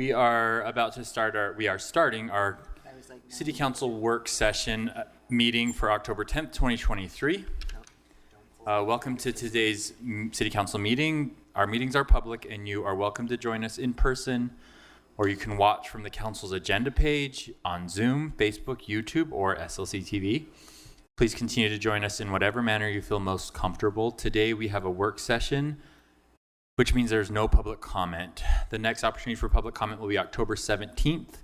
We are starting our City Council work session meeting for October 10th, 2023. Welcome to today's City Council meeting. Our meetings are public and you are welcome to join us in person, or you can watch from the Council's agenda page on Zoom, Facebook, YouTube, or SLC TV. Please continue to join us in whatever manner you feel most comfortable. Today we have a work session, which means there's no public comment. The next opportunity for public comment will be October 17th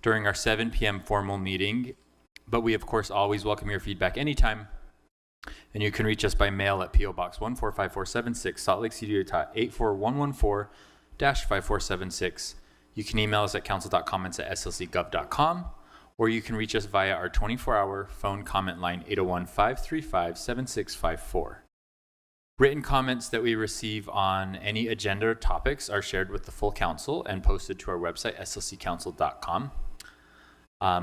during our 7 p.m. formal meeting. But we, of course, always welcome your feedback anytime. And you can reach us by mail at P.O. Box 145476, Salt Lake City, Utah, 84114-5476. You can email us at council.comments@slcgov.com, or you can reach us via our 24-hour phone comment line, 801-535-7654. Written comments that we receive on any agenda or topics are shared with the full council and posted to our website, slccouncil.com.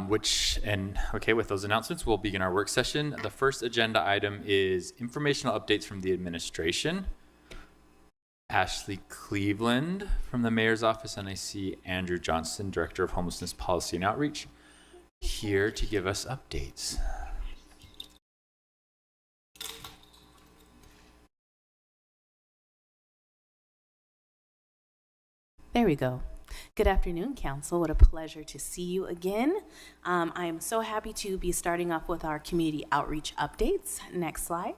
With those announcements, we'll begin our work session. The first agenda item is informational updates from the administration. Ashley Cleveland from the Mayor's Office, and I see Andrew Johnson, Director of Homelessness Policy and Outreach, here to give us updates. There we go. Good afternoon, Council. What a pleasure to see you again. I am so happy to be starting off with our community outreach updates. Next slide.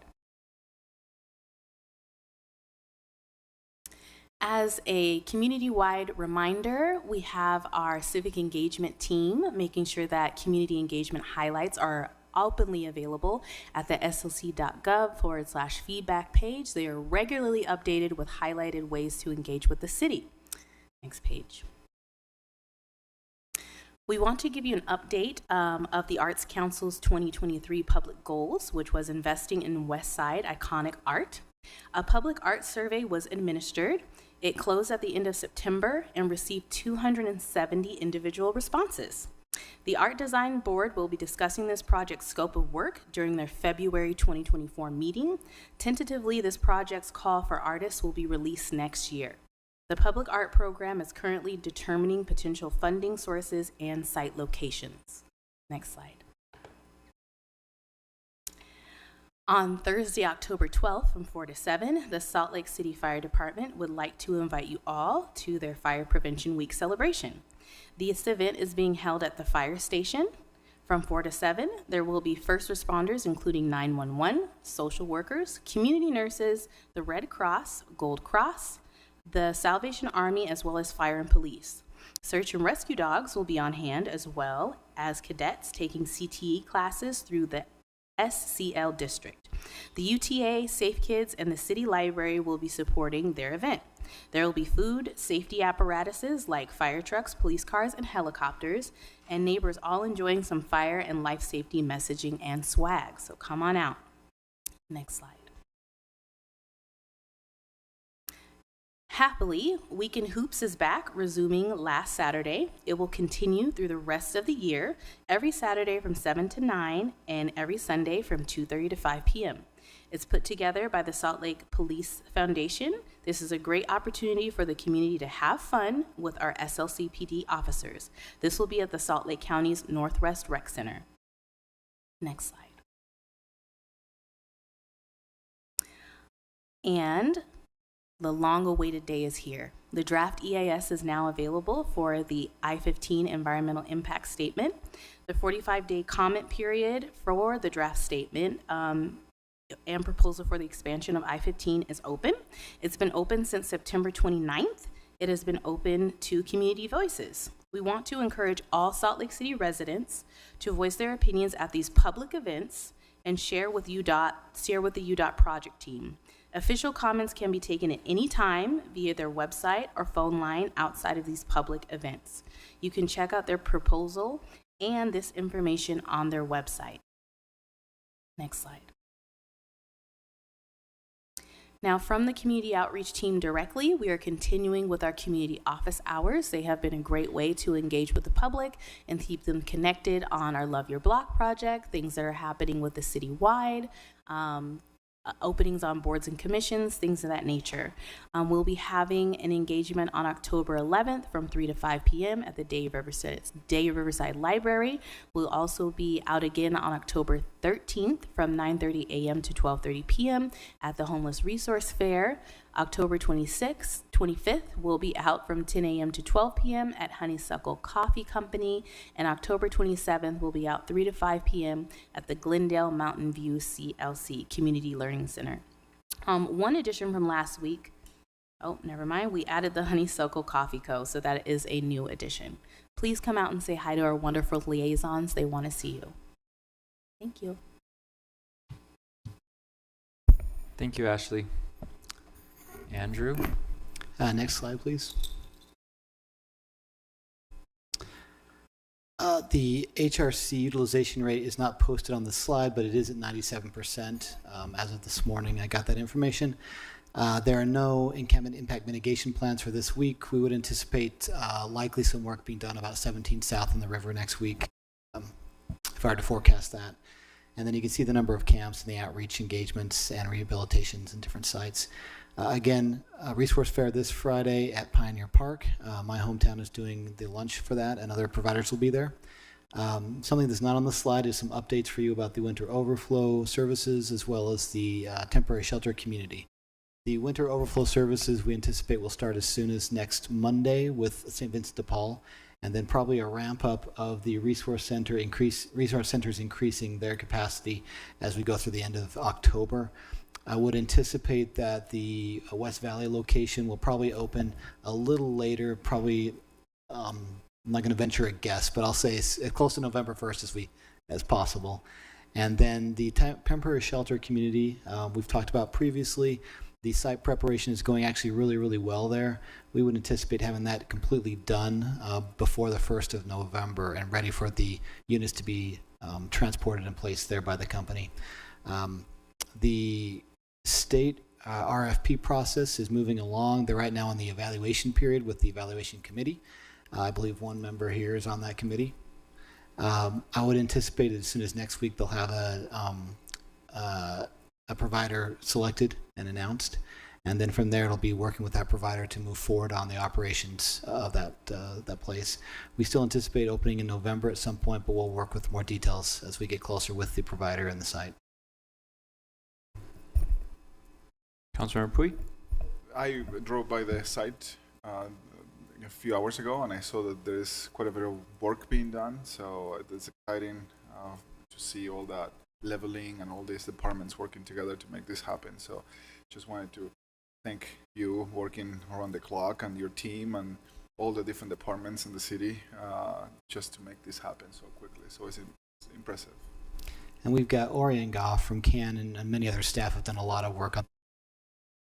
As a community-wide reminder, we have our civic engagement team making sure that community engagement highlights are openly available at the slc.gov/feedback page. They are regularly updated with highlighted ways to engage with the city. Next page. We want to give you an update of the Arts Council's 2023 public goals, which was investing in West Side iconic art. A public art survey was administered. It closed at the end of September and received 270 individual responses. The Art Design Board will be discussing this project's scope of work during their February 2024 meeting. Tentatively, this project's call for artists will be released next year. The public art program is currently determining potential funding sources and site locations. Next slide. On Thursday, October 12th from 4 to 7, the Salt Lake City Fire Department would like to invite you all to their Fire Prevention Week celebration. This event is being held at the fire station. From 4 to 7, there will be first responders, including 911, social workers, community nurses, the Red Cross, Gold Cross, the Salvation Army, as well as fire and police. Search and rescue dogs will be on hand, as well as cadets taking CTE classes through the SCL district. The UTA, Safe Kids, and the City Library will be supporting their event. There will be food, safety apparatuses like fire trucks, police cars, and helicopters, and neighbors all enjoying some fire and life safety messaging and swag. So come on out. Next slide. Happily, Weekend Hoops is back, resuming last Saturday. It will continue through the rest of the year, every Saturday from 7 to 9 and every Sunday from 2:30 to 5 p.m. It's put together by the Salt Lake Police Foundation. This is a great opportunity for the community to have fun with our SLCPD officers. This will be at the Salt Lake County's Northwest Rec Center. Next slide. And the long-awaited day is here. The draft EIS is now available for the I-15 Environmental Impact Statement. The 45-day comment period for the draft statement and proposal for the expansion of I-15 is open. It's been open since September 29th. It has been open to community voices. We want to encourage all Salt Lake City residents to voice their opinions at these public events and share with the UDOT project team. Official comments can be taken at any time via their website or phone line outside of these public events. You can check out their proposal and this information on their website. Next slide. Now, from the community outreach team directly, we are continuing with our community office hours. They have been a great way to engage with the public and keep them connected on our Love Your Block project, things that are happening with the citywide, openings on boards and commissions, things of that nature. We'll be having an engagement on October 11th from 3 to 5 p.m. at the Day Riverside Library. We'll also be out again on October 13th from 9:30 a.m. to 12:30 p.m. at the Homeless Resource Fair. October 25th, we'll be out from 10 a.m. to 12 p.m. at Honeysuckle Coffee Company. And October 27th, we'll be out 3 to 5 p.m. at the Glendale Mountain View CLC Community Learning Center. One addition from last week, never mind, we added the Honeysuckle Coffee Co., so that is a new addition. Please come out and say hi to our wonderful liaisons. They want to see you. Thank you. Thank you, Ashley. Andrew? Next slide, please. The HRC utilization rate is not posted on the slide, but it is at 97% as of this morning. I got that information. There are no encampment impact mitigation plans for this week. We would anticipate likely some work being done about 17 south on the river next week, if I were to forecast that. And then you can see the number of camps and the outreach engagements and rehabilitations in different sites. Again, Resource Fair this Friday at Pioneer Park. My hometown is doing the lunch for that, and other providers will be there. Something that's not on the slide is some updates for you about the winter overflow services as well as the temporary shelter community. The winter overflow services we anticipate will start as soon as next Monday with St. Vincent de Paul, and then probably a ramp up of the resource centers increasing their capacity as we go through the end of October. I would anticipate that the West Valley location will probably open a little later, probably, I'm not going to venture a guess, but I'll say as close to November 1st as possible. And then the temporary shelter community, we've talked about previously. The site preparation is going actually really, really well there. We would anticipate having that completely done before the 1st of November and ready for the units to be transported and placed there by the company. The state RFP process is moving along. They're right now in the evaluation period with the evaluation committee. I believe one member here is on that committee. I would anticipate as soon as next week they'll have a provider selected and announced, and then from there it'll be working with that provider to move forward on the operations of that place. We still anticipate opening in November at some point, but we'll work with more details as we get closer with the provider and the site. Councilmember Pui? I drove by the site a few hours ago, and I saw that there is quite a bit of work being done. So it's exciting to see all that leveling and all these departments working together to make this happen. So just wanted to thank you working around the clock and your team and all the different departments in the city just to make this happen so quickly. So it's impressive. And we've got Ori and Goff from CAN and many other staff have done a lot of work on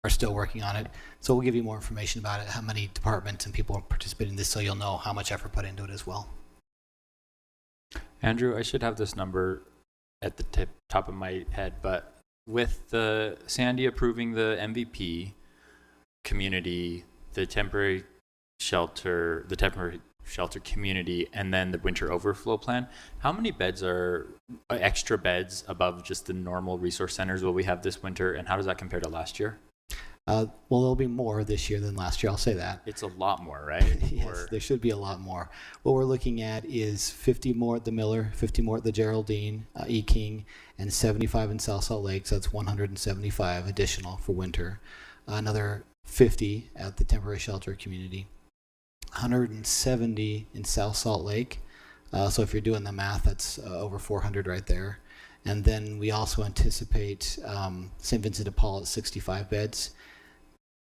are still working on it. So we'll give you more information about it, how many departments and people are participating in this, so you'll know how much effort put into it as well. Andrew, I should have this number at the top of my head, but with the Sandy approving the MVP community, the temporary shelter community, and then the winter overflow plan, how many beds are extra beds above just the normal resource centers will we have this winter, and how does that compare to last year? Well, there'll be more this year than last year, I'll say that. It's a lot more, right? Yes, there should be a lot more. What we're looking at is 50 more at the Miller, 50 more at the Geraldine, E. King, and 75 in South Salt Lake, so that's 175 additional for winter. Another 50 at the temporary shelter community. 170 in South Salt Lake, so if you're doing the math, that's over 400 right there. And then we also anticipate St. Vincent de Paul at 65 beds.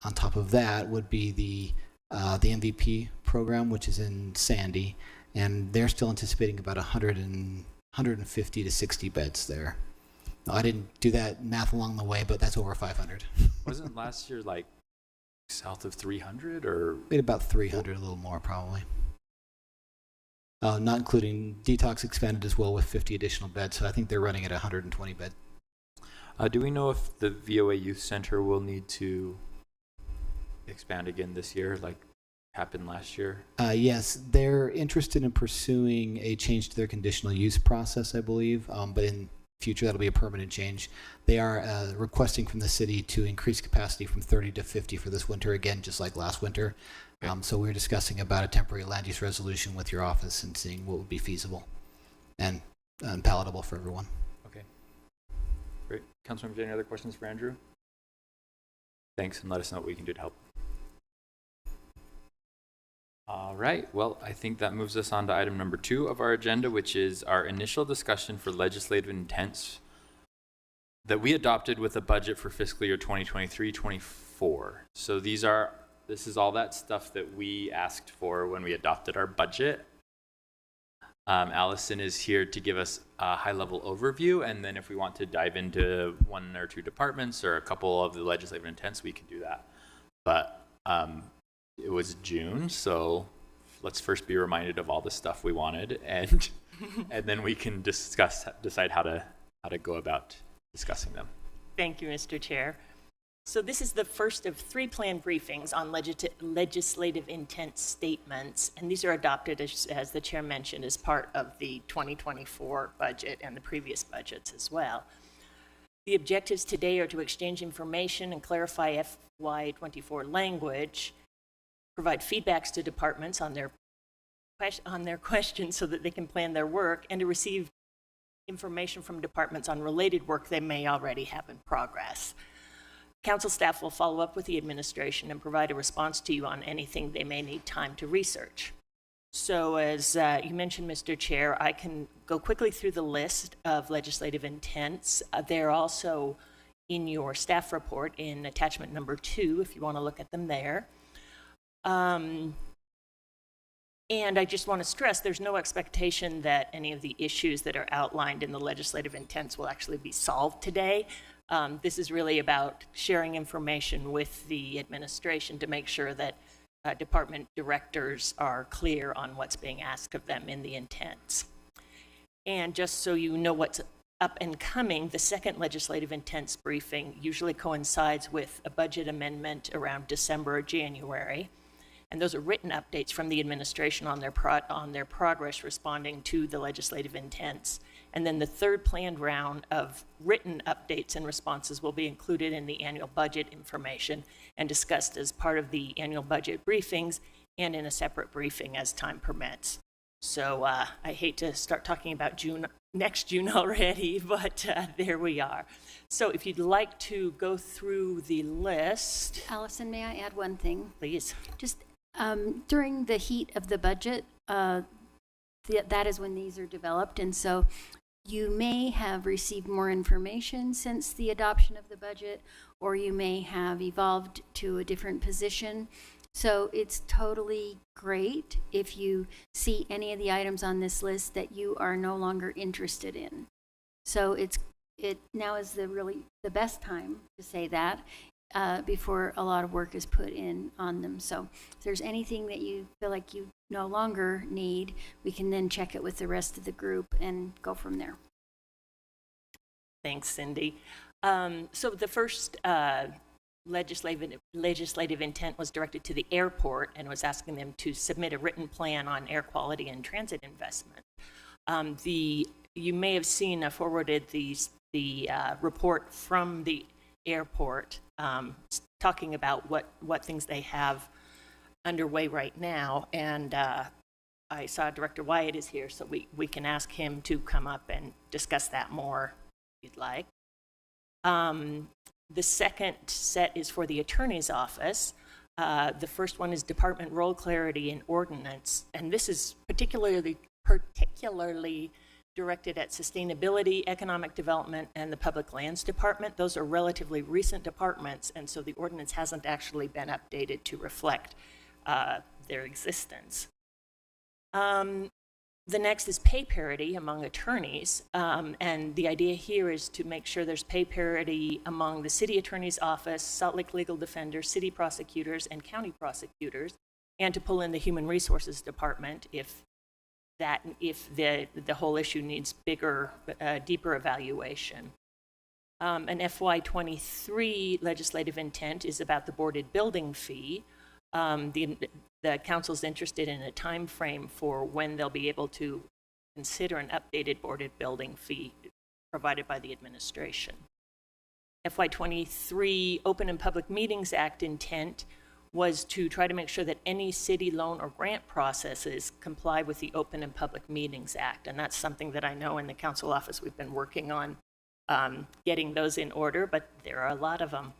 On top of that would be the MVP program, which is in Sandy, and they're still anticipating about 150 to 60 beds there. Now, I didn't do that math along the way, but that's over 500. Wasn't last year like south of 300 or? We had about 300, a little more probably. Not including Detox expanded as well with 50 additional beds, so I think they're running at 120 beds. Do we know if the VOA Youth Center will need to expand again this year, like happened last year? Yes, they're interested in pursuing a change to their conditional use process, I believe, but in future. That'll be a permanent change. They are requesting from the city to increase capacity from 30 to 50 for this winter, again, just like last winter. So we're discussing about a temporary land use resolution with your office and seeing what would be feasible and palatable for everyone. Okay. Great. Councilmembers, any other questions for Andrew? Thanks, and let us know what we can do to help. All right. Well, I think that moves us on to item number 2 of our agenda, which is our initial discussion for legislative intents that we adopted with a budget for fiscal year 2023-24. So this is all that stuff that we asked for when we adopted our budget. Allison is here to give us a high-level overview, and then if we want to dive into 1 or 2 departments or a couple of the legislative intents, we can do that. But it was June, so let's first be reminded of all the stuff we wanted, and and then we can decide how to go about discussing them. Thank you, Mr. Chair. So this is the first of 3 planned briefings on legislative intent statements, and these are adopted, as the chair mentioned, as part of the 2024 budget and the previous budgets as well. The objectives today are to exchange information and clarify FY24 language, provide feedbacks to departments on their questions so that they can plan their work, and to receive information from departments on related work they may already have in progress. Council staff will follow up with the administration and provide a response to you on anything they may need time to research. So as you mentioned, Mr. Chair, I can go quickly through the list of legislative intents. They're also in your staff report in attachment number 2, if you want to look at them there. And I just want to stress there's no expectation that any of the issues that are outlined in the legislative intents will actually be solved today. This is really about sharing information with the administration to make sure that department directors are clear on what's being asked of them in the intents. And just so you know what's up and coming, the second legislative intents briefing usually coincides with a budget amendment around December or January. And those are written updates from the administration on their progress responding to the legislative intents. And then the third planned round of written updates and responses will be included in the annual budget information and discussed as part of the annual budget briefings and in a separate briefing as time permits. So I hate to start talking about next June already, but there we are. So if you'd like to go through the list. Allison, may I add one thing? Please. Just during the heat of the budget, that is when these are developed, and so you may have received more information since the adoption of the budget, or you may have evolved to a different position. So it's totally great if you see any of the items on this list that you are no longer interested in. So it now is the best time to say that before a lot of work is put in on them. So if there's anything that you feel like you no longer need, we can then check it with the rest of the group and go from there. Thanks, Cindy. So the first legislative intent was directed to the airport and was asking them to submit a written plan on air quality and transit investment. You may have seen, I forwarded the report from the airport talking about what things they have underway right now, and I saw Director Wyatt is here, so we can ask him to come up and discuss that more if you'd like. The second set is for the Attorney's Office. The first one is Department Role Clarity and Ordinance, and this is particularly directed at sustainability, economic development, and the Public Lands Department. Those are relatively recent departments, and so the ordinance hasn't actually been updated to reflect their existence. The next is pay parity among attorneys, and the idea here is to make sure there's pay parity among the City Attorney's Office, Salt Lake Legal Defender, city prosecutors, and county prosecutors, and to pull in the Human Resources Department if the whole issue needs deeper evaluation. An FY23 legislative intent is about the boarded building fee. The council's interested in a time frame for when they'll be able to consider an updated boarded building fee provided by the administration. FY23 Open and Public Meetings Act intent was to try to make sure that any city loan or grant processes comply with the Open and Public Meetings Act. And that's something that I know in the council office we've been working on getting those in order, but there are a lot of them.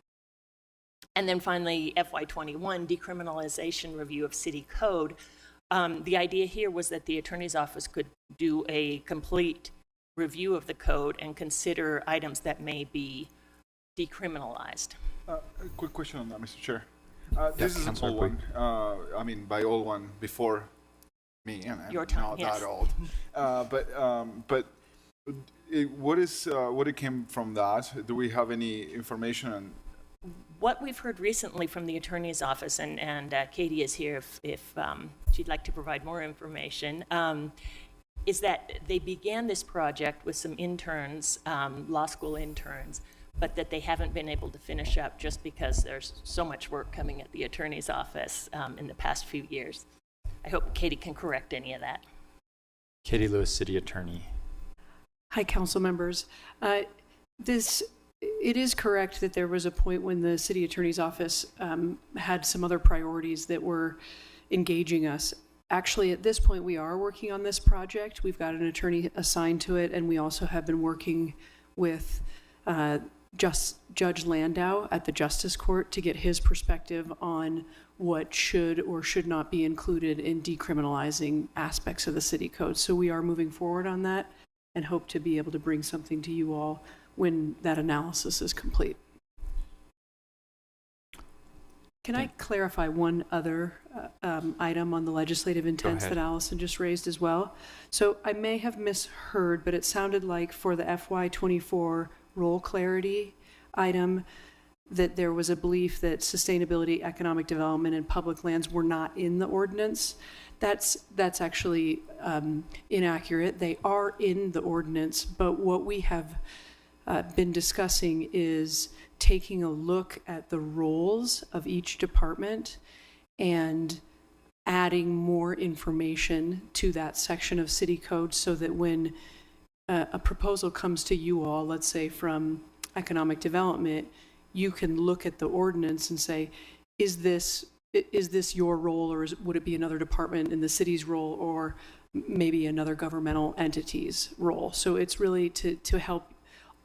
And then finally, FY21 decriminalization review of city code. The idea here was that the attorney's office could do a complete review of the code and consider items that may be decriminalized. A quick question on that, Mr. Chair. This is an Councilor old one. I mean, by old one, before me, and I'm Your time, not yes. that old. But what it came from that? Do we have any information on? What we've heard recently from the attorney's office, and Katie is here if she'd like to provide more information, is that they began this project with some interns, law school interns, but that they haven't been able to finish up just because there's so much work coming at the attorney's office in the past few years. I hope Katie can correct any of that. Katie Lewis, City Attorney. Hi, council members. It is correct that there was a point when the city attorney's office had some other priorities that were engaging us. Actually, at this point, we are working on this project. We've got an attorney assigned to it, and we also have been working with Judge Landau at the Justice Court to get his perspective on what should or should not be included in decriminalizing aspects of the city code. So we are moving forward on that and hope to be able to bring something to you all when that analysis is complete. Can I clarify one other item on the legislative intents that Allison just raised as well? So I may have misheard, but it sounded like for the FY24 role clarity item that there was a belief that sustainability, economic development, and public lands were not in the ordinance. That's actually inaccurate. They are in the ordinance, but what we have been discussing is taking a look at the roles of each department and adding more information to that section of city code so that when a proposal comes to you all, let's say from economic development, you can look at the ordinance and say, is this your role, or would it be another department in the city's role, or maybe another governmental entity's role? So it's really to help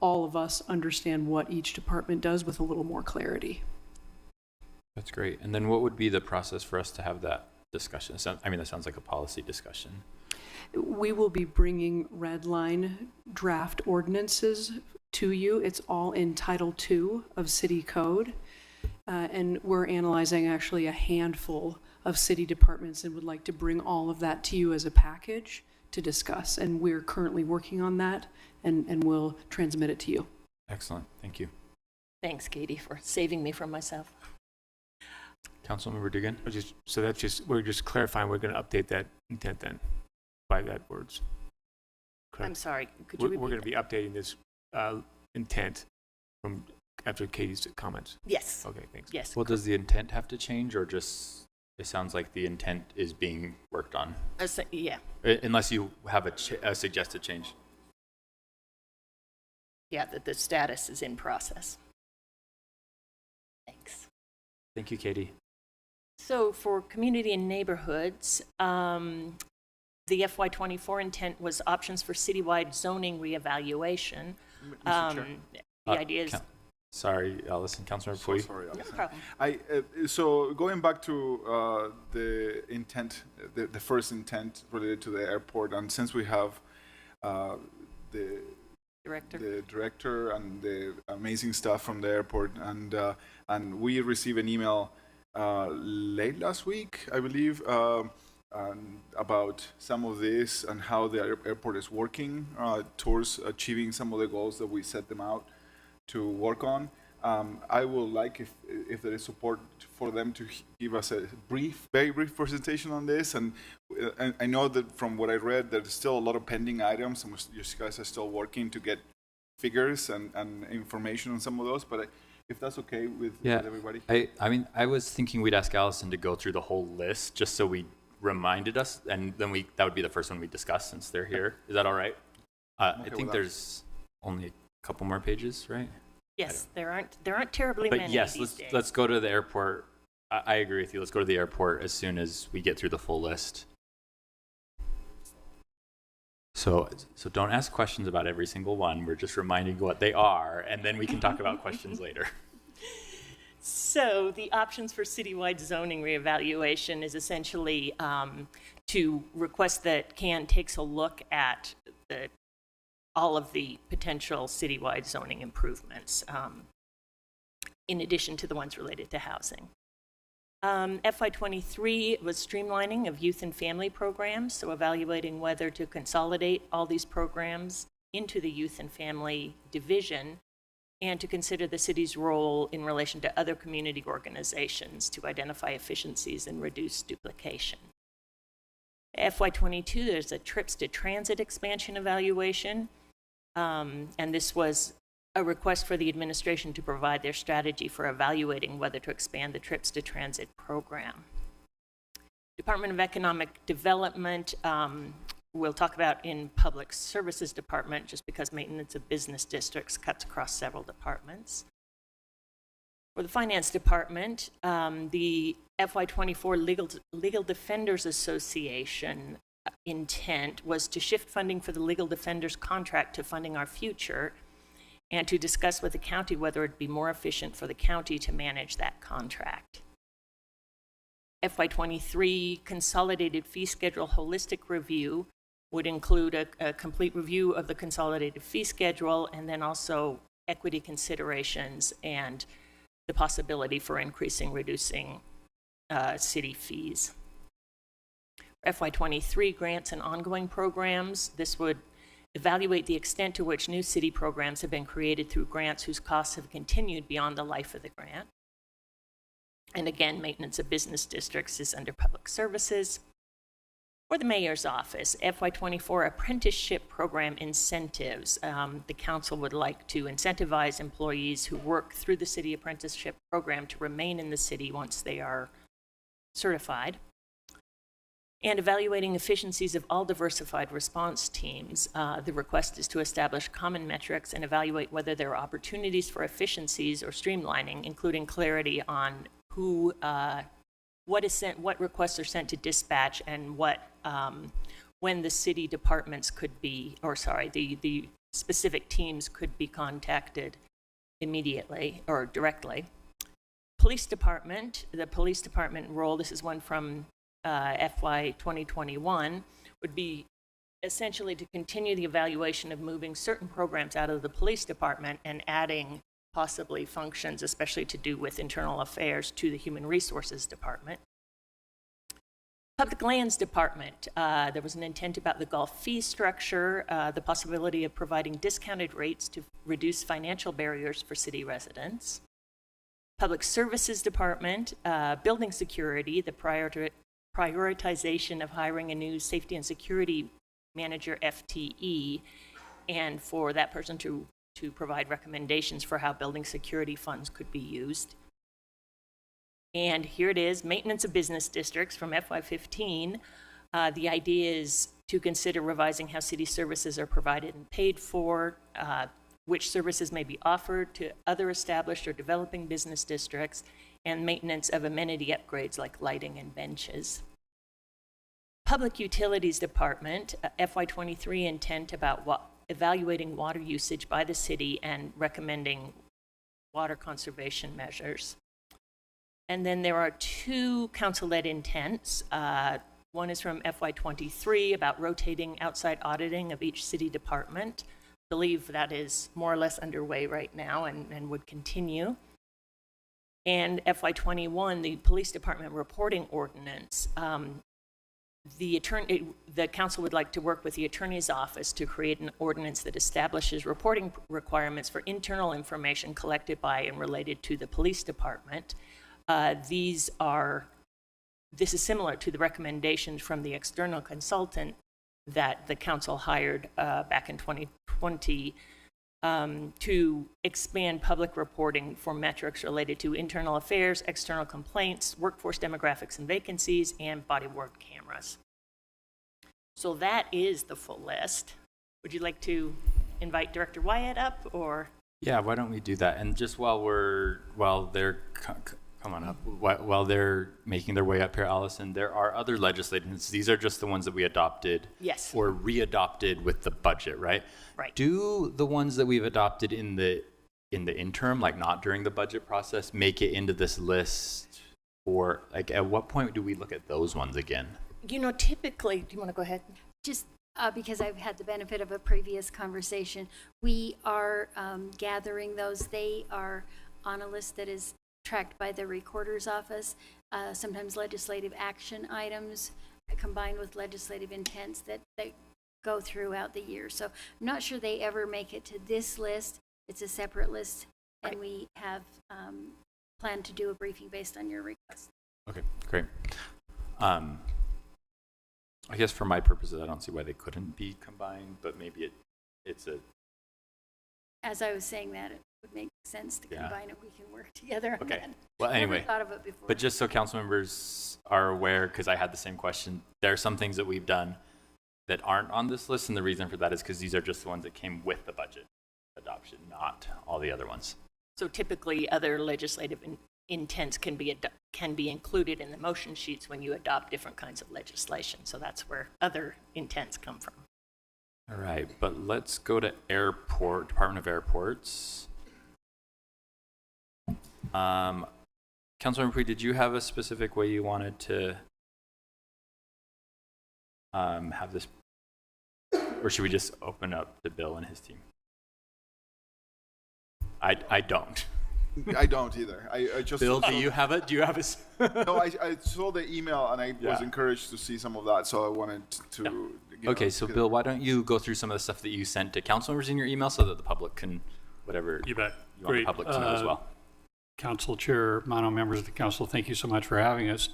all of us understand what each department does with a little more clarity. That's great. And then what would be the process for us to have that discussion? I mean, that sounds like a policy discussion. We will be bringing red line draft ordinances to you. It's all in Title II of City Code. And we're analyzing actually a handful of city departments and would like to bring all of that to you as a package to discuss. And we're currently working on that, and we'll transmit it to you. Excellent. Thank you. Thanks, Katie, for saving me from myself. Councilmember Dugan? We're just clarifying, we're going to update that intent then by that words. Correct. I'm sorry, could you repeat We're going that? to be updating this intent from after Katie's comments. Yes, Okay, thanks. yes. Well, does the intent have to change, or just, it sounds like the intent is being worked on? Yeah, Unless you have a suggested change. yeah, that the status is in process. Thanks. Thank you, Katie. So for community and neighborhoods, the FY24 intent was options for citywide zoning reevaluation. Mr. Chair. The idea is, Sorry, Allison, Councilmember So Pui. sorry, no Alison. problem. So going back to the intent, the first intent related to the airport, and since we have the director and the amazing staff from the airport, and we received an email late last week, I believe, about some of this and how the airport is working towards achieving some of the goals that we set them out to work on. I would like if there is support for them to give us a very brief presentation on this. And I know that from what I read, there's still a lot of pending items, and you guys are still working to get figures and information on some of those. But if that's okay with everybody. I mean, I was thinking we'd ask Allison to go through the whole list just so we reminded us, and then that would be the first one we discuss since they're here. Is that all right? I think with that. there's only a couple more pages, right? Yes, there aren't terribly But many yes, these days. let's go to the airport. I agree with you. Let's go to the airport as soon as we get through the full list. So don't ask questions about every single one. We're just reminding you what they are, and then we can talk about questions later. So the options for citywide zoning reevaluation is essentially to request that CAN takes a look at all of the potential citywide zoning improvements, in addition to the ones related to housing. FY23 was streamlining of youth and family programs, so evaluating whether to consolidate all these programs into the youth and family division, and to consider the city's role in relation to other community organizations to identify efficiencies and reduce duplication. FY22, there's a trips to transit expansion evaluation, and this was a request for the administration to provide their strategy for evaluating whether to expand the trips to transit program. Department of Economic Development, we'll talk about in Public Services Department, just because maintenance of business districts cuts across several departments. For the Finance Department, the FY24 Legal Defenders Association intent was to shift funding for the Legal Defenders contract to Funding Our Future, and to discuss with the county whether it'd be more efficient for the county to manage that contract. FY23 Consolidated Fee Schedule Holistic Review would include a complete review of the consolidated fee schedule, and then also equity considerations and the possibility for increasing, reducing city fees. FY23 Grants and Ongoing Programs, this would evaluate the extent to which new city programs have been created through grants whose costs have continued beyond the life of the grant. And again, maintenance of business districts is under Public Services. For the Mayor's Office, FY24 Apprenticeship Program Incentives. The council would like to incentivize employees who work through the city apprenticeship program to remain in the city once they are certified. And evaluating efficiencies of all diversified response teams. The request is to establish common metrics and evaluate whether there are opportunities for efficiencies or streamlining, including clarity on who, what is sent, what requests are sent to dispatch, and what, when the city departments could be, or sorry, the specific teams could be contacted immediately or directly. Police Department, the police department role, this is one from FY 2021, would be essentially to continue the evaluation of moving certain programs out of the police department and adding possibly functions, especially to do with internal affairs, to the human resources department. Public Lands Department, there was an intent about the Gulf fee structure, the possibility of providing discounted rates to reduce financial barriers for city residents. Public Services Department, building security, the prioritization of hiring a new safety and security manager, FTE, and for that person to provide recommendations for how building security funds could be used. And here it is, maintenance of business districts from FY15. The idea is to consider revising how city services are provided and paid for, which services may be offered to other established or developing business districts, and maintenance of amenity upgrades like lighting and benches. Public Utilities Department, FY23 intent about evaluating water usage by the city and recommending water conservation measures. And then there are two council-led intents. One is from FY23 about rotating outside auditing of each city department. I believe that is more or less underway right now and would continue. And FY21, the police department reporting ordinance. The council would like to work with the attorney's office to create an ordinance that establishes reporting requirements for internal information collected by and related to the police department. This is similar to the recommendations from the external consultant that the council hired back in 2020 to expand public reporting for metrics related to internal affairs, external complaints, workforce demographics and vacancies, and body-worn cameras. So that is the full list. Would you like to invite Director Wyatt up, or? Yeah, why don't we do that? And just while they're come on up, while they're making their way up here, Allison, there are other legislations. These are just the ones that we adopted. Yes. Or readopted with the budget, right? Right. Do the ones that we've adopted in the interim, like not during the budget process, make it into this list? Or like at what point do we look at those ones again? You know, typically, do you want to go ahead? Just because I've had the benefit of a previous conversation, we are gathering those. They are on a list that is tracked by the recorder's office. Sometimes legislative action items combined with legislative intents that go throughout the year. So I'm not sure they ever make it to this list. It's a separate list, and we have planned to do a briefing based on your request. Okay, great. I guess for my purposes, I don't see why they couldn't be combined, but maybe it's a. As I was saying that, it would make sense to combine it. We can work together on Okay. that. Well, anyway. Never thought of it before. But just so council members are aware, because I had the same question, there are some things that we've done that aren't on this list, and the reason for that is because these are just the ones that came with the budget adoption, not all the other ones. So typically, other legislative intents can be included in the motion sheets when you adopt different kinds of legislation. So that's where other intents come from. All right, but let's go to Department of Airports. Councilmember Pui, did you have a specific way you wanted to have this, or should we just open up to Bill and his team? I don't. I don't either. I just Bill, do you have it? Do you have a? No, I saw the email and I was encouraged to see some of that, so I wanted to. Okay, so Bill, why don't you go through some of the stuff that you sent to council members in your email so that the public can, whatever You bet. you want the Great. public to know as well. Council Chair, Mano, members of the council, thank you so much for having us.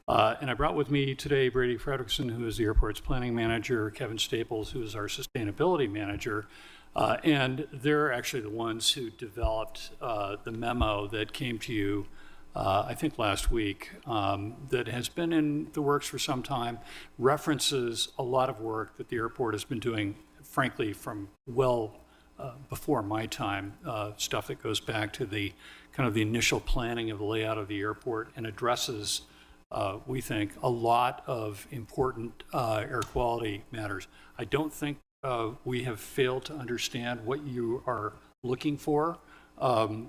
And I brought with me today Brady Fredrickson, who is the airport's planning manager, Kevin Staples, who is our sustainability manager. And they're actually the ones who developed the memo that came to you, I think last week, that has been in the works for some time, references a lot of work that the airport has been doing, frankly, from before my time, stuff that goes back to the kind of the initial planning of the layout of the airport, and addresses, we think, a lot of important air quality matters. I don't think we have failed to understand what you are looking for.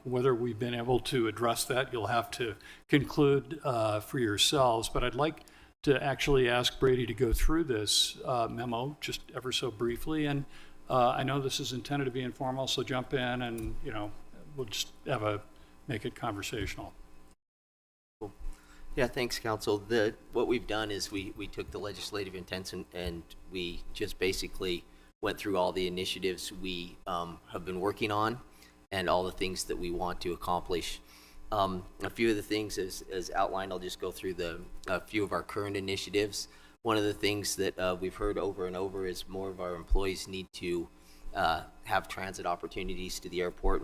Whether we've been able to address that, you'll have to conclude for yourselves. But I'd like to actually ask Brady to go through this memo just ever so briefly. And I know this is intended to be informal, so jump in and, we'll just make it conversational. Yeah, thanks, Council. What we've done is we took the legislative intents and we just basically went through all the initiatives we have been working on and all the things that we want to accomplish. A few of the things as outlined, I'll just go through a few of our current initiatives. One of the things that we've heard over and over is more of our employees need to have transit opportunities to the airport,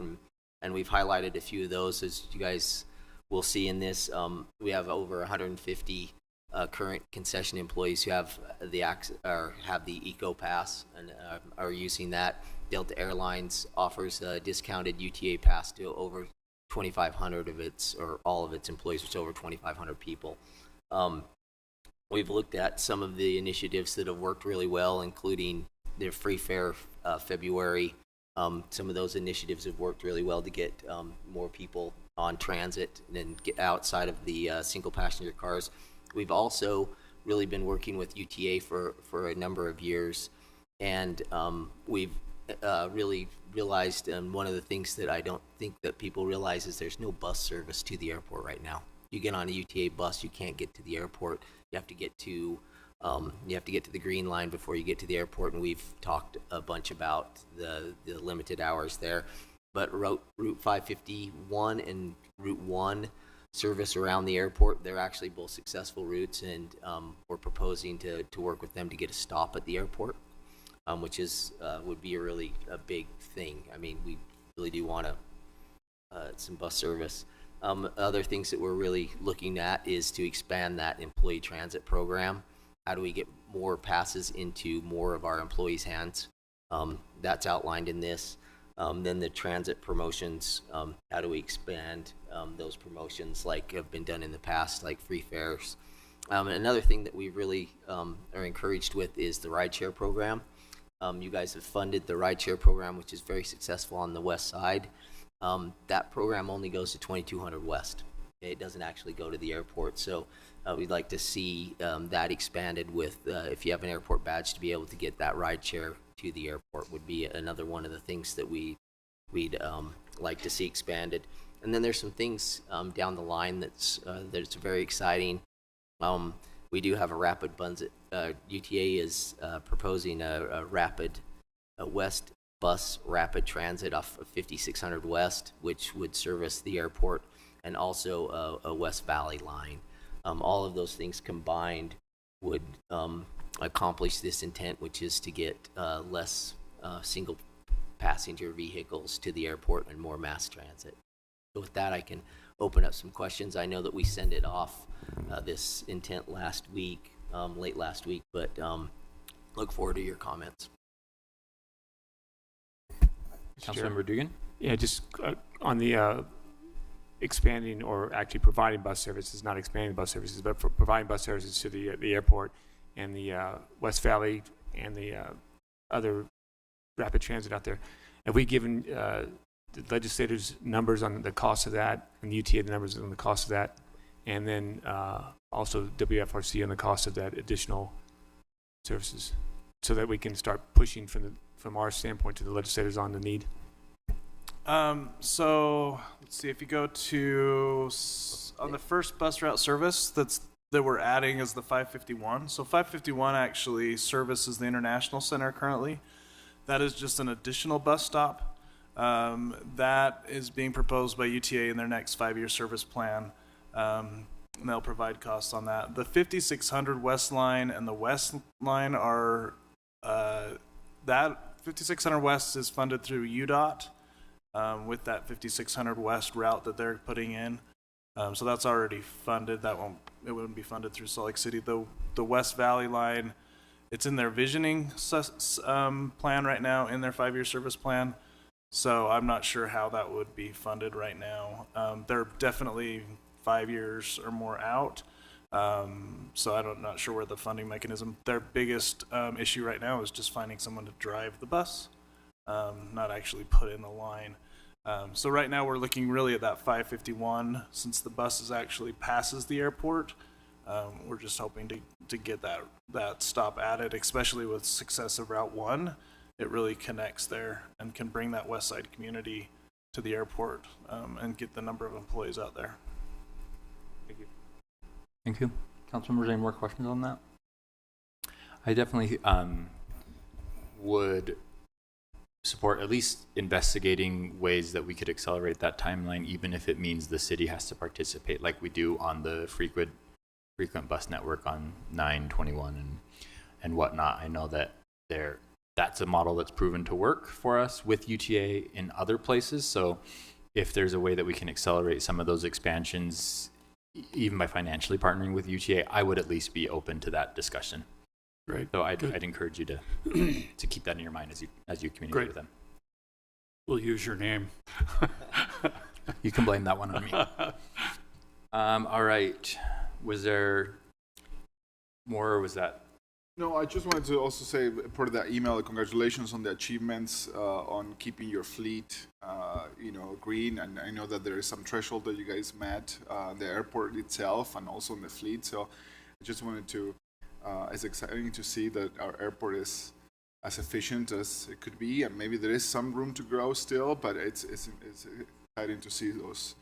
and we've highlighted a few of those. As you guys will see in this, we have over 150 current concession employees who have the Eco Pass and are using that. Delta Airlines offers a discounted UTA pass to over 2,500 of all of its employees, which is over 2,500 people. We've looked at some of the initiatives that have worked really well, including the free fare February. Some of those initiatives have worked really well to get more people on transit and get outside of the single passenger cars. We've also really been working with UTA for a number of years, and we've really realized, and one of the things that I don't think that people realize is there's no bus service to the airport right now. You get on a UTA bus, you can't get to the airport. You have to get to the Green Line before you get to the airport, and we've talked a bunch about the limited hours there. But Route 551 and Route 1 service around the airport, they're actually both successful routes, and we're proposing to work with them to get a stop at the airport, which would be a big thing. I mean, we really do want some bus service. Other things that we're really looking at is to expand that employee transit program. How do we get more passes into more of our employees' hands? That's outlined in this. Then the transit promotions, how do we expand those promotions like have been done in the past, like free fares. Another thing that we really are encouraged with is the rideshare program. You guys have funded the rideshare program, which is very successful on the west side. That program only goes to 2200 West. Okay? It doesn't actually go to the airport. So we'd like to see that expanded with, if you have an airport badge, to be able to get that rideshare to the airport would be another one of the things that we'd like to see expanded. And then there's some things down the line that's very exciting. We do have a rapid UTA is proposing a rapid west bus rapid transit off of 5600 West, which would service the airport, and also a West Valley line. All of those things combined would accomplish this intent, which is to get less single passenger vehicles to the airport and more mass transit. So with that, I can open up some questions. I know that we sent it off, this intent last week, late last week, but look forward to your comments. Councilmember Dugan? Yeah, just on the expanding or actually providing bus services, not expanding bus services, but for providing bus services to the airport and the West Valley and the other rapid transit out there. Have we given the legislators numbers on the cost of that, and the UTA the numbers on the cost of that, and then also WFRC on the cost of that additional services, so that we can start pushing from our standpoint to the legislators on the need? So let's see, if you go to on the first bus route service that we're adding is the 551. So 551 actually services the International Center currently. That is just an additional bus stop. That is being proposed by UTA in their next 5-year service plan. And they'll provide costs on that. The 5600 West line and the West line are, that 5600 West is funded through UDOT with that 5600 West route that they're putting in. So that's already funded. It wouldn't be funded through Salt Lake City. The West Valley line, it's in their visioning plan right now, in their 5-year service plan. So I'm not sure how that would be funded right now. They're definitely 5 years or more out. So I'm not sure where the funding mechanism. Their biggest issue right now is just finding someone to drive the bus, not actually put in the line. So right now we're looking really at that 551, since the bus actually passes the airport. We're just hoping to get that stop added, especially with success of Route 1. It really connects there and can bring that west side community to the airport and get the number of employees out there. Thank you. Thank you. Councilmembers, any more questions on that? I definitely would support at least investigating ways that we could accelerate that timeline, even if it means the city has to participate like we do on the frequent bus network on 921 and whatnot. I know that that's a model that's proven to work for us with UTA in other places. So if there's a way that we can accelerate some of those expansions, even by financially partnering with UTA, I would at least be open to that discussion. Right. So I'd encourage you to keep that in your mind as you communicate with them. We'll use your name. You can blame that one on me. All right. Was there more, or was that? No, I just wanted to also say, part of that email, congratulations on the achievements on keeping your fleet, green. And I know that there is some threshold that you guys met, the airport itself and also in the fleet. So I just wanted to, it's exciting to see that our airport is as efficient as it could be, and maybe there is some room to grow still, but it's exciting to see those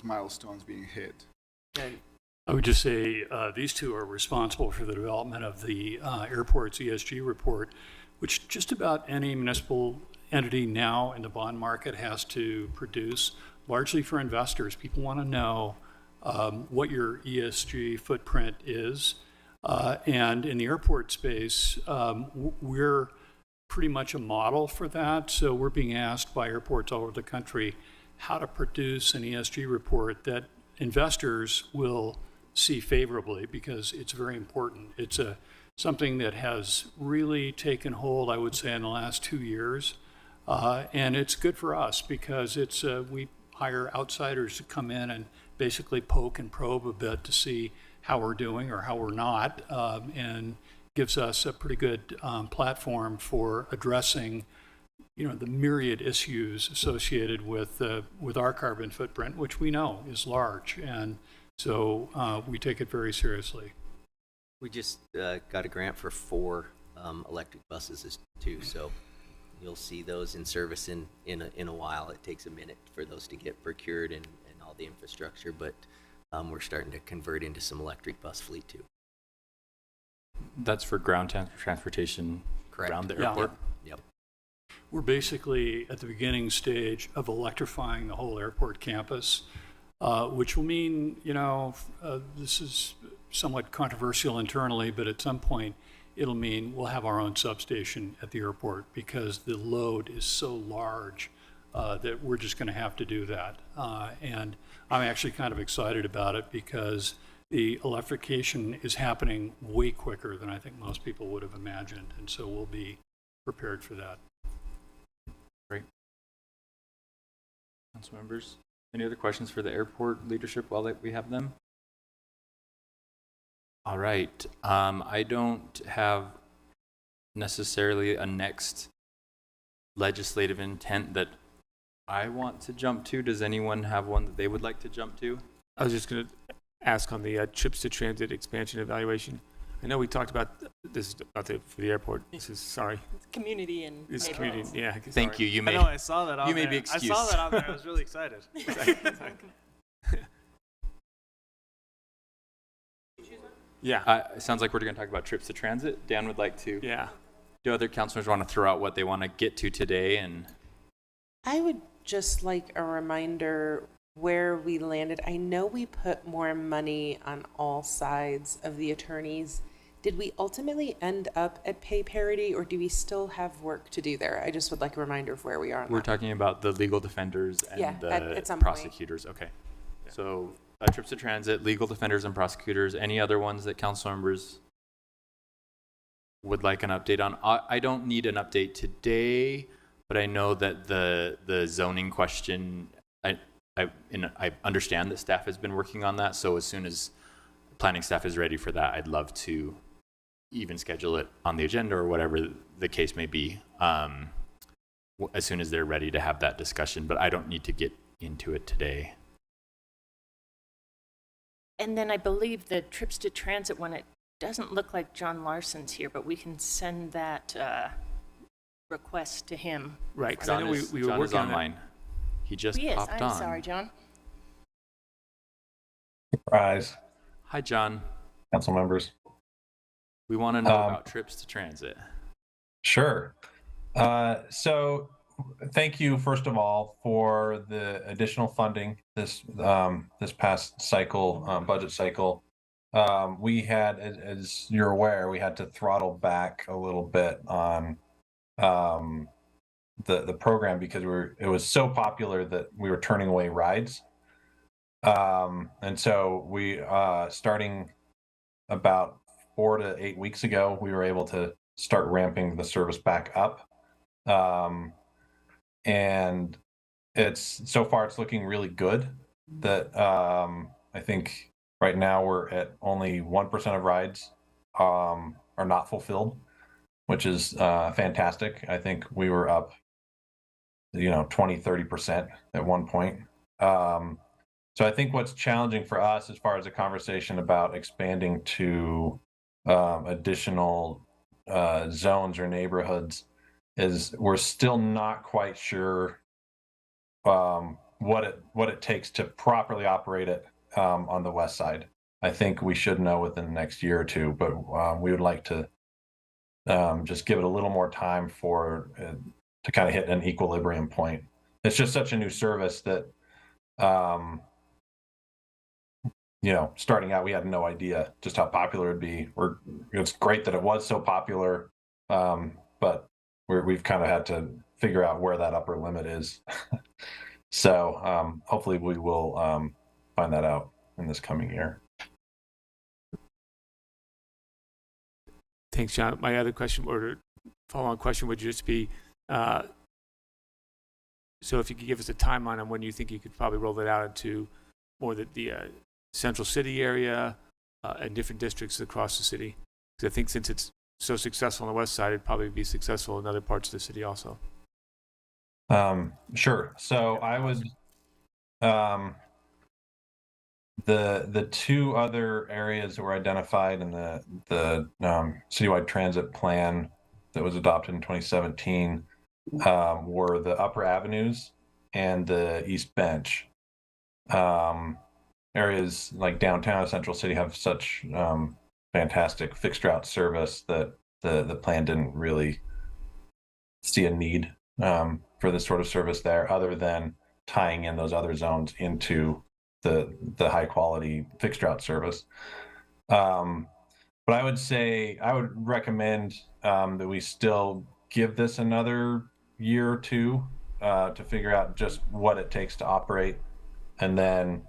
milestones being hit. I would just say these two are responsible for the development of the airport's ESG report, which just about any municipal entity now in the bond market has to produce, largely for investors. People want to know what your ESG footprint is. And in the airport space, we're pretty much a model for that. So we're being asked by airports all over the country how to produce an ESG report that investors will see favorably, because it's very important. It's a something that has really taken hold, I would say, in the last 2 years. And it's good for us because we hire outsiders to come in and basically poke and probe a bit to see how we're doing or how we're not, and gives us a pretty good platform for addressing, the myriad issues associated with our carbon footprint, which we know is large, and so we take it very seriously. We just got a grant for 4 electric buses too, so you'll see those in service in a while. It takes a minute for those to get procured and all the infrastructure, but we're starting to convert into some electric bus fleet too. That's for ground transportation Correct. around the Yeah. airport? Yep. We're basically at the beginning stage of electrifying the whole airport campus, which will mean, this is somewhat controversial internally, but at some point it'll mean we'll have our own substation at the airport because the load is so large that we're just going to have to do that. And I'm actually kind of excited about it because the electrification is happening way quicker than I think most people would have imagined. And so we'll be prepared for that. Great. Council members, any other questions for the airport leadership while we have them? All right. I don't have necessarily a next legislative intent that I want to jump to. Does anyone have one that they would like to jump to? I was just going to ask on the trips to transit expansion evaluation. I know we talked about this for the airport. This is sorry. Community and This neighborhoods. community, yeah. Thank you. You I may. know, I saw that on you there. may be excused. I saw that on there. I was really excited. Yeah. It sounds like we're going to talk about trips to transit. Dan would like to. Yeah. Do other councilors want to throw out what they want to get to today? And I would just like a reminder where we landed. I know we put more money on all sides of the attorneys. Did we ultimately end up at pay parity, or do we still have work to do there? I just would like a reminder of where we are on we're that. talking about the legal defenders and Yeah, the at some point. prosecutors. Okay. So trips to transit, legal defenders and prosecutors. Any other ones that council members would like an update on? I don't need an update today, but I know that the zoning question, I understand that staff has been working on that. So as soon as planning staff is ready for that, I'd love to even schedule it on the agenda or whatever the case may be, as soon as they're ready to have that discussion. But I don't need to get into it today. And then I believe the trips to transit one, it doesn't look like John Larson's here, but we can send that request to him. Right. 'Cause I John know is, we were John is working on that. online. He just He is. popped I'm on. sorry, John. Surprise, Hi, John. council members. We want to know about trips to transit. Sure. So thank you, first of all, for the additional funding this past cycle, budget cycle. We had, as you're aware, we had to throttle back a little bit on the program because it was so popular that we were turning away rides. And so we, starting about 4 to 8 weeks ago, we were able to start ramping the service back up. And so far it's looking really good that, I think right now we're at only 1% of rides, are not fulfilled, which is, fantastic. I think we were up, 20, 30% at one point. So I think what's challenging for us as far as a conversation about expanding to additional zones or neighborhoods is we're still not quite sure what it takes to properly operate it on the west side. I think we should know within the next year or two, but we would like to just give it a little more time to kind of hit an equilibrium point. It's just such a new service that starting out, we had no idea just how popular it'd be. It's great that it was so popular, but we've kind of had to figure out where that upper limit is. So hopefully we will find that out in this coming year. Thanks, John. My other question, or follow-on question, would just be, so if you could give us a timeline on when you think you could probably roll it out into more the central city area and different districts across the city. Because I think since it's so successful on the west side, it'd probably be successful in other parts of the city also. Sure. So I would, the two other areas that were identified in the citywide transit plan that was adopted in 2017 were the upper avenues and the East Bench. Areas like downtown Central City have such fantastic fixed route service that the plan didn't really see a need for this sort of service there, other than tying in those other zones into the high quality fixed route service. But I would say I would recommend that we still give this another year or two to figure out just what it takes to operate, and then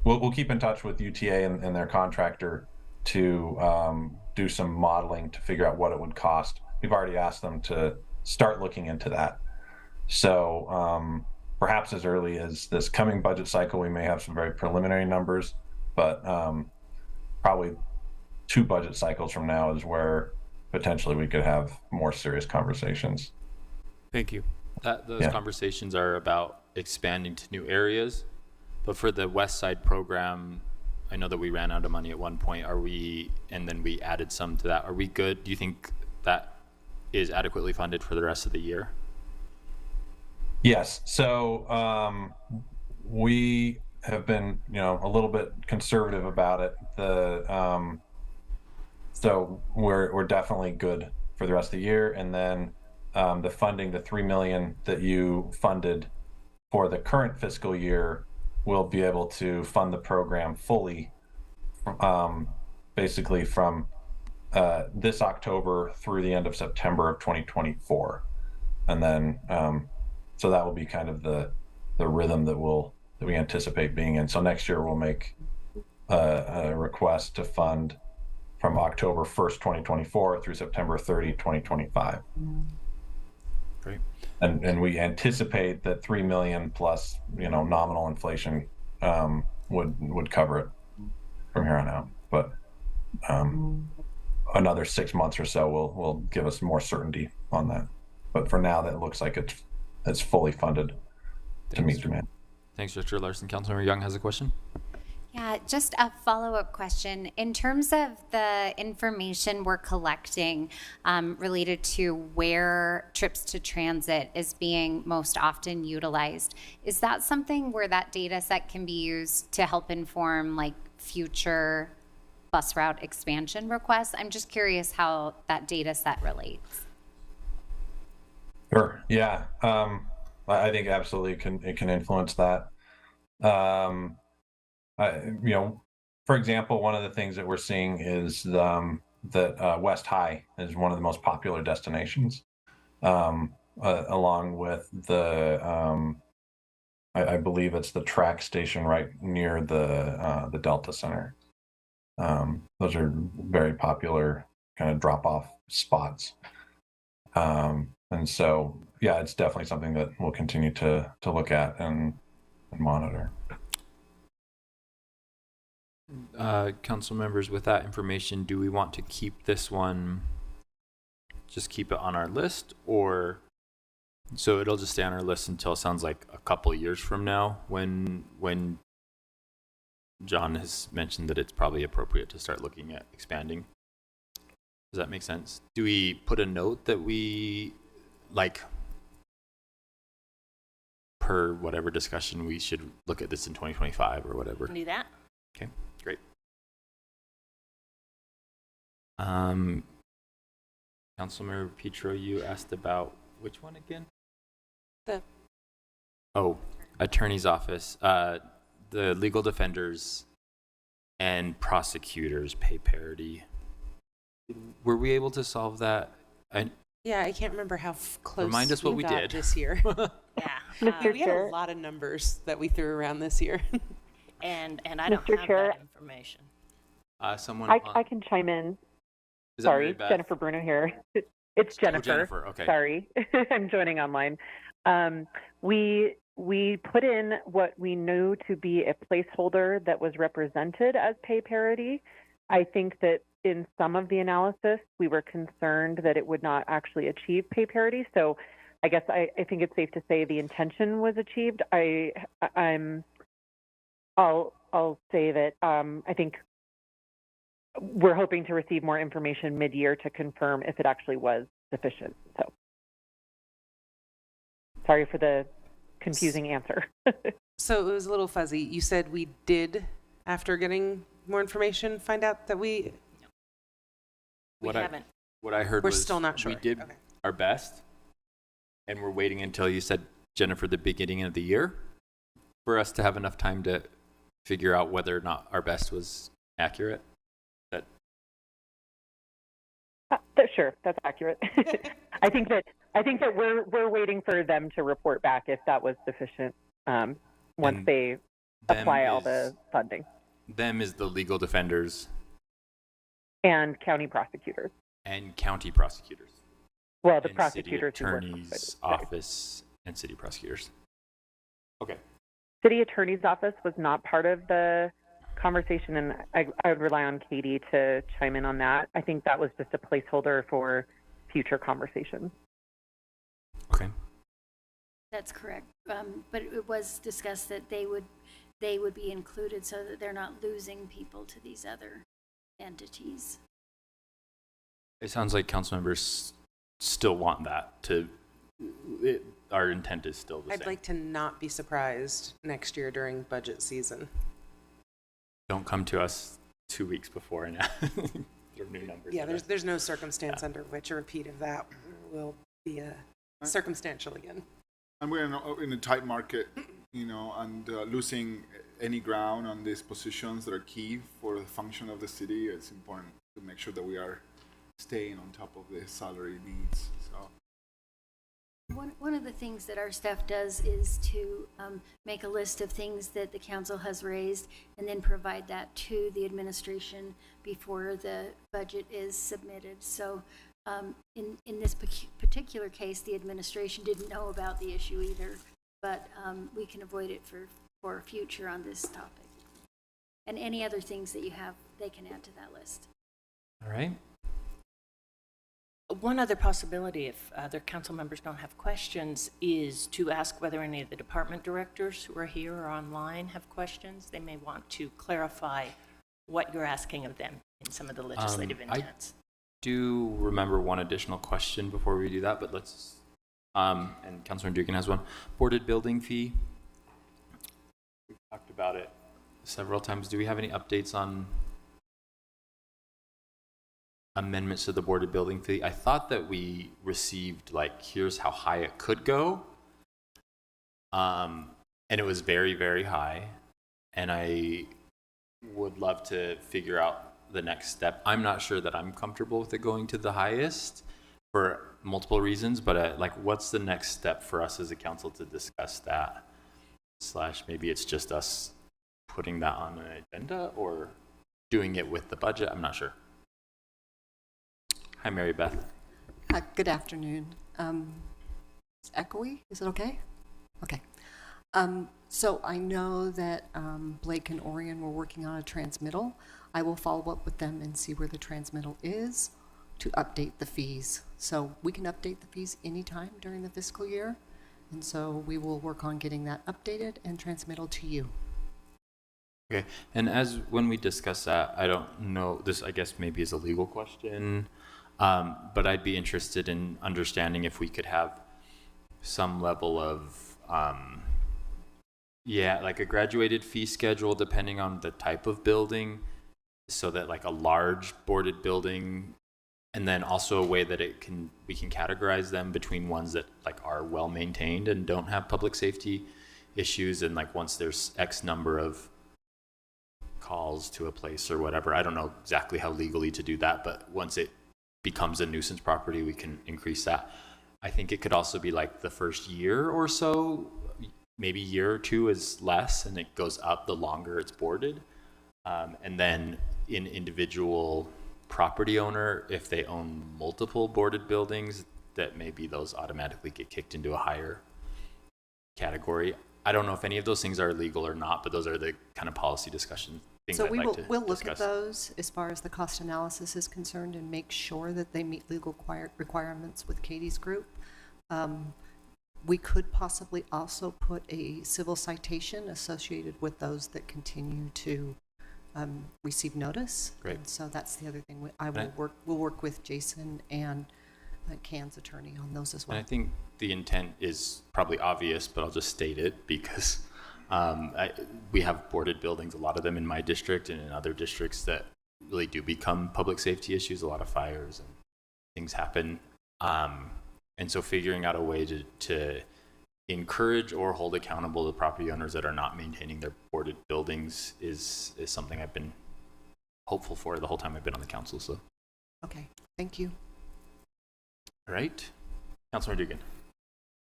we'll keep in touch with UTA and their contractor to do some modeling to figure out what it would cost. We've already asked them to start looking into that. So perhaps as early as this coming budget cycle, we may have some very preliminary numbers, but probably 2 budget cycles from now is where potentially we could have more serious conversations. Thank you. Those conversations are about expanding to new areas, but for the West Side program, I know that we ran out of money at one point. And then we added some to that. Are we good? Do you think that is adequately funded for the rest of the year? Yes. So we have been, a little bit conservative about it. So we're definitely good for the rest of the year. And then the funding, the $3 million that you funded for the current fiscal year, will be able to fund the program fully, basically from this October through the end of September of 2024. And then, so that will be kind of the rhythm that we anticipate being in. So next year we'll make a request to fund from October 1st, 2024 through September 30, 2025. Great. And we anticipate that 3 million plus, nominal inflation would cover it from here on out. But another 6 months or so will give us more certainty on that. But for now, that looks like it's fully funded to meet demand. Thanks, Mr. Larson. Councilmember Young has a question. Yeah, just a follow-up question. In terms of the information we're collecting related to where trips to transit is being most often utilized, is that something where that data set can be used to help inform future bus route expansion requests? I'm just curious how that data set relates. Sure. Yeah. I think absolutely it can influence that. For example, one of the things that we're seeing is that West High is one of the most popular destinations, along with the I believe it's the track station right near the Delta Center. Those are very popular kind of drop-off spots, and so it's definitely something that we'll continue to look at and monitor. Council members, with that information, do we want to keep this one, just keep it on our list, or so it'll just stay on our list until it sounds like a couple years from now when John has mentioned that it's probably appropriate to start looking at expanding? Does that make sense? Do we put a note that we per whatever discussion we should look at this in 2025 or whatever? Do that. Okay, great. Councilmember Petro, you asked about which one again? Attorney's office. The legal defenders and prosecutors pay parity. Were we able to solve that? Yeah, I can't remember how close. Remind us what we got did this year. Yeah. We had a lot of numbers that we threw around this year. And I don't have that information. Someone. I can chime in. Is that Mary Sorry, Beth? Jennifer Bruno here. It's Jennifer. Oh, Jennifer. Okay. Sorry, I'm joining online. We put in what we knew to be a placeholder that was represented as pay parity. I think that in some of the analysis, we were concerned that it would not actually achieve pay parity. So I guess I think it's safe to say the intention was achieved. I'll say that I think we're hoping to receive more information mid-year to confirm if it actually was sufficient. So sorry for the confusing answer. So it was a little fuzzy. You said we did, after getting more information, find out that we haven't. What I heard We're was still not sure. we did Okay. our best, and we're waiting until you said, Jennifer, the beginning of the year for us to have enough time to figure out whether or not our best was accurate. Sure, that's accurate. I think that we're waiting for them to report back if that was sufficient once And they apply all the funding, Them is the legal defenders and county prosecutors. and county prosecutors. Well, the and prosecutors city who work attorney's with it. office and city prosecutors. Okay. City attorney's office was not part of the conversation, and I would rely on Katie to chime in on that. I think that was just a placeholder for future conversations. Okay. That's correct. But it was discussed that they would be included so that they're not losing people to these other entities. It sounds like council members still want that to. Our intent is still the I'd same. like to not be surprised next year during budget season. Don't come to us 2 weeks before and throw new numbers. Yeah, at us. there's no circumstance under which a repeat of that will be circumstantial again. And we're in a tight market, and losing any ground on these positions that are key for the function of the city. It's important to make sure that we are staying on top of the salary needs. So. One of the things that our staff does is to make a list of things that the council has raised and then provide that to the administration before the budget is submitted. So in this particular case, the administration didn't know about the issue either, but we can avoid it for future on this topic. And any other things that you have, they can add to that list. All right. One other possibility, if other council members don't have questions, is to ask whether any of the department directors who are here or online have questions. They may want to clarify what you're asking of them in some of the legislative intents. I do remember one additional question before we do that, but let's, and Councilor Dugan has one. Boarded building fee. We've talked about it several times. Do we have any updates on amendments to the boarded building fee? I thought that we received here's how high it could go, and it was very, very high, and I would love to figure out the next step. I'm not sure that I'm comfortable with it going to the highest for multiple reasons, but what's the next step for us as a council to discuss that, / maybe it's just us putting that on an agenda or doing it with the budget. I'm not sure. Hi, Mary Beth. Good afternoon. It's echoey. Is it okay? Okay. So I know that Blake and Orion were working on a transmittal. I will follow up with them and see where the transmittal is to update the fees. So we can update the fees anytime during the fiscal year. And so we will work on getting that updated and transmittal to you. Okay. And when we discuss that, I don't know, this I guess maybe is a legal question. But I'd be interested in understanding if we could have some level of, a graduated fee schedule depending on the type of building, so that a large boarded building, and then also a way that we can categorize them between ones that are well maintained and don't have public safety issues, and once there's X number of calls to a place or whatever. I don't know exactly how legally to do that, but once it becomes a nuisance property, we can increase that. I think it could also be the first year or so, maybe year or two is less, and it goes up the longer it's boarded. And then an individual property owner, if they own multiple boarded buildings, that maybe those automatically get kicked into a higher category. I don't know if any of those things are legal or not, but those are the kind of policy discussion things So I'd like to we'll look discuss. at those as far as the cost analysis is concerned and make sure that they meet legal requirements with Katie's group. We could possibly also put a civil citation associated with those that continue to receive notice. Great. And so that's the other thing. And We'll work with Jason and Can's attorney on those as well. And I think the intent is probably obvious, but I'll just state it because we have boarded buildings, a lot of them in my district and in other districts that really do become public safety issues. A lot of fires and things happen. And so figuring out a way to encourage or hold accountable the property owners that are not maintaining their boarded buildings is something I've been hopeful for the whole time I've been on the council. So, Okay, thank you. all right. Councilor Dugan.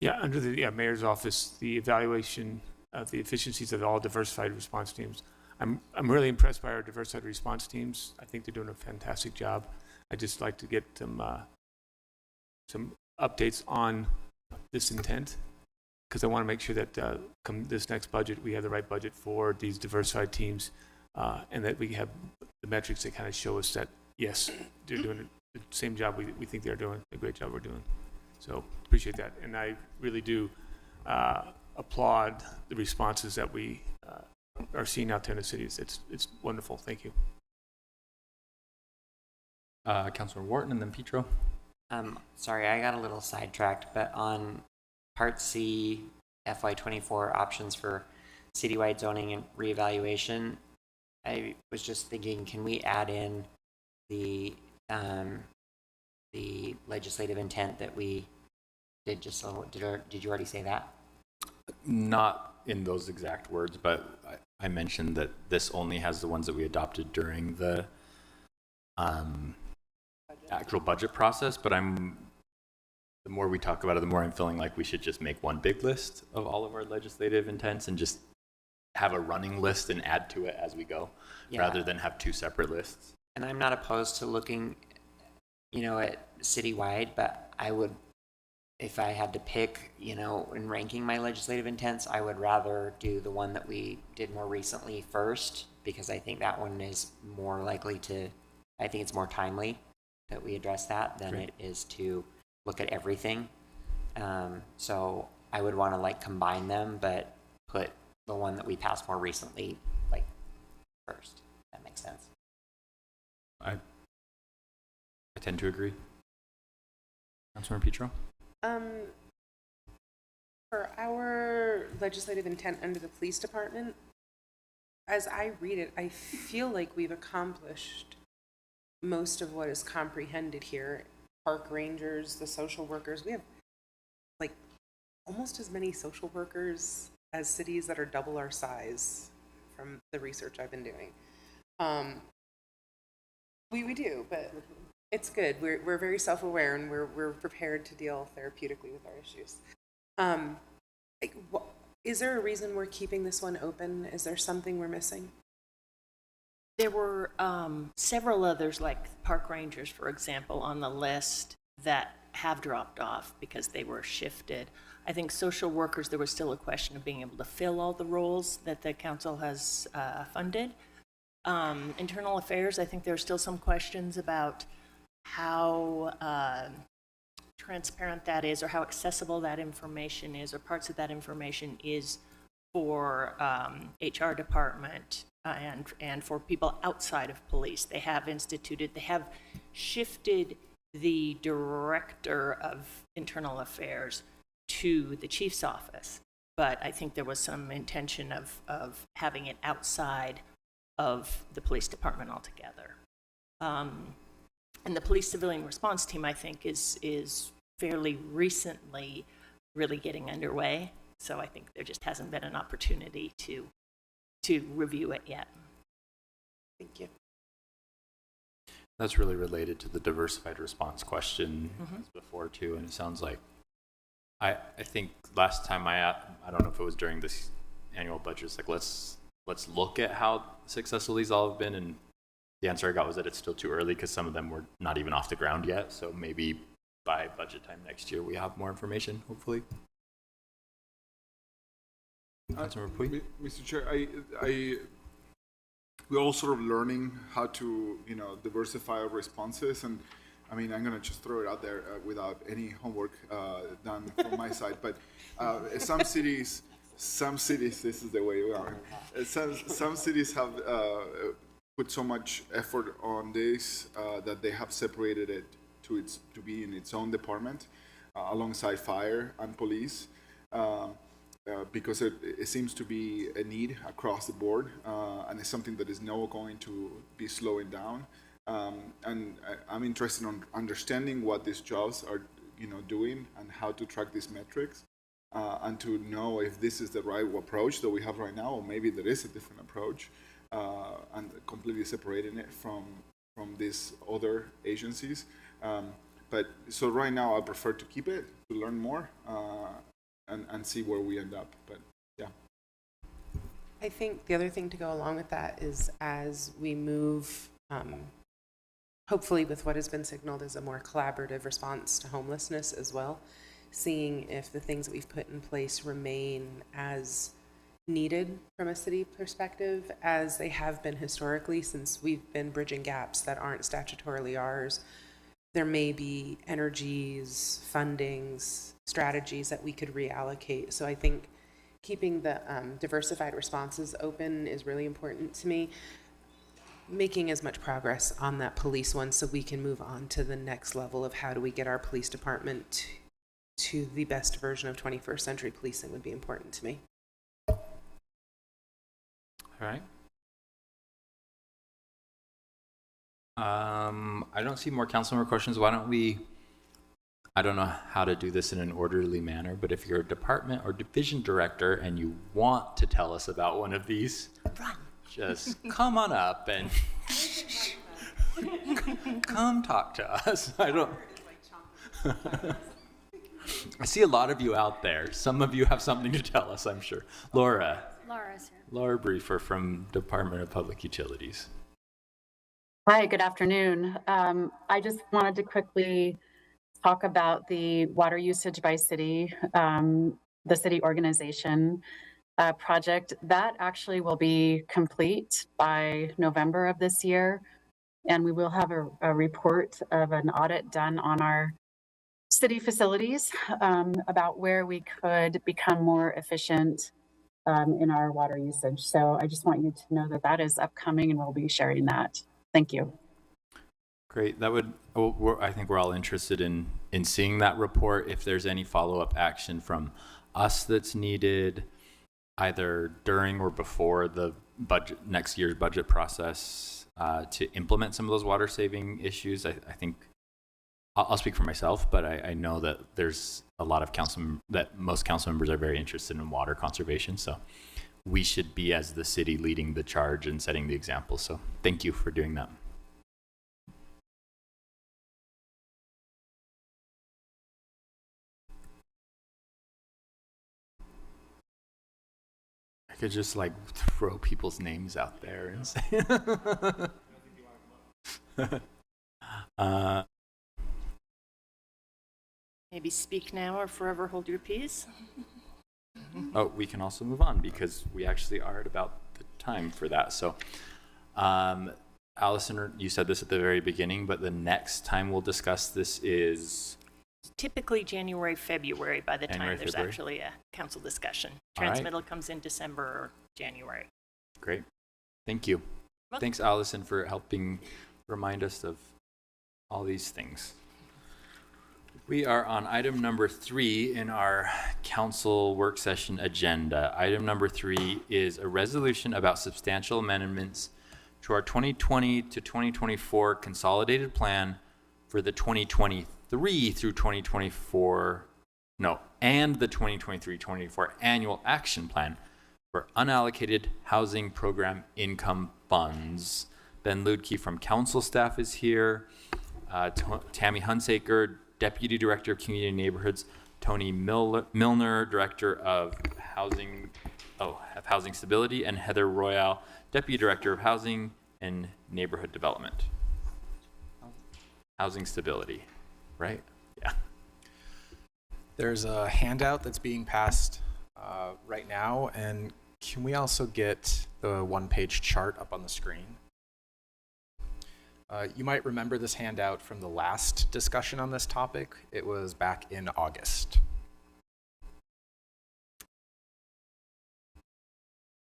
Yeah, under the mayor's office, the evaluation of the efficiencies of all diversified response teams. I'm really impressed by our diversified response teams. I think they're doing a fantastic job. I'd just like to get some updates on this intent, because I want to make sure that come this next budget, we have the right budget for these diversified teams, and that we have the metrics that kind of show us that, yes, they're doing the same job we think they're doing, a great job we're doing. So appreciate that. And I really do applaud the responses that we are seeing out there in the cities. It's wonderful. Thank you. Councilor Wharton and then Petro. Sorry, I got a little sidetracked, but on Part C, FY24 options for citywide zoning and reevaluation, I was just thinking, can we add in the legislative intent that we did just so, did you already say that? Not in those exact words, but I mentioned that this only has the ones that we adopted during the actual budget process, but the more we talk about it, the more I'm feeling like we should just make one big list of all of our legislative intents and just have a running list and add to it as we go, rather than have two separate lists. And I'm not opposed to looking, at citywide, but I would, if I had to pick, in ranking my legislative intents, I would rather do the one that we did more recently first, because I think that one is more likely to, I think it's more timely that we address that than it is to look at everything. So I would want to combine them, but put the one that we passed more recently first. That makes sense. I tend to agree. Councilor Petro. For our legislative intent under the police department, as I read it, I feel like we've accomplished most of what is comprehended here. Park rangers, the social workers, we have almost as many social workers as cities that are double our size from the research I've been doing. We do, but it's good. We're very self-aware and we're prepared to deal therapeutically with our issues. Is there a reason we're keeping this one open? Is there something we're missing? There were several others, like park rangers, for example, on the list that have dropped off because they were shifted. I think social workers, there was still a question of being able to fill all the roles that the council has funded. Internal affairs, I think there are still some questions about how transparent that is, or how accessible that information is, or parts of that information is for HR department and for people outside of police. They have shifted the director of internal affairs to the chief's office, but I think there was some intention of having it outside of the police department altogether. And the police civilian response team, I think, is fairly recently really getting underway. So I think there just hasn't been an opportunity to review it yet. Thank you. That's really related to the diversified response question before too, and it sounds like I think last time I don't know if it was during this annual budget, it's let's look at how successful these all have been and the answer I got was that it's still too early because some of them were not even off the ground yet. So maybe by budget time next year, we have more information, hopefully. Councilmember Pui? Mr. Chair, we're all sort of learning how to, diversify our responses. And I mean, I'm going to just throw it out there without any homework done from my side. But some cities, this is the way we are. Some cities have put so much effort on this that they have separated it to be in its own department alongside fire and police. Because it seems to be a need across the board, and it's something that is not going to be slowing down. And I'm interested in understanding what these jobs are, doing and how to track these metrics, and to know if this is the right approach that we have right now, or maybe there is a different approach, and completely separating it from these other agencies. But so right now, I prefer to keep it to learn more. And see where we end up, but yeah. I think the other thing to go along with that is as we move, hopefully with what has been signaled as a more collaborative response to homelessness as well, seeing if the things that we've put in place remain as needed from a city perspective as they have been historically, since we've been bridging gaps that aren't statutorily ours. There may be energies, fundings, strategies that we could reallocate. So I think keeping the diversified responses open is really important to me. Making as much progress on that police one so we can move on to the next level of how do we get our police department to the best version of 21st century policing would be important to me. All right. I don't see more council member questions. Why don't we, I don't know how to do this in an orderly manner, but if you're a department or division director and you want to tell us about one of these, just come on up and come talk to us. I see a lot of you out there. Some of you have something to tell us, I'm sure. Laura's here. Laura Briefer from Department of Public Utilities. Hi, good afternoon. I just wanted to quickly talk about the water usage by city, the city organization project. That actually will be complete by November of this year. And we will have a report of an audit done on our city facilities about where we could become more efficient in our water usage. So I just want you to know that that is upcoming and we'll be sharing that. Thank you. Great. That would, I think we're all interested in seeing that report. If there's any follow-up action from us that's needed, either during or before the budget, next year's budget process, to implement some of those water saving issues. I think I'll speak for myself, but I know that there's a lot of most council members are very interested in water conservation. So we should be, as the city, leading the charge and setting the example. So thank you for doing that. I could just like throw people's names out there and say, Maybe speak now or forever hold your peace. oh, we can also move on because we actually are at about the time for that. So, Allison, you said this at the very beginning, but the next time we'll discuss this is Typically January, February by the January, time there's February. actually a council discussion. All right. Transmittal comes in December or January. Great. Thank you. Thanks, Allison, for helping remind us of all these things. We are on item number 3 in our council work session agenda. Item number 3 is a resolution about substantial amendments to our 2020 to 2024 consolidated plan for the 2023 through 2024, and the 2023-24 annual action plan for unallocated housing program income funds. Ben Ludke from council staff is here. Tammy Hunsaker, Deputy Director of Community and Neighborhoods. Tony Milner, Director of Housing Stability, and Heather Royale, Deputy Director of Housing and neighborhood development. Housing stability, right? Yeah. There's a handout that's being passed right now, and can we also get the one-page chart up on the screen? You might remember this handout from the last discussion on this topic. It was back in August.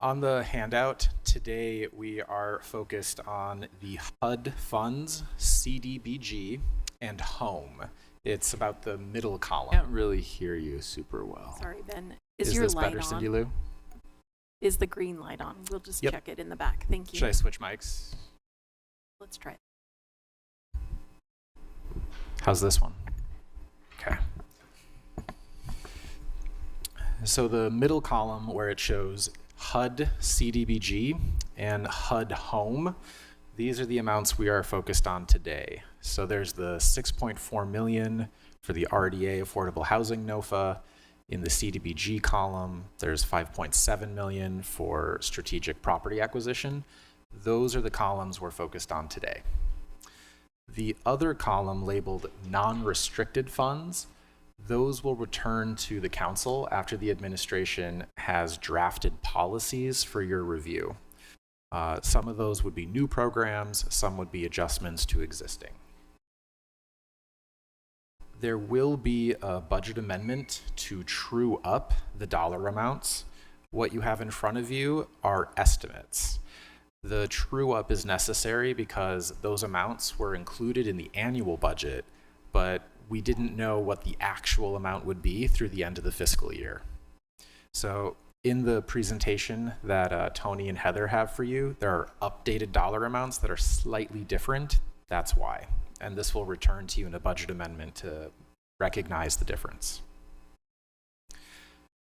On the handout today, we are focused on the HUD funds, CDBG, and home. It's about the middle column. I can't really hear you super well. Sorry, Ben. Is your this light better, on? Cindy Lou? Is the green light on? We'll just Yep. check it in the back. Thank you. Should I switch mics? Let's try it. How's this one? Okay. So the middle column where it shows HUD CDBG and HUD home, these are the amounts we are focused on today. So there's the 6.4 million for the RDA affordable housing NOFA. In the CDBG column, there's 5.7 million for strategic property acquisition. Those are the columns we're focused on today. The other column labeled non-restricted funds, those will return to the council after the administration has drafted policies for your review. Some of those would be new programs, some would be adjustments to existing. There will be a budget amendment to true up the dollar amounts. What you have in front of you are estimates. The true up is necessary because those amounts were included in the annual budget, but we didn't know what the actual amount would be through the end of the fiscal year. So in the presentation that Tony and Heather have for you, there are updated dollar amounts that are slightly different. That's why. And this will return to you in a budget amendment to recognize the difference.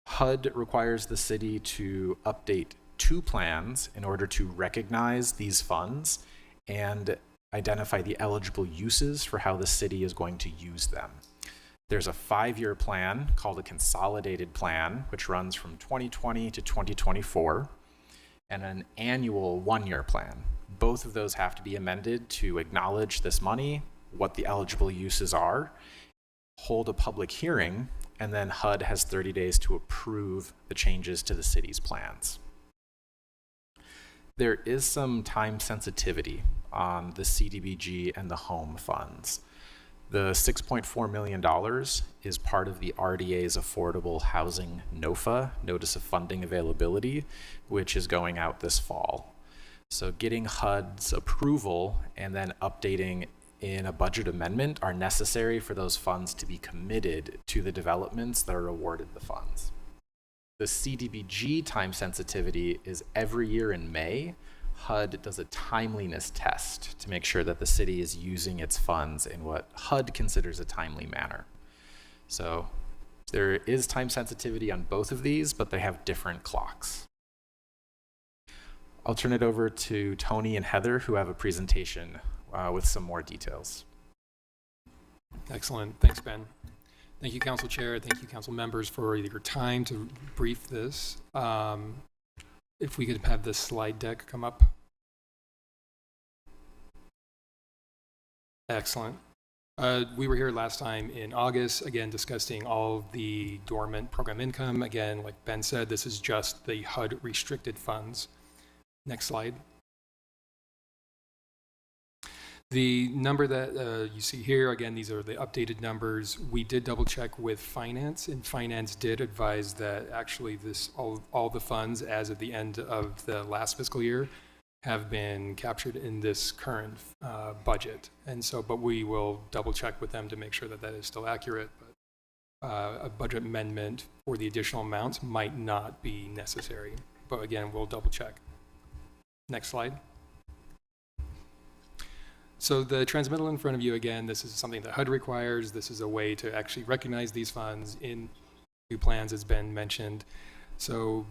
HUD requires the city to update 2 plans in order to recognize these funds and identify the eligible uses for how the city is going to use them. There's a 5-year plan called a consolidated plan, which runs from 2020 to 2024, and an annual 1-year plan. Both of those have to be amended to acknowledge this money, what the eligible uses are, hold a public hearing, and then HUD has 30 days to approve the changes to the city's plans. There is some time sensitivity on the CDBG and the home funds. The $6.4 million is part of the RDA's Affordable Housing NOFA, Notice of Funding Availability, which is going out this fall. So getting HUD's approval and then updating in a budget amendment are necessary for those funds to be committed to the developments that are awarded the funds. The CDBG time sensitivity is every year in May. HUD does a timeliness test to make sure that the city is using its funds in what HUD considers a timely manner. So there is time sensitivity on both of these, but they have different clocks. I'll turn it over to Tony and Heather, who have a presentation with some more details. Excellent. Thanks, Ben. Thank you, Council Chair. Thank you, Council members, for your time to brief this. If we could have this slide deck come up. Excellent. We were here last time in August, again, discussing all of the dormant program income. Again, like Ben said, this is just the HUD restricted funds. Next slide. The number that you see here, again, these are the updated numbers. We did double check with finance, and finance did advise that actually this all the funds as of the end of the last fiscal year have been captured in this current budget. And so, but we will double check with them to make sure that that is still accurate. But a budget amendment for the additional amounts might not be necessary. But again, we'll double check. Next slide. So the transmittal in front of you, again, this is something that HUD requires. This is a way to actually recognize these funds in new plans, as Ben mentioned. So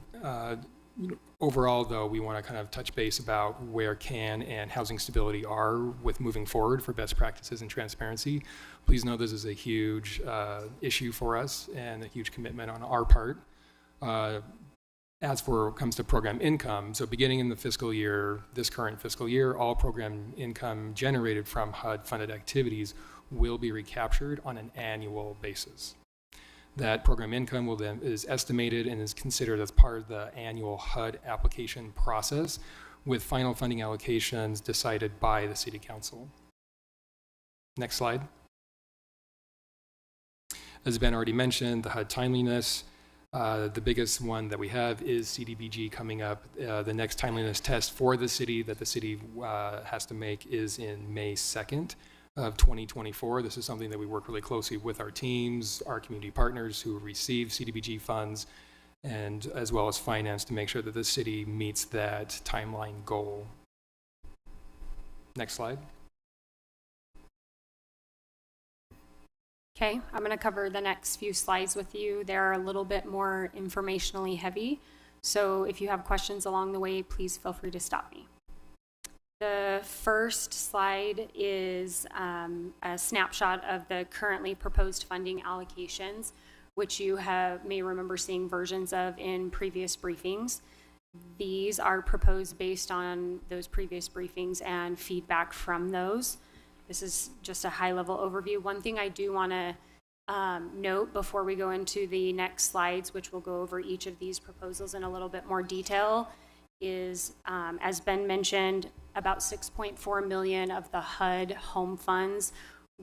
overall, though, we want to kind of touch base about where CAN and housing stability are with moving forward for best practices and transparency. Please know this is a huge issue for us and a huge commitment on our part. as for comes to program income, so beginning in the fiscal year, this current fiscal year, all program income generated from HUD-funded activities will be recaptured on an annual basis. That program income will then is estimated and is considered as part of the annual HUD application process, with final funding allocations decided by the City Council. Next slide. As Ben already mentioned, the HUD timeliness. The biggest one that we have is CDBG coming up. The next timeliness test for the city that the city has to make is in May 2nd of 2024. This is something that we work really closely with our teams, our community partners who receive CDBG funds, and as well as finance to make sure that the city meets that timeline goal. Next slide. Okay, I'm going to cover the next few slides with you. They're a little bit more informationally heavy, so if you have questions along the way, please feel free to stop me. The first slide is a snapshot of the currently proposed funding allocations, which you may remember seeing versions of in previous briefings. These are proposed based on those previous briefings and feedback from those. This is just a high-level overview. One thing I do want to note before we go into the next slides, which will go over each of these proposals in a little bit more detail, is, as Ben mentioned, about $6.4 million of the HUD home funds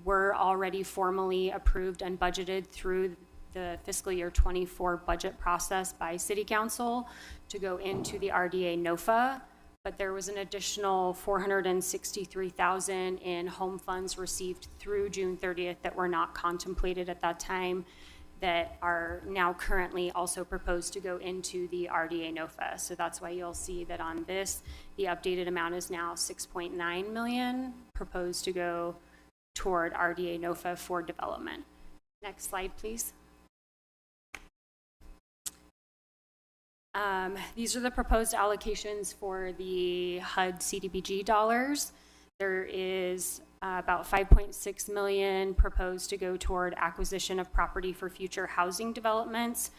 were already formally approved and budgeted through the fiscal year 24 budget process by City Council to go into the RDA NOFA. But there was an additional $463,000 in home funds received through June 30th that were not contemplated at that time, that are now currently also proposed to go into the RDA NOFA. So that's why you'll see that on this, the updated amount is now $6.9 million proposed to go toward RDA NOFA for development. Next slide, please. These are the proposed allocations for the HUD CDBG dollars. There is about $5.6 million proposed to go toward acquisition of property for future housing developments.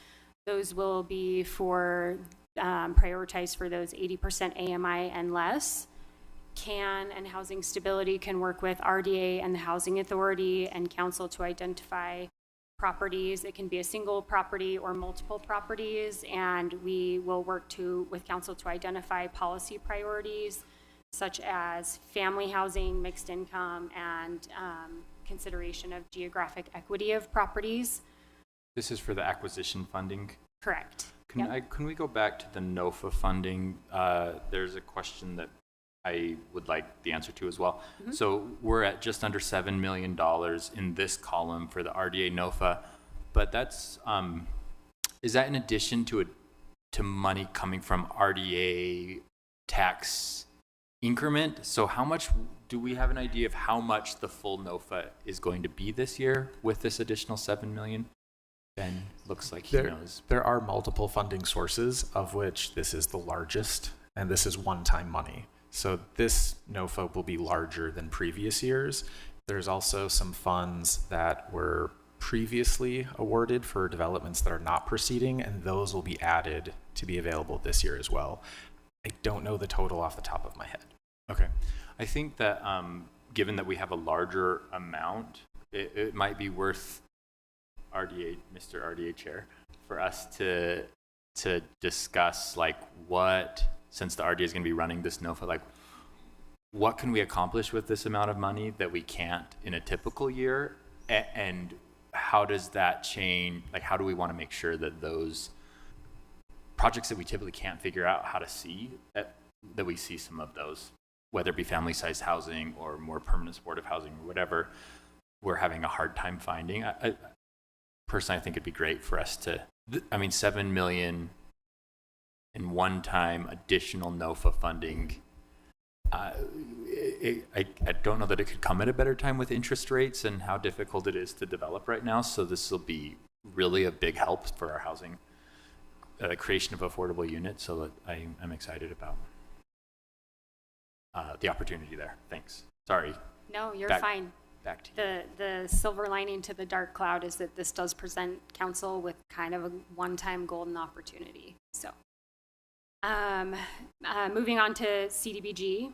Those will be for prioritized for those 80% AMI and less. CAN and Housing Stability can work with RDA and the Housing Authority and Council to identify properties. It can be a single property or multiple properties, and we will work with Council to identify policy priorities such as family housing, mixed income, and consideration of geographic equity of properties. This is for the acquisition funding? Correct. Can we go back to the NOFA funding? There's a question that I would like the answer to as well. Mm-hmm. So we're at just under $7 million in this column for the RDA NOFA, but that's, is that in addition to money coming from RDA tax increment? So how much, do we have an idea of how much the full NOFA is going to be this year with this additional $7 million? Ben looks like he knows. There are multiple funding sources, of which this is the largest, and this is one-time money. So this NOFA will be larger than previous years. There's also some funds that were previously awarded for developments that are not proceeding, and those will be added to be available this year as well. I don't know the total off the top of my head. Okay. I think that given that we have a larger amount, it might be worth RDA, Mr. RDA Chair, for us to discuss like what, since the RDA is going to be running this NOFA, like what can we accomplish with this amount of money that we can't in a typical year? And how does that change? Like, how do we want to make sure that those projects that we typically can't figure out how to see, that we see some of those, whether it be family-sized housing or more permanent supportive housing or whatever, we're having a hard time finding. Personally, I think it'd be great for us to, $7 million in one-time additional NOFA funding. I don't know that it could come at a better time with interest rates and how difficult it is to develop right now. So this will be really a big help for our housing, creation of affordable units. So that I'm excited about the opportunity there. Thanks. Sorry. No, you're fine. Back to you. The silver lining to the dark cloud is that this does present council with kind of a one-time golden opportunity. So Moving on to CDBG,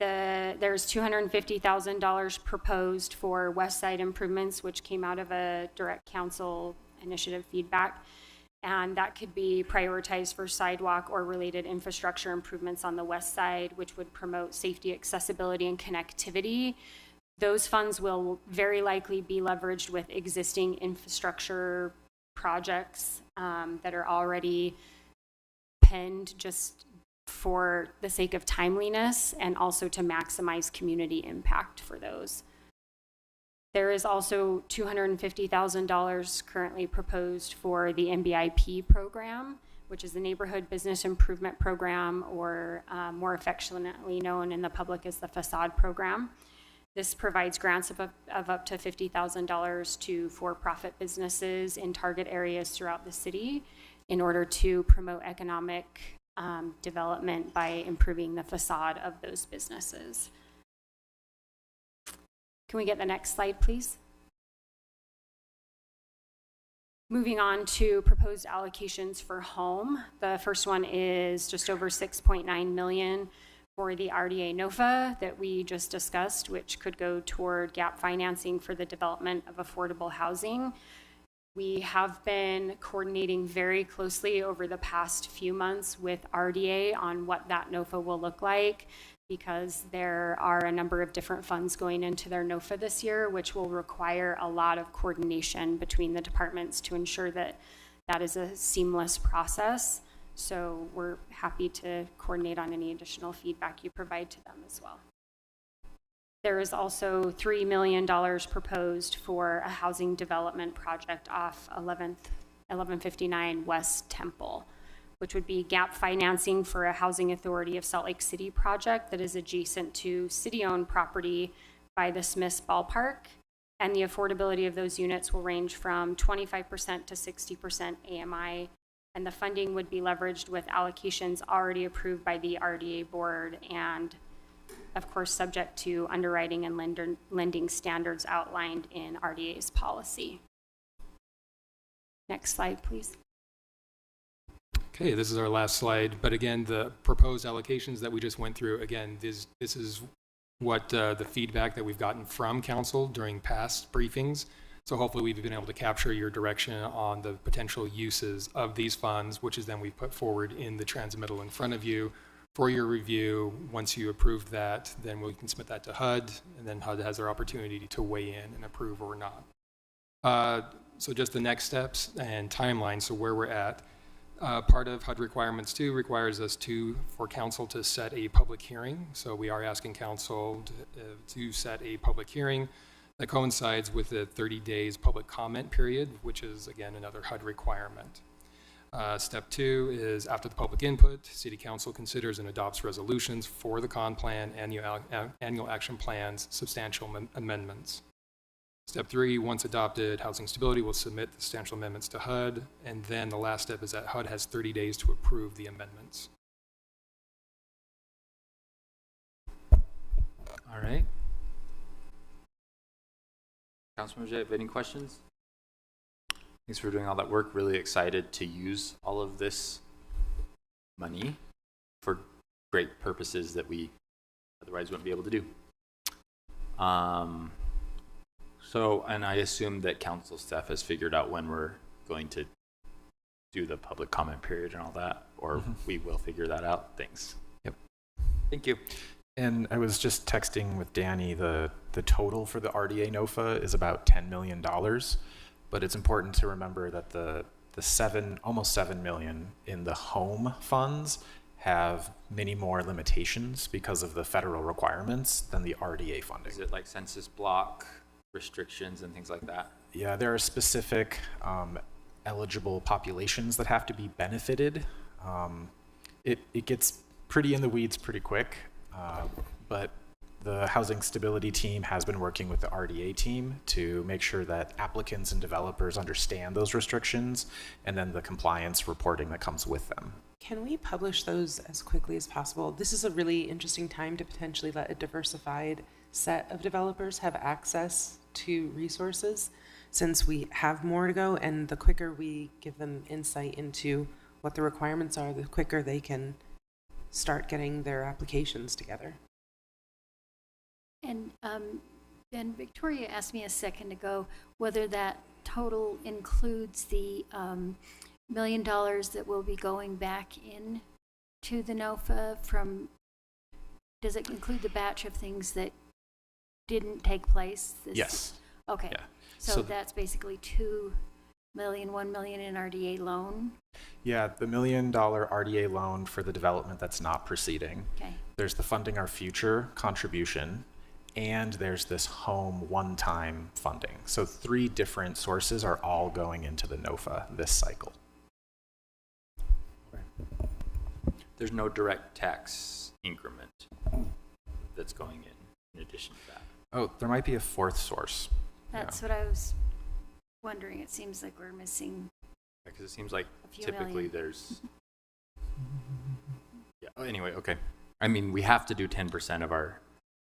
there's $250,000 proposed for West Side improvements, which came out of a direct council initiative feedback. And that could be prioritized for sidewalk or related infrastructure improvements on the west side, which would promote safety, accessibility, and connectivity. Those funds will very likely be leveraged with existing infrastructure projects that are already penned just for the sake of timeliness and also to maximize community impact for those. There is also $250,000 currently proposed for the NBIP program, which is the Neighborhood Business Improvement Program, or more affectionately known in the public as the Facade Program. This provides grants of up to $50,000 to for-profit businesses in target areas throughout the city in order to promote economic development by improving the facade of those businesses. Can we get the next slide, please? Moving on to proposed allocations for home. The first one is just over $6.9 million for the RDA NOFA that we just discussed, which could go toward gap financing for the development of affordable housing. We have been coordinating very closely over the past few months with RDA on what that NOFA will look like, because there are a number of different funds going into their NOFA this year, which will require a lot of coordination between the departments to ensure that that is a seamless process. So we're happy to coordinate on any additional feedback you provide to them as well. There is also $3 million proposed for a housing development project off 1159 West Temple, which would be gap financing for a Housing Authority of Salt Lake City project that is adjacent to city-owned property by the Smith's Ballpark. And the affordability of those units will range from 25% to 60% AMI. And the funding would be leveraged with allocations already approved by the RDA board, and of course, subject to underwriting and lending standards outlined in RDA's policy. Next slide, please. Okay, this is our last slide, but again, the proposed allocations that we just went through, again, this is what the feedback that we've gotten from council during past briefings. So hopefully we've been able to capture your direction on the potential uses of these funds, which is then we put forward in the transmittal in front of you for your review. Once you approve that, then we can submit that to HUD, and then HUD has their opportunity to weigh in and approve or not. So just the next steps and timeline, so where we're at. Part of HUD requirements 2 requires us for council to set a public hearing. So we are asking council to set a public hearing that coincides with the 30 days public comment period, which is again another HUD requirement. Step 2 is after the public input, City Council considers and adopts resolutions for the con plan, annual action plans, substantial amendments. Step 3, once adopted, Housing Stability will submit the substantial amendments to HUD, and then the last step is that HUD has 30 days to approve the amendments. All right. Councilmember, do you have any questions? Thanks for doing all that work. Really excited to use all of this money for great purposes that we otherwise wouldn't be able to do. So, and I assume that council staff has figured out when we're going to do the public comment period and all that, or we will figure that out. Thanks. Yep. Thank you. And I was just texting with Danny, the total for the RDA NOFA is about $10 million, but it's important to remember that the almost 7 million in the home funds have many more limitations because of the federal requirements than the RDA funding. Is it like census block restrictions and things like that? Yeah, there are specific eligible populations that have to be benefited. It gets pretty in the weeds pretty quick, but the Housing Stability team has been working with the RDA team to make sure that applicants and developers understand those restrictions and then the compliance reporting that comes with them. Can we publish those as quickly as possible? This is a really interesting time to potentially let a diversified set of developers have access to resources, since we have more to go, and the quicker we give them insight into what the requirements are, the quicker they can start getting their applications together. And then Victoria asked me a second ago whether that total includes the $1 million that will be going back in to the NOFA from, does it include the batch of things that didn't take place? Yes. Okay. Yeah. So that's basically $2 million, $1 million in RDA loan. Yeah, the $1 million RDA loan for the development that's not proceeding. Okay. There's the Funding Our Future contribution, and there's this home one-time funding. So 3 different sources are all going into the NOFA this cycle. There's no direct tax increment that's going in addition to that. Oh, there might be a 4th source. That's what I was wondering. It seems like we're missing. Because it seems like A few typically million. there's. Yeah. Oh, anyway, okay. I mean, we have to do 10% of our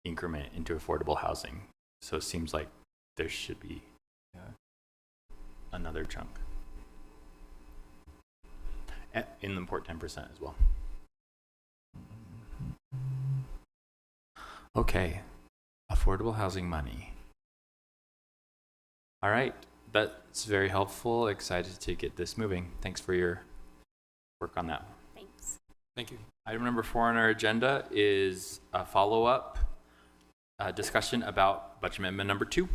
increment into affordable housing, so it seems like there should be another chunk in the port 10% as well. Okay, affordable housing money. All right, that's very helpful. Excited to get this moving. Thanks for your work on that. Thanks. Thank you. Item number 4 on our agenda is a follow-up discussion about budget amendment number 2,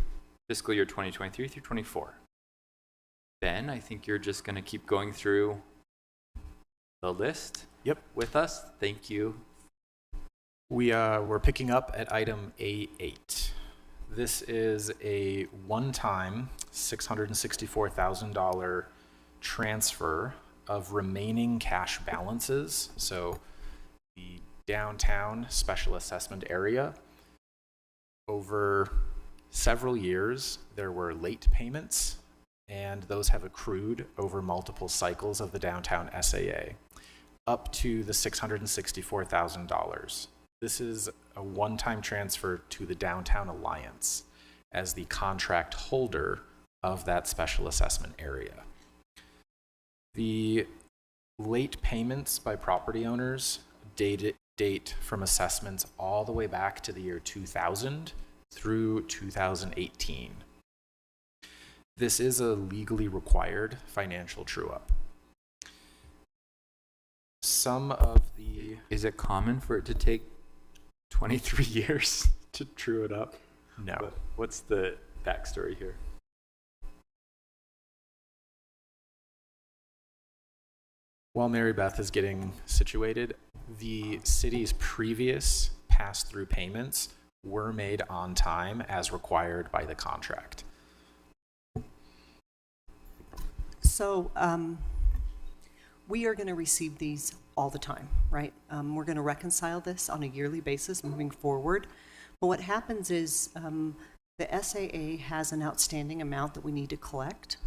fiscal year 2023 through 24. Ben, I think you're just going to keep going through the list. Yep. With us. Thank you. We're picking up at item A8. This is a one-time $664,000 transfer of remaining cash balances. So the downtown special assessment area, over several years, there were late payments, and those have accrued over multiple cycles of the downtown SAA, up to the $664,000. This is a one-time transfer to the Downtown Alliance as the contract holder of that special assessment area. The late payments by property owners date from assessments all the way back to the year 2000 through 2018. This is a legally required financial true-up. Some of the... Is it common for it to take 23 years to true it up? No. What's the backstory here? While Mary Beth is getting situated, the city's previous pass-through payments were made on time as required by the contract. So we are going to receive these all the time, right? We're going to reconcile this on a yearly basis moving forward. But what happens is the SAA has an outstanding amount that we need to collect.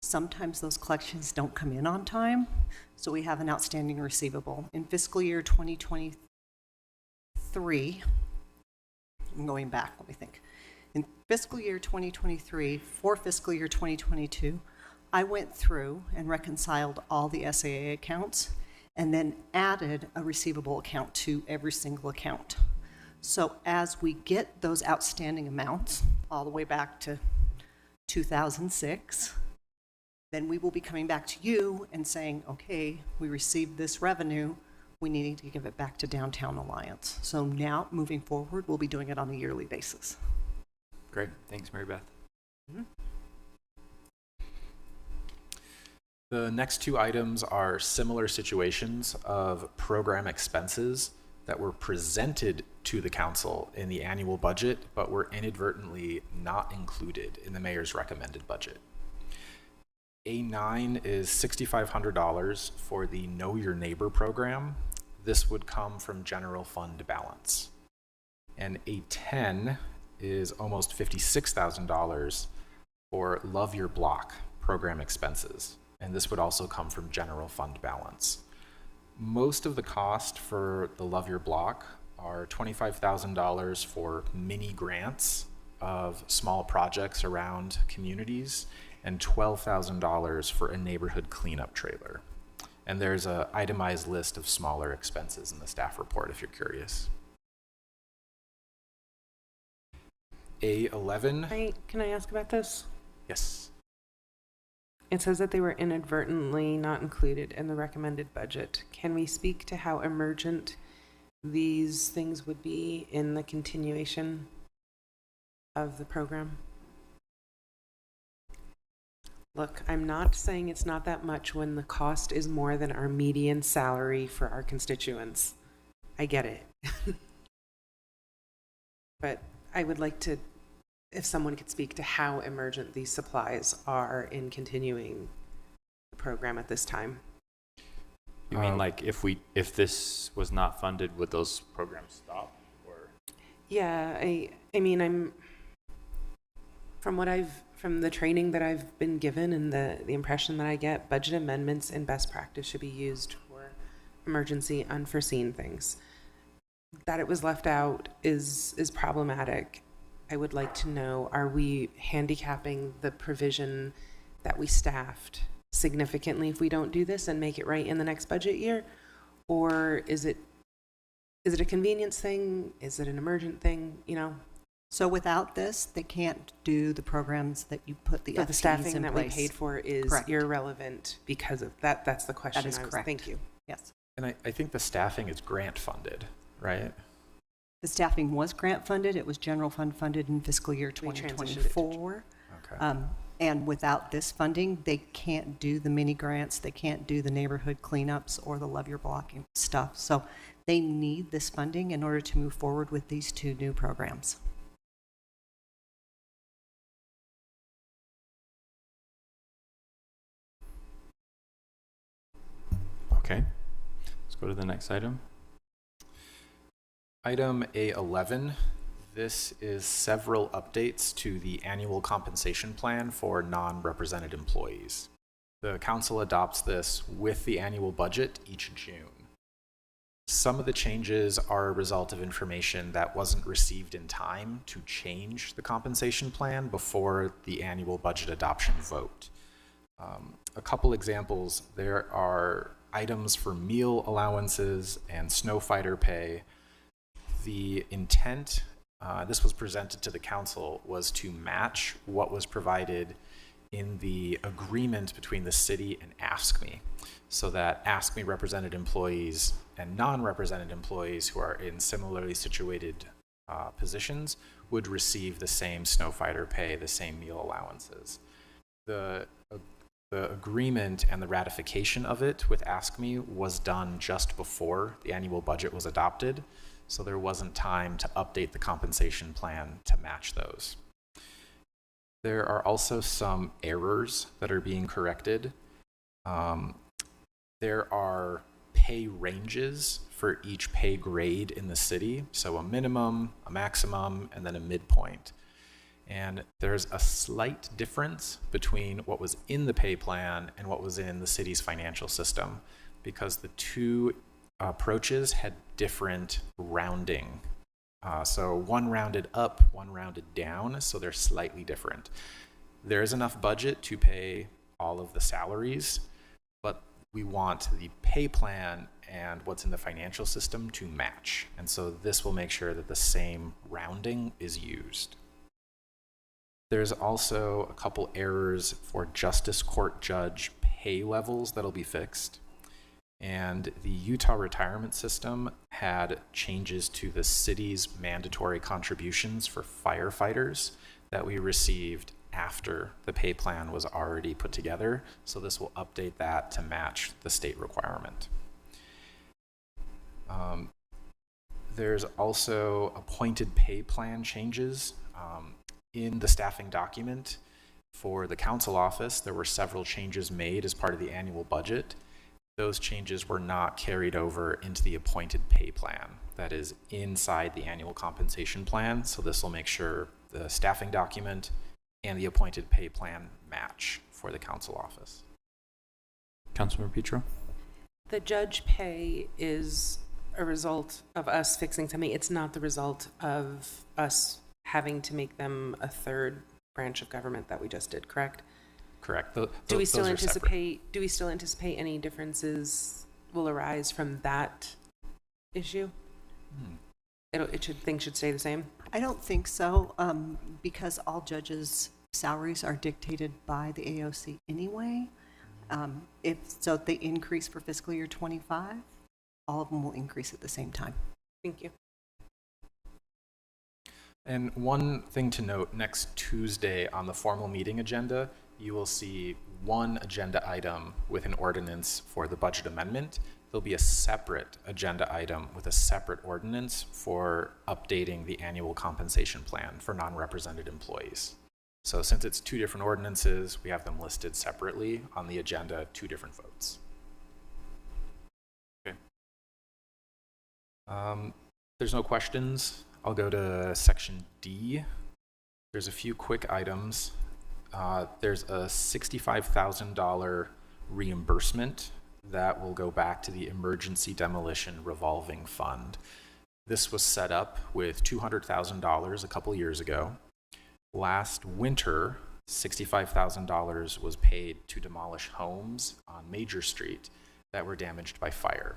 Sometimes those collections don't come in on time, so we have an outstanding receivable. In fiscal year 2023, I'm going back, let me think. In fiscal year 2023, for fiscal year 2022, I went through and reconciled all the SAA accounts and then added a receivable account to every single account. So as we get those outstanding amounts all the way back to 2006, then we will be coming back to you and saying, okay, we received this revenue, we need to give it back to Downtown Alliance. So now, moving forward, we'll be doing it on a yearly basis. Great. Thanks, Mary Beth. Mm-hmm. The next 2 items are similar situations of program expenses that were presented to the council in the annual budget, but were inadvertently not included in the mayor's recommended budget. A9 is $6,500 for the Know Your Neighbor program. This would come from general fund balance. And A10 is almost $56,000 for Love Your Block program expenses. And this would also come from general fund balance. Most of the cost for the Love Your Block are $25,000 for mini grants of small projects around communities and $12,000 for a neighborhood cleanup trailer. And there's a itemized list of smaller expenses in the staff report if you're curious. A11. Can I ask about this? Yes. It says that they were inadvertently not included in the recommended budget. Can we speak to how emergent these things would be in the continuation of the program? Look, I'm not saying it's not that much when the cost is more than our median salary for our constituents. I get it. But I would like to, if someone could speak to how emergent these supplies are in continuing the program at this time. You mean like if this was not funded, would those programs stop? Or Yeah, I mean, from the training that I've been given and the impression that I get, budget amendments and best practice should be used for emergency unforeseen things. That it was left out is problematic. I would like to know, are we handicapping the provision that we staffed significantly if we don't do this and make it right in the next budget year? Or is it a convenience thing? Is it an emergent thing? You know? So without this, they can't do the programs that you put the So FTEs the staffing in that place. we paid for is Correct. irrelevant because of that. That's the question. That is correct. Thank you. Yes. And I think the staffing is grant funded, right? The staffing was grant funded. It was general fund funded in fiscal year We transitioned it to 2024. Okay. And without this funding, they can't do the mini grants. They can't do the neighborhood cleanups or the Love Your Block stuff. So they need this funding in order to move forward with these two new programs. okay, let's go to the next item. Item A11. This is several updates to the annual compensation plan for non-represented employees. The council adopts this with the annual budget each June. Some of the changes are a result of information that wasn't received in time to change the compensation plan before the annual budget adoption vote. A couple examples, there are items for meal allowances and snow fighter pay. The intent, this was presented to the council, was to match what was provided in the agreement between the city and AFSCME, so that AFSCME represented employees and non-represented employees who are in similarly situated positions would receive the same snow fighter pay, the same meal allowances. The agreement and the ratification of it with AFSCME was done just before the annual budget was adopted, so there wasn't time to update the compensation plan to match those. There are also some errors that are being corrected. There are pay ranges for each pay grade in the city, so a minimum, a maximum, and then a midpoint. And there's a slight difference between what was in the pay plan and what was in the city's financial system, because the two approaches had different rounding. So one rounded up, one rounded down, so they're slightly different. There is enough budget to pay all of the salaries, but we want the pay plan and what's in the financial system to match. And so this will make sure that the same rounding is used. There's also a couple errors for justice court judge pay levels that'll be fixed. And the Utah retirement system had changes to the city's mandatory contributions for firefighters that we received after the pay plan was already put together. So this will update that to match the state requirement. There's also appointed pay plan changes. In the staffing document for the council office, there were several changes made as part of the annual budget. Those changes were not carried over into the appointed pay plan that is inside the annual compensation plan. So this will make sure the staffing document and the appointed pay plan match for the council office. Councilmember Petro? The judge pay is a result of us fixing something. It's not the result of us having to make them a third branch of government that we just did, correct? Correct. Do we still those are separate. anticipate any differences will arise from that issue? Things should stay the same? I don't think so, because all judges' salaries are dictated by the AOC anyway. If they increase for fiscal year 25, all of them will increase at the same time. Thank you. And one thing to note, next Tuesday on the formal meeting agenda, you will see one agenda item with an ordinance for the budget amendment. There'll be a separate agenda item with a separate ordinance for updating the annual compensation plan for non-represented employees. So since it's two different ordinances, we have them listed separately on the agenda, two different votes. Okay. There's no questions. I'll go to section D. There's a few quick items. There's a $65,000 reimbursement that will go back to the emergency demolition revolving fund. This was set up with $200,000 a couple years ago. Last winter, $65,000 was paid to demolish homes on Major Street that were damaged by fire.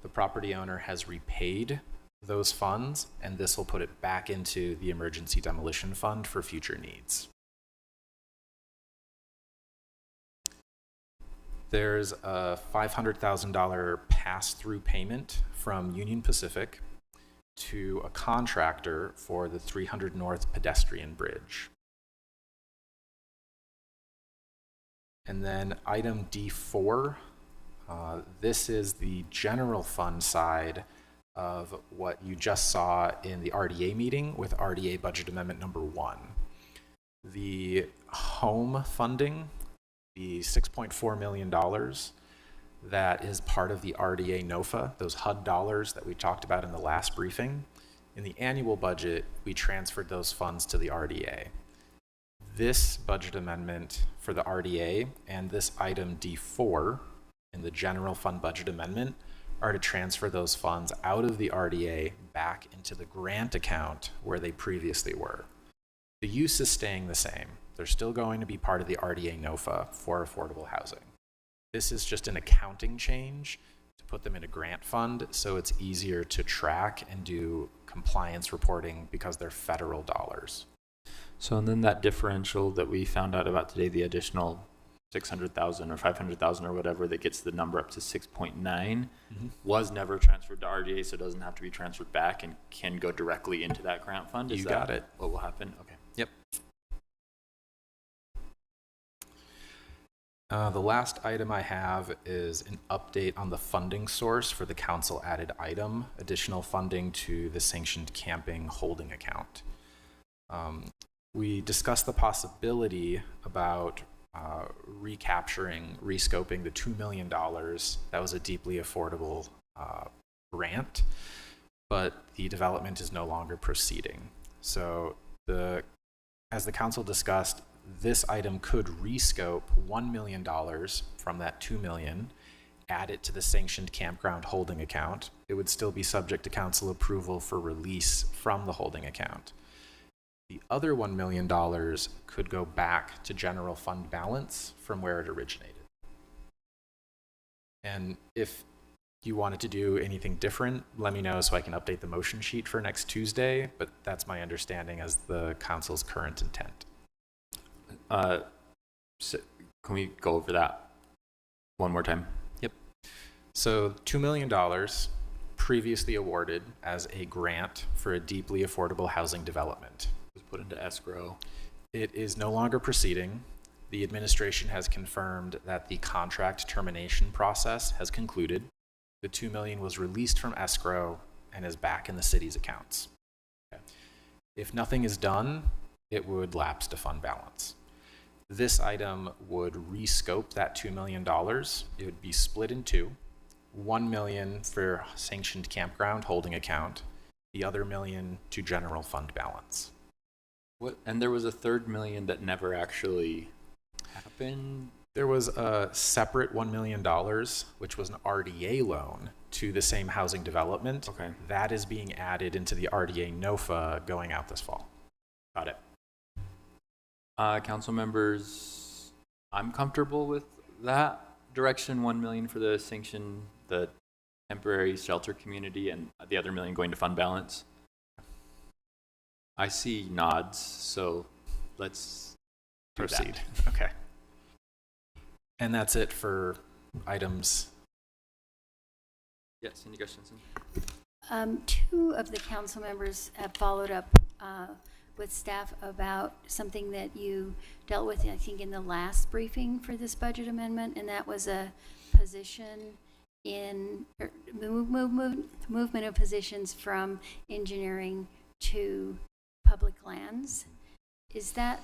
The property owner has repaid those funds, and this will put it back into the emergency demolition fund for future needs. There's a $500,000 pass-through payment from Union Pacific to a contractor for the 300 North pedestrian bridge. And then item D4, this is the general fund side of what you just saw in the RDA meeting with RDA budget amendment number 1. The home funding, the $6.4 million that is part of the RDA NOFA, those HUD dollars that we talked about in the last briefing. In the annual budget, we transferred those funds to the RDA. This budget amendment for the RDA and this item D4 in the general fund budget amendment are to transfer those funds out of the RDA back into the grant account where they previously were. The use is staying the same. They're still going to be part of the RDA NOFA for affordable housing. This is just an accounting change to put them in a grant fund so it's easier to track and do compliance reporting because they're federal dollars. So and then that differential that we found out about today, the additional 600,000 or 500,000 or whatever that gets the number up to 6.9 was never transferred to RDA, so it doesn't have to be transferred back and can go directly into that grant fund. Is You that got it. what will happen? Okay. Yep. The last item I have is an update on the funding source for the council added item, additional funding to the sanctioned camping holding account. We discussed the possibility about recapturing, rescoping the $2 million that was a deeply affordable grant, but the development is no longer proceeding. So as the council discussed, this item could rescope $1 million from that $2 million, add it to the sanctioned campground holding account. It would still be subject to council approval for release from the holding account. The other $1 million could go back to general fund balance from where it originated. And if you wanted to do anything different, let me know so I can update the motion sheet for next Tuesday, but that's my understanding as the council's current intent. So can we go over that one more time? Yep. So $2 million previously awarded as a grant for a deeply affordable housing development. Was put into escrow. It is no longer proceeding. The administration has confirmed that the contract termination process has concluded. The $2 million was released from escrow and is back in the city's accounts. Okay. If nothing is done, it would lapse to fund balance. This item would rescope that $2 million. It would be split in two. $1 million for sanctioned campground holding account, the other $1 million to general fund balance. What? And there was a $3 million that never actually happened. There was a separate $1 million, which was an RDA loan to the same housing development. Okay. That is being added into the RDA NOFA going out this fall. Got it. Council members, I'm comfortable with that direction. 1 million for the sanction, the temporary shelter community, and the other 1 million going to fund balance. I see nods, so let's Proceed. Okay. And that's it for items. Yes, any questions? Two of the council members have followed up with staff about something that you dealt with, I think, in the last briefing for this budget amendment, and that was a position in movement of positions from engineering to public lands. Is that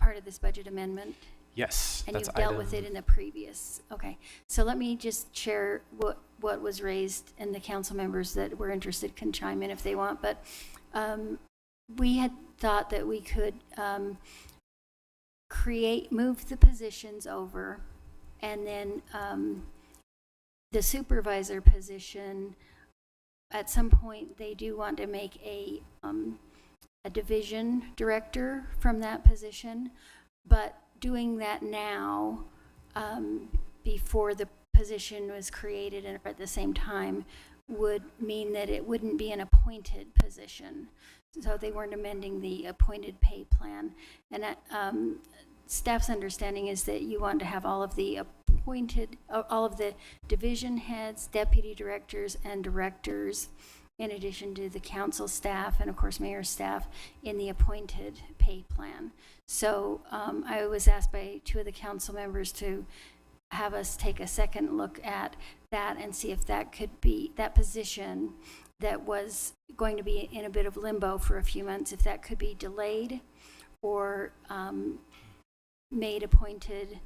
part of this budget amendment? Yes. And that's you've dealt with it in the previous, okay. So let me just share what was raised, and the council members that were interested can chime in if they want, but we had thought that we could move the positions over, and then the supervisor position, at some point, they do want to make a division director from that position, but doing that now, before the position was created and at the same time, would mean that it wouldn't be an appointed position. So they weren't amending the appointed pay plan. And staff's understanding is that you want to have all of the all of the division heads, deputy directors, and directors, in addition to the council staff and, of course, mayor's staff, in the appointed pay plan. So I was asked by two of the council members to have us take a second look at that and see if that could be, that position that was going to be in a bit of limbo for a few months, if that could be delayed or made appointed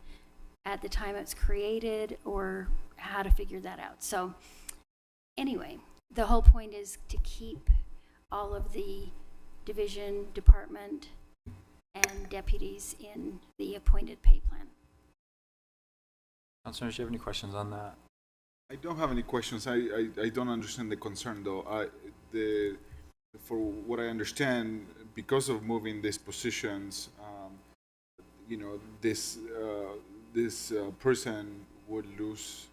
at the time it's created, or how to figure that out. So anyway, the whole point is to keep all of the division, department, and deputies in the appointed pay plan. Councilors, do you have any questions on that? I don't have any questions. I don't understand the concern, though. For what I understand, because of moving these positions, you know, this person would lose,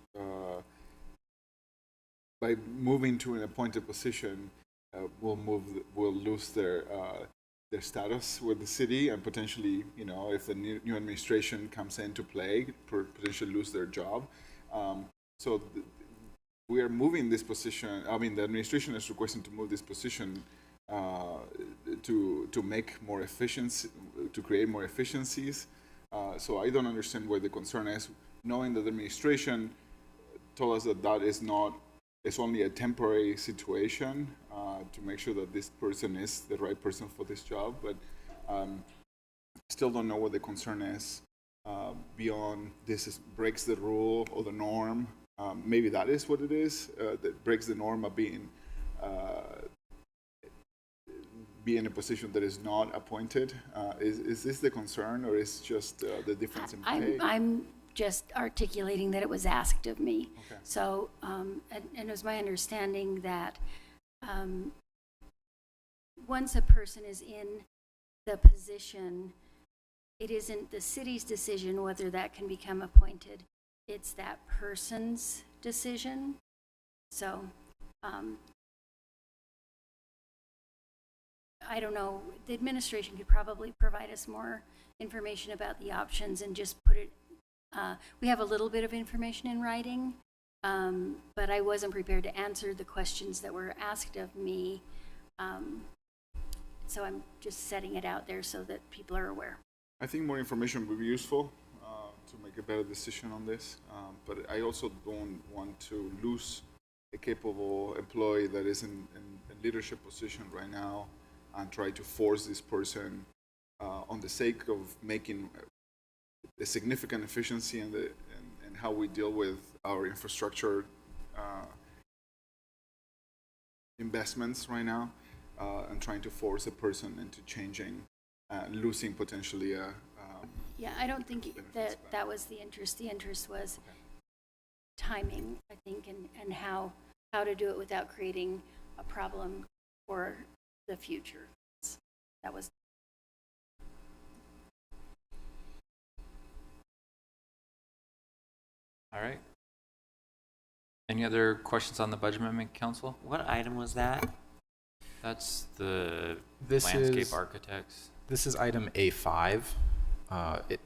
by moving to an appointed position, will lose their status with the city, and potentially, you know, if the new administration comes into play, potentially lose their job. So we are moving this position. I mean, the administration is requesting to move this position to make more efficiency, to create more efficiencies. So I don't understand where the concern is, knowing that the administration told us that that is not, it's only a temporary situation to make sure that this person is the right person for this job. But still don't know what the concern is beyond this breaks the rule or the norm. Maybe that is what it is, that breaks the norm of being in a position that is not appointed. Is this the concern, or is just the difference in pay? I'm just articulating that it was asked of me. Okay. So, and it was my understanding that once a person is in the position, it isn't the city's decision whether that can become appointed. It's that person's decision. So, I don't know, the administration could probably provide us more information about the options and just put it, we have a little bit of information in writing, but I wasn't prepared to answer the questions that were asked of me. So I'm just setting it out there so that people are aware. I think more information would be useful to make a better decision on this, but I also don't want to lose a capable employee that is in a leadership position right now and try to force this person on the sake of making a significant efficiency in how we deal with our infrastructure investments right now, and trying to force a person into changing, losing potentially a yeah, I don't think that was the interest. The interest was timing, I think, and how to do it without creating a problem for the future. That was All right. Any other questions on the budget amendment, council? What item was that? That's the This landscape is- architects. This is item A5.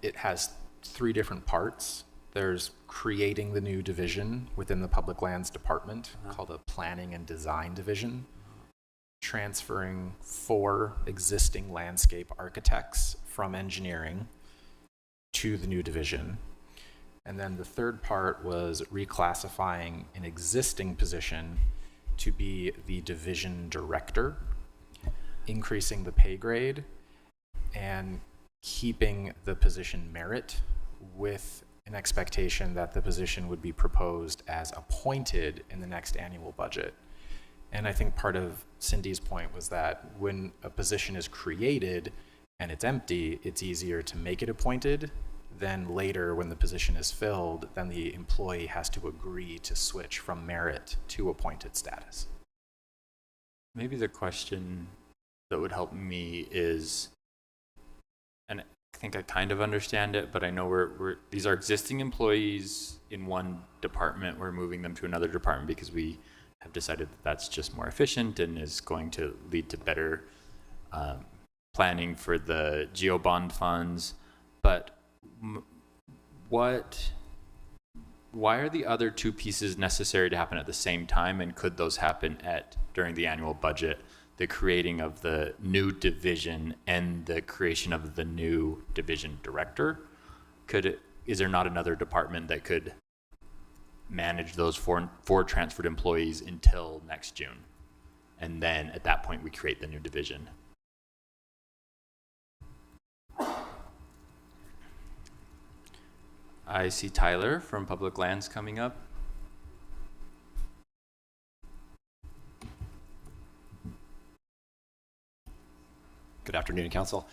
It has 3 different parts. There's creating the new division within the Public Lands Department called a Planning and Design Division, transferring 4 existing landscape architects from engineering to the new division. And then the third part was reclassifying an existing position to be the division director, increasing the pay grade, and keeping the position merit with an expectation that the position would be proposed as appointed in the next annual budget. And I think part of Cindy's point was that when a position is created and it's empty, it's easier to make it appointed. Then later, when the position is filled, then the employee has to agree to switch from merit to appointed status. Maybe the question that would help me is, and I think I kind of understand it, but I know these are existing employees in one department. We're moving them to another department because we have decided that that's just more efficient and is going to lead to better planning for the GeoBond funds. But why are the other 2 pieces necessary to happen at the same time, and could those happen during the annual budget? The creating of the new division and the creation of the new division director? Is there not another department that could manage those four transferred employees until next June? And then at that point, we create the new division. I see Tyler from Public Lands coming up. Good afternoon, Council.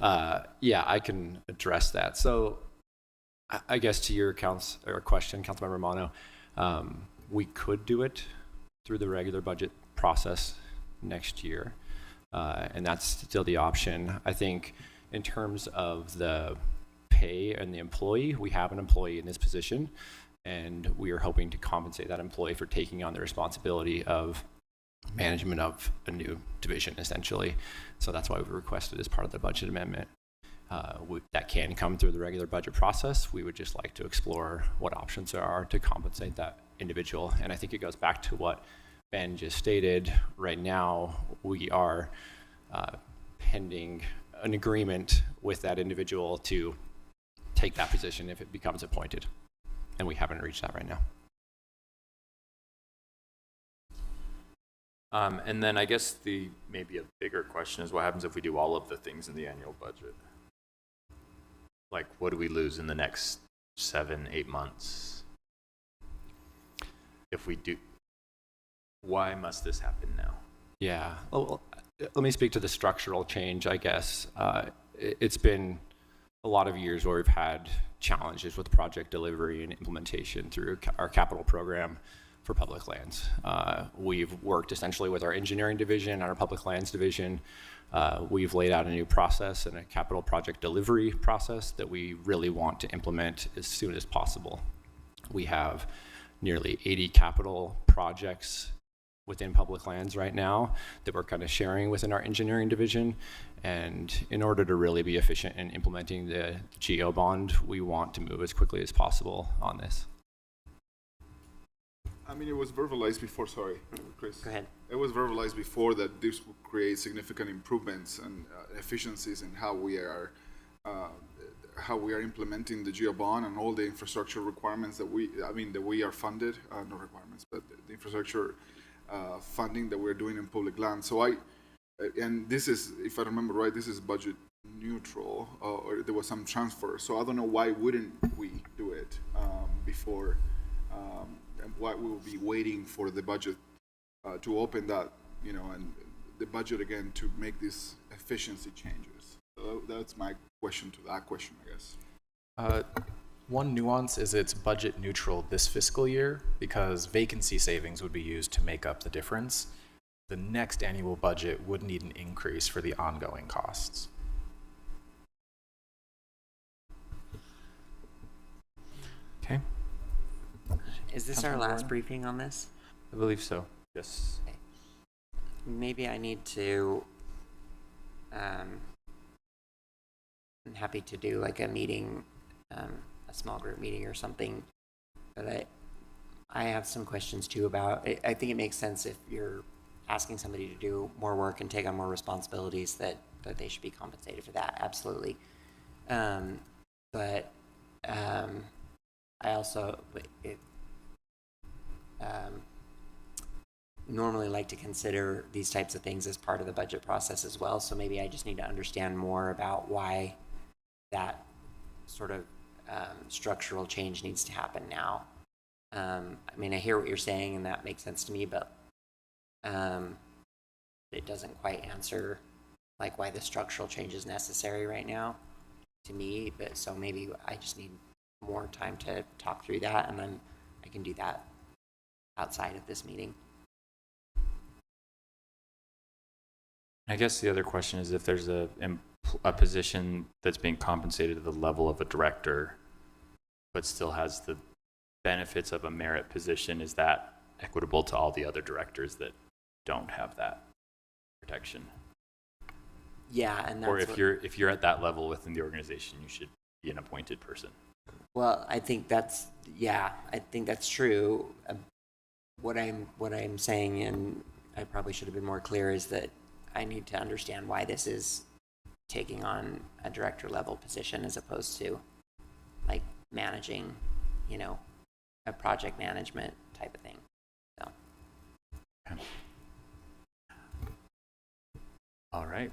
Yeah, I can address that. So I guess to your question, Councilmember Mono, we could do it through the regular budget process next year, and that's still the option. I think in terms of the pay and the employee, we have an employee in this position, and we are hoping to compensate that employee for taking on the responsibility of management of a new division, essentially. So that's why we requested as part of the budget amendment. That can come through the regular budget process. We would just like to explore what options there are to compensate that individual. And I think it goes back to what Ben just stated. Right now, we are pending an agreement with that individual to take that position if it becomes appointed. And we haven't reached that right now. And then I guess maybe a bigger question is, what happens if we do all of the things in the annual budget? Like, what do we lose in the next 7-8 months? If we do, why must this happen now? Yeah, well, let me speak to the structural change, I guess. It's been a lot of years where we've had challenges with project delivery and implementation through our capital program for public lands. We've worked essentially with our engineering division and our public lands division. We've laid out a new process and a capital project delivery process that we really want to implement as soon as possible. We have nearly 80 capital projects within public lands right now that we're kind of sharing within our engineering division. And in order to really be efficient in implementing the GO bond, we want to move as quickly as possible on this. I mean, it was verbalized before, sorry, Chris. Go ahead. It was verbalized before that this would create significant improvements and efficiencies in how we are implementing the GeoBond and all the infrastructure requirements that we are funded, not requirements, but the infrastructure funding that we're doing in public land. So and this is, if I remember right, this is budget neutral, or there was some transfer. So I don't know why wouldn't we do it before, and why we will be waiting for the budget to open that, and the budget again to make these efficiency changes. So that's my question to that question, I guess. One nuance is it's budget neutral this fiscal year because vacancy savings would be used to make up the difference. The next annual budget would need an increase for the ongoing costs. Okay. Is this our Councilmember last Warner? briefing on this? I believe so. Yes. Maybe I need to, I'm happy to do like a meeting, a small group meeting or something, but I have some questions too about, I think it makes sense if you're asking somebody to do more work and take on more responsibilities that they should be compensated for that, absolutely. But I also normally like to consider these types of things as part of the budget process as well, so maybe I just need to understand more about why that sort of structural change needs to happen now. I mean, I hear what you're saying and that makes sense to me, but it doesn't quite answer like why the structural change is necessary right now to me. But so maybe I just need more time to talk through that, and then I can do that outside of this meeting. I guess the other question is if there's a position that's being compensated at the level of a director, but still has the benefits of a merit position, is that equitable to all the other directors that don't have that protection? Yeah, and that's or if you're at that level within the organization, you should be an appointed person. Well, I think that's true. What I'm saying, and I probably should have been more clear, is that I need to understand why this is taking on a director level position as opposed to like managing, you know, a project management type of thing. So. Okay. All right.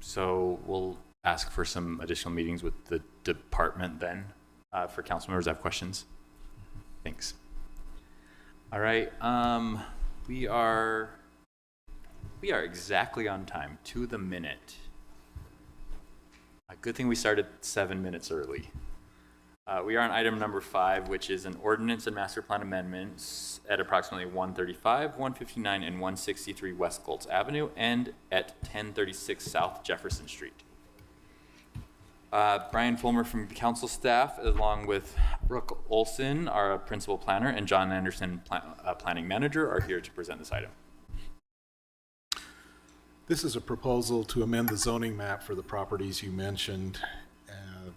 So we'll ask for some additional meetings with the department then. For council members that have questions. Thanks. All right. We are exactly on time, to the minute. A good thing we started 7 minutes early. We are on item number 5, which is an ordinance and master plan amendments at approximately 135, 159, and 163 West Colts Avenue and at 1036 South Jefferson Street. Brian Fulmer from the council staff, along with Brooke Olson, our principal planner, and John Anderson, planning manager, are here to present this item. This is a proposal to amend the zoning map for the properties you mentioned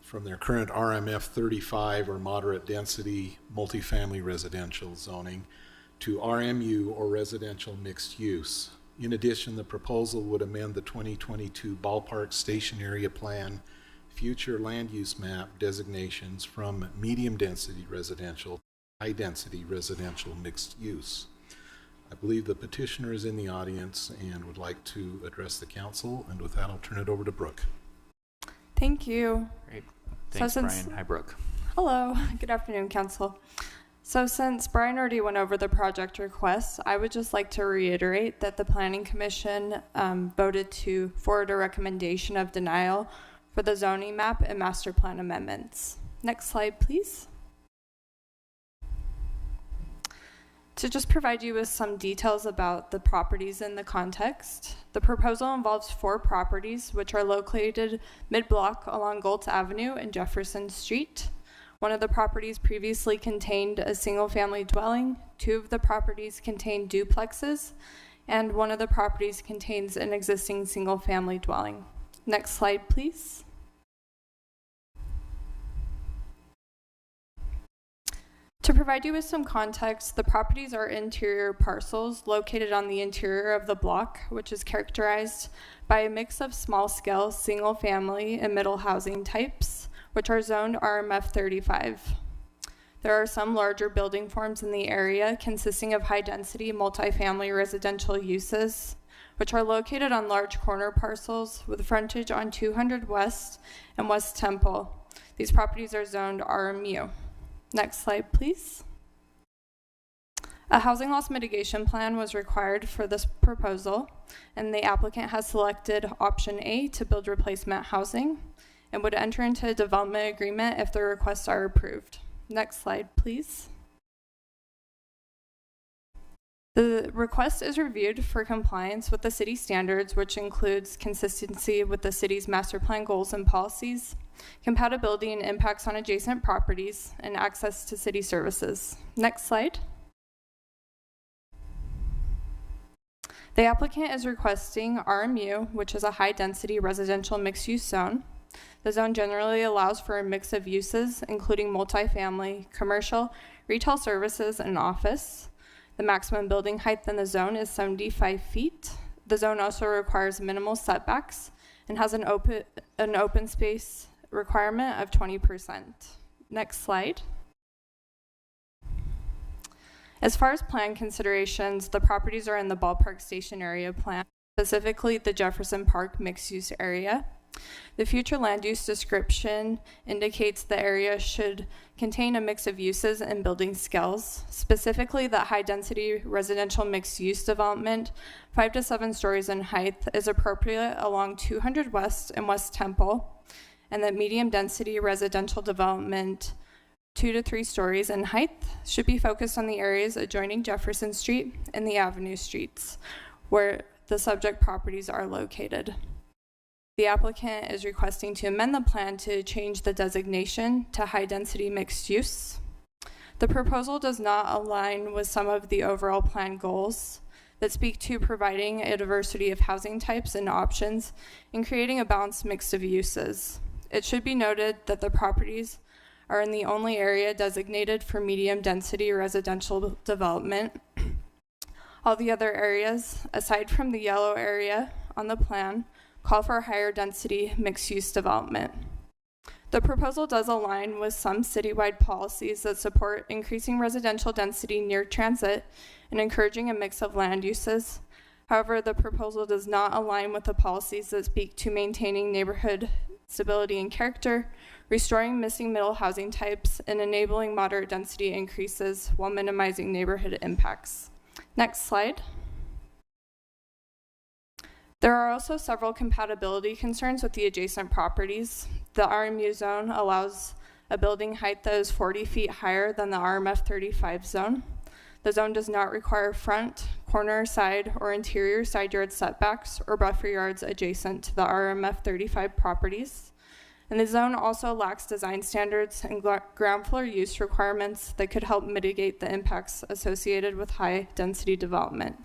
from their current RMF 35 or moderate density multifamily residential zoning to RMU or residential mixed use. In addition, the proposal would amend the 2022 Ballpark Station Area Plan future land use map designations from medium density residential to high density residential mixed use. I believe the petitioner is in the audience and would like to address the council, and with that I'll turn it over to Brooke. Thank you. Great. Thanks, Brian. Hi, Brooke. Hello. Good afternoon, council. So since Brian already went over the project request, I would just like to reiterate that the Planning Commission voted to forward a recommendation of denial for the zoning map and master plan amendments. Next slide, please. To just provide you with some details about the properties in the context, the proposal involves 4 properties which are located mid-block along Goltz Avenue and Jefferson Street. One of the properties previously contained a single-family dwelling, 2 of the properties contain duplexes, and one of the properties contains an existing single-family dwelling. Next slide, please. To provide you with some context, the properties are interior parcels located on the interior of the block, which is characterized by a mix of small-scale, single-family, and middle housing types, which are zoned RMF 35. There are some larger building forms in the area consisting of high-density multifamily residential uses, which are located on large corner parcels with frontage on 200 West and West Temple. These properties are zoned RMU. Next slide, please. A housing loss mitigation plan was required for this proposal, and the applicant has selected option A to build replacement housing and would enter into a development agreement if the requests are approved. Next slide, please. The request is reviewed for compliance with the city standards, which includes consistency with the city's master plan goals and policies, compatibility and impacts on adjacent properties, and access to city services. Next slide. The applicant is requesting RMU, which is a high-density residential mixed-use zone. The zone generally allows for a mix of uses, including multifamily, commercial, retail services, and office. The maximum building height in the zone is 75 feet. The zone also requires minimal setbacks and has an open space requirement of 20%. Next slide. As far as plan considerations, the properties are in the Ballpark Station area plan, specifically the Jefferson Park mixed-use area. The future land use description indicates the area should contain a mix of uses and building scales, specifically that high-density residential mixed-use development, 5 to 7 stories in height, is appropriate along 200 West and West Temple, and that medium-density residential development, 2 to 3 stories in height, should be focused on the areas adjoining Jefferson Street and the Avenue Streets, where the subject properties are located. The applicant is requesting to amend the plan to change the designation to high-density mixed use. The proposal does not align with some of the overall plan goals that speak to providing a diversity of housing types and options and creating a balanced mix of uses. It should be noted that the properties are in the only area designated for medium-density residential development. All the other areas, aside from the yellow area on the plan, call for higher density mixed-use development. The proposal does align with some citywide policies that support increasing residential density near transit and encouraging a mix of land uses. However, the proposal does not align with the policies that speak to maintaining neighborhood stability and character, restoring missing middle housing types, and enabling moderate density increases while minimizing neighborhood impacts. Next slide. There are also several compatibility concerns with the adjacent properties. The RMU zone allows a building height that is 40 feet higher than the RMF 35 zone. The zone does not require front, corner, side, or interior side yard setbacks or buffer yards adjacent to the RMF 35 properties. And the zone also lacks design standards and ground floor use requirements that could help mitigate the impacts associated with high density development.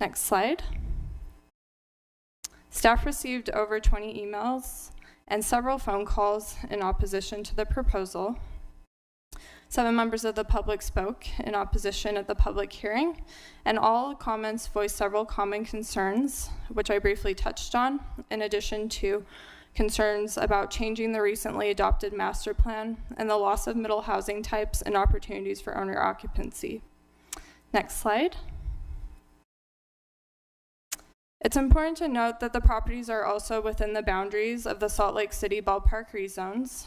Next slide. Staff received over 20 emails and several phone calls in opposition to the proposal. 7 members of the public spoke in opposition at the public hearing, and all comments voiced several common concerns, which I briefly touched on, in addition to concerns about changing the recently adopted master plan and the loss of middle housing types and opportunities for owner occupancy. Next slide. It's important to note that the properties are also within the boundaries of the Salt Lake City Ballpark rezones,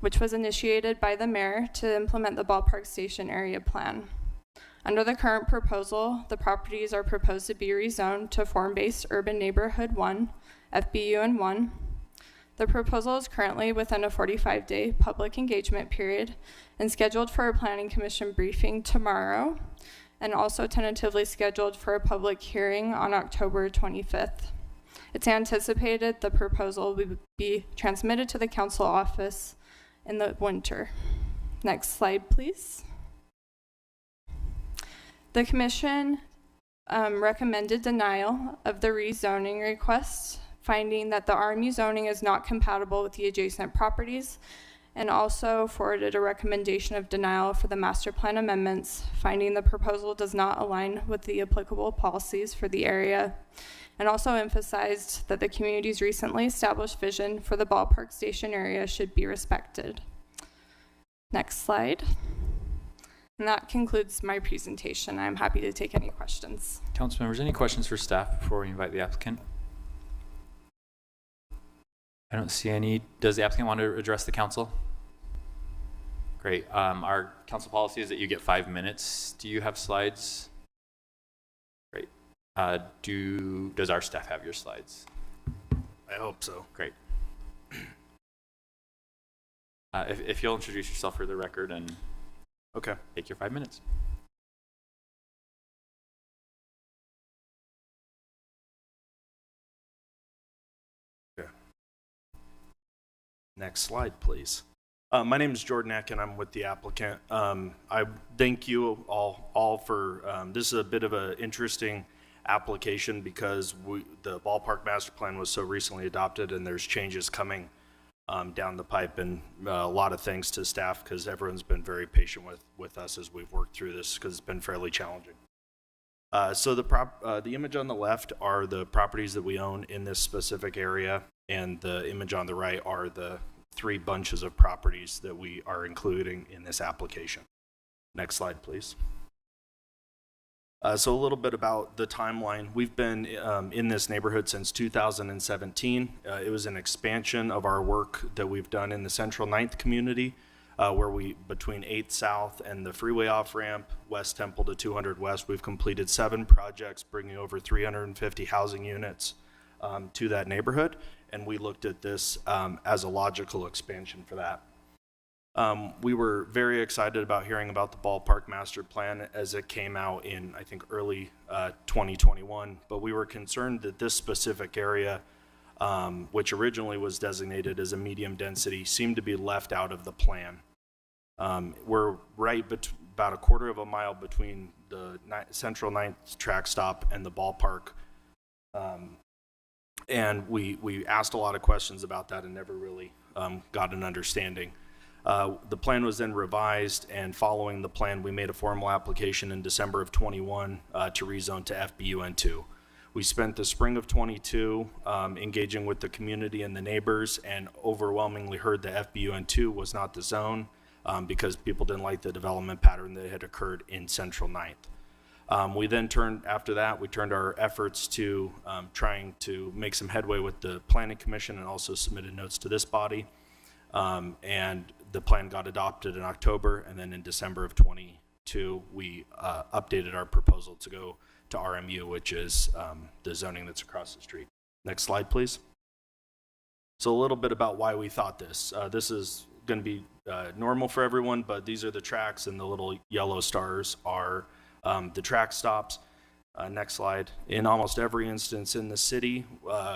which was initiated by the mayor to implement the Ballpark Station area plan. Under the current proposal, the properties are proposed to be rezoned to Form-Based Urban Neighborhood 1, FBU and 1. The proposal is currently within a 45-day public engagement period and scheduled for a planning commission briefing tomorrow, and also tentatively scheduled for a public hearing on October 25th. It's anticipated the proposal will be transmitted to the council office in the winter. Next slide, please. The commission recommended denial of the rezoning request, finding that the RMU zoning is not compatible with the adjacent properties, and also forwarded a recommendation of denial for the master plan amendments, finding the proposal does not align with the applicable policies for the area, and also emphasized that the community's recently established vision for the Ballpark Station area should be respected. Next slide. And that concludes my presentation. I'm happy to take any questions. Council members, any questions for staff before we invite the applicant? I don't see any. Does the applicant want to address the council? Great. Our council policy is that you get 5 minutes. Do you have slides? Great. Does our staff have your slides? I hope so. Great. If you'll introduce yourself for the record and okay, take your 5 minutes. Next slide, please. My name is Jordan Eck, and I'm with the applicant. I thank you all for, this is a bit of an interesting application because the Ballpark Master Plan was so recently adopted, and there's changes coming down the pipe, and a lot of thanks to staff because everyone's been very patient with us as we've worked through this because it's been fairly challenging. So the image on the left are the properties that we own in this specific area, and the image on the right are the 3 bunches of properties that we are including in this application. Next slide, please. So a little bit about the timeline. We've been in this neighborhood since 2017. It was an expansion of our work that we've done in the Central 9th community, where we, between 8th South and the freeway off-ramp, West Temple to 200 West, we've completed 7 projects, bringing over 350 housing units to that neighborhood. And we looked at this as a logical expansion for that. We were very excited about hearing about the Ballpark Master Plan as it came out in, I think, early 2021, but we were concerned that this specific area, which originally was designated as a medium density, seemed to be left out of the plan. We're right about a quarter of a mile between the Central 9th track stop and the ballpark. And we asked a lot of questions about that and never really got an understanding. The plan was then revised, and following the plan, we made a formal application in December of 21 to rezone to FBUN2. We spent the spring of 22 engaging with the community and the neighbors, and overwhelmingly heard that FBUN2 was not the zone because people didn't like the development pattern that had occurred in Central 9th. We then turned our efforts to trying to make some headway with the Planning Commission and also submitted notes to this body. And the plan got adopted in October, and then in December of 22, we updated our proposal to go to RMU, which is the zoning that's across the street. Next slide, please. So a little bit about why we thought this. This is going to be normal for everyone, but these are the tracks, and the little yellow stars are the track stops. Next slide. In almost every instance in the city,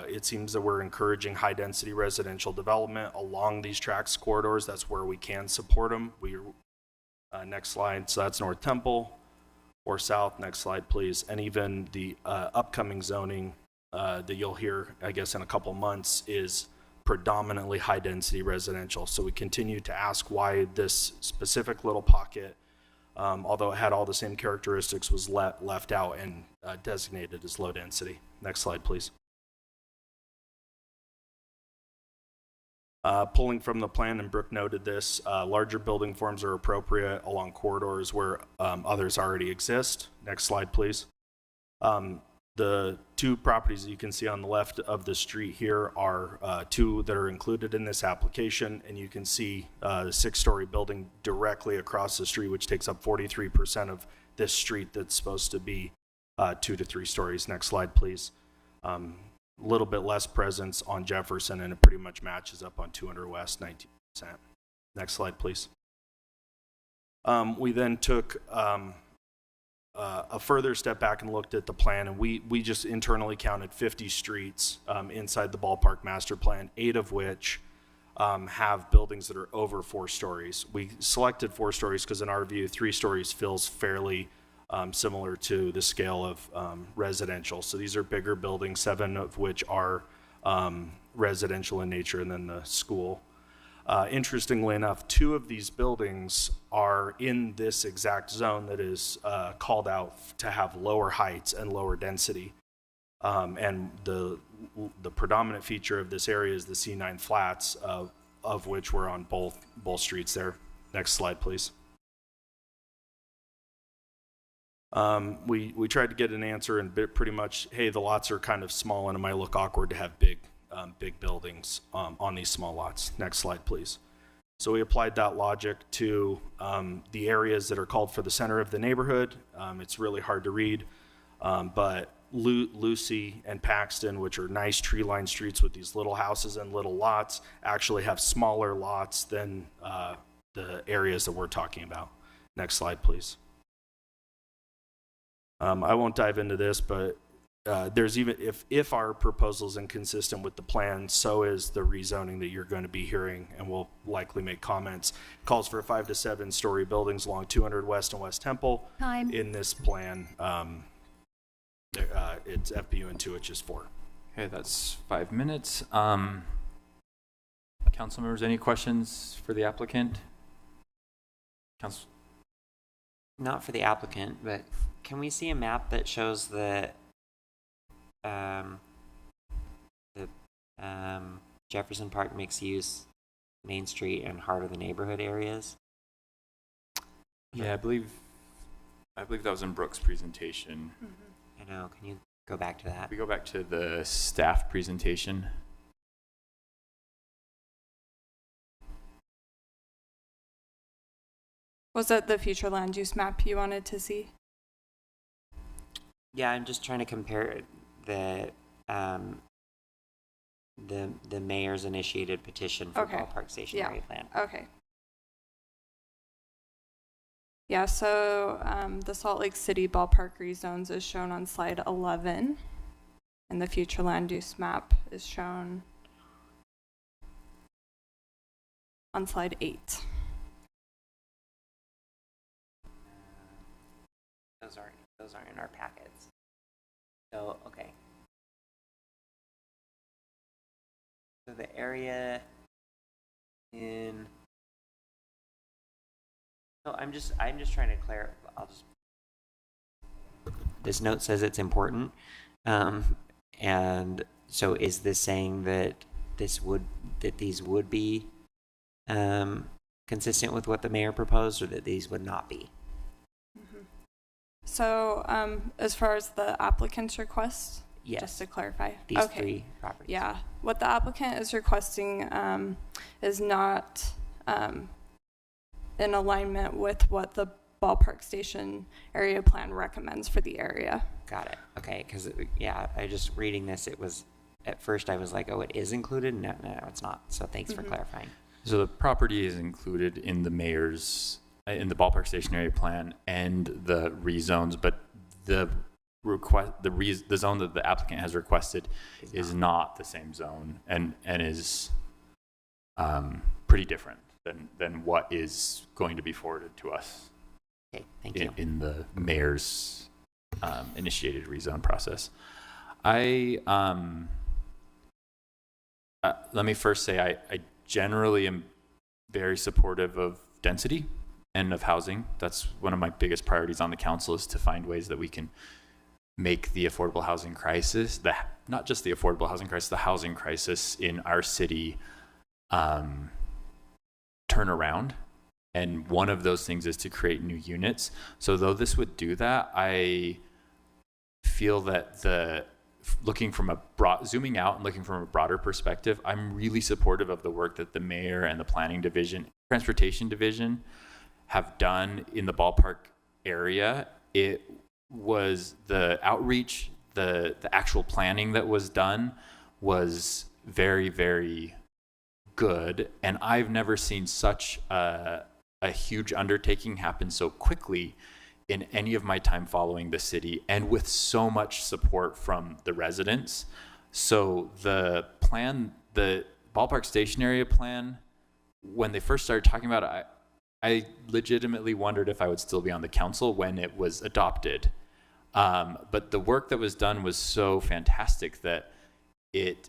it seems that we're encouraging high density residential development along these tracks corridors. That's where we can support them. Next slide. So that's North Temple or South. Next slide, please. And even the upcoming zoning that you'll hear, I guess, in a couple months is predominantly high density residential. So we continue to ask why this specific little pocket, although it had all the same characteristics, was left out and designated as low density. Next slide, please. Pulling from the plan, and Brooke noted this, larger building forms are appropriate along corridors where others already exist. Next slide, please. The 2 properties that you can see on the left of the street here are 2 that are included in this application, and you can see the 6-story building directly across the street, which takes up 43% of this street that's supposed to be 2 to 3 stories. Next slide, please. A little bit less presence on Jefferson, and it pretty much matches up on 200 West, 19%. Next slide, please. We then took a further step back and looked at the plan, and we just internally counted 50 streets inside the Ballpark Master Plan, 8 of which have buildings that are over 4 stories. We selected 4 stories because in our view, 3 stories feels fairly similar to the scale of residential. So these are bigger buildings, 7 of which are residential in nature, and then the school. Interestingly enough, 2 of these buildings are in this exact zone that is called out to have lower heights and lower density. And the predominant feature of this area is the C9 flats, of which we're on both streets there. Next slide, please. We tried to get an answer, and pretty much, hey, the lots are kind of small, and it might look awkward to have big buildings on these small lots. Next slide, please. So we applied that logic to the areas that are called for the center of the neighborhood. It's really hard to read, but Lucy and Paxton, which are nice tree-lined streets with these little houses and little lots, actually have smaller lots than the areas that we're talking about. Next slide, please. I won't dive into this, but there's even, if our proposal is inconsistent with the plan, so is the rezoning that you're going to be hearing and will likely make comments. Calls for 5 to 7 story buildings along 200 West and West Temple. Time. In this plan, it's FPU and 2, it's just 4. Okay, that's 5 minutes. Council members, any questions for the applicant? Council. Not for the applicant, but can we see a map that shows the Jefferson Park mixed use, Main Street, and heart of the neighborhood areas? Yeah, I believe that was in Brooke's presentation. I know. Can you go back to that? We go back to the staff presentation. Was that the future land use map you wanted to see? Yeah, I'm just trying to compare the mayor's initiated petition for Ballpark Station area plan. Okay. Yeah, so the Salt Lake City Ballpark rezones is shown on slide 11, and the future land use map is shown on slide 8. Those aren't in our packets. So, okay. So the area in, so I'm just trying to clarify. This note says it's important. And so is this saying that these would be consistent with what the mayor proposed, or that these would not be? So as far as the applicant's request, yes. Just to clarify. These 3 properties. Yeah, what the applicant is requesting is not in alignment with what the Ballpark Station area plan recommends for the area. Got it. Okay, because I just reading this, it was, at first I was like, oh, it is included? No, it's not. So thanks for clarifying. So the property is included in the mayor's, in the Ballpark Station area plan and the rezones, but the zone that the applicant has requested is not the same zone and is pretty different than what is going to be forwarded to us. Okay, thank you. In the mayor's initiated rezone process. Let me first say I generally am very supportive of density and of housing. That's one of my biggest priorities on the council, is to find ways that we can make the affordable housing crisis, not just the affordable housing crisis, the housing crisis in our city turn around. And one of those things is to create new units. So though this would do that, I feel that zooming out and looking from a broader perspective, I'm really supportive of the work that the mayor and the planning division, transportation division have done in the Ballpark area. It was the outreach, the actual planning that was done was very, very good. And I've never seen such a huge undertaking happen so quickly in any of my time following the city, and with so much support from the residents. So the plan, the Ballpark Station area plan, when they first started talking about it, I legitimately wondered if I would still be on the council when it was adopted. But the work that was done was so fantastic that it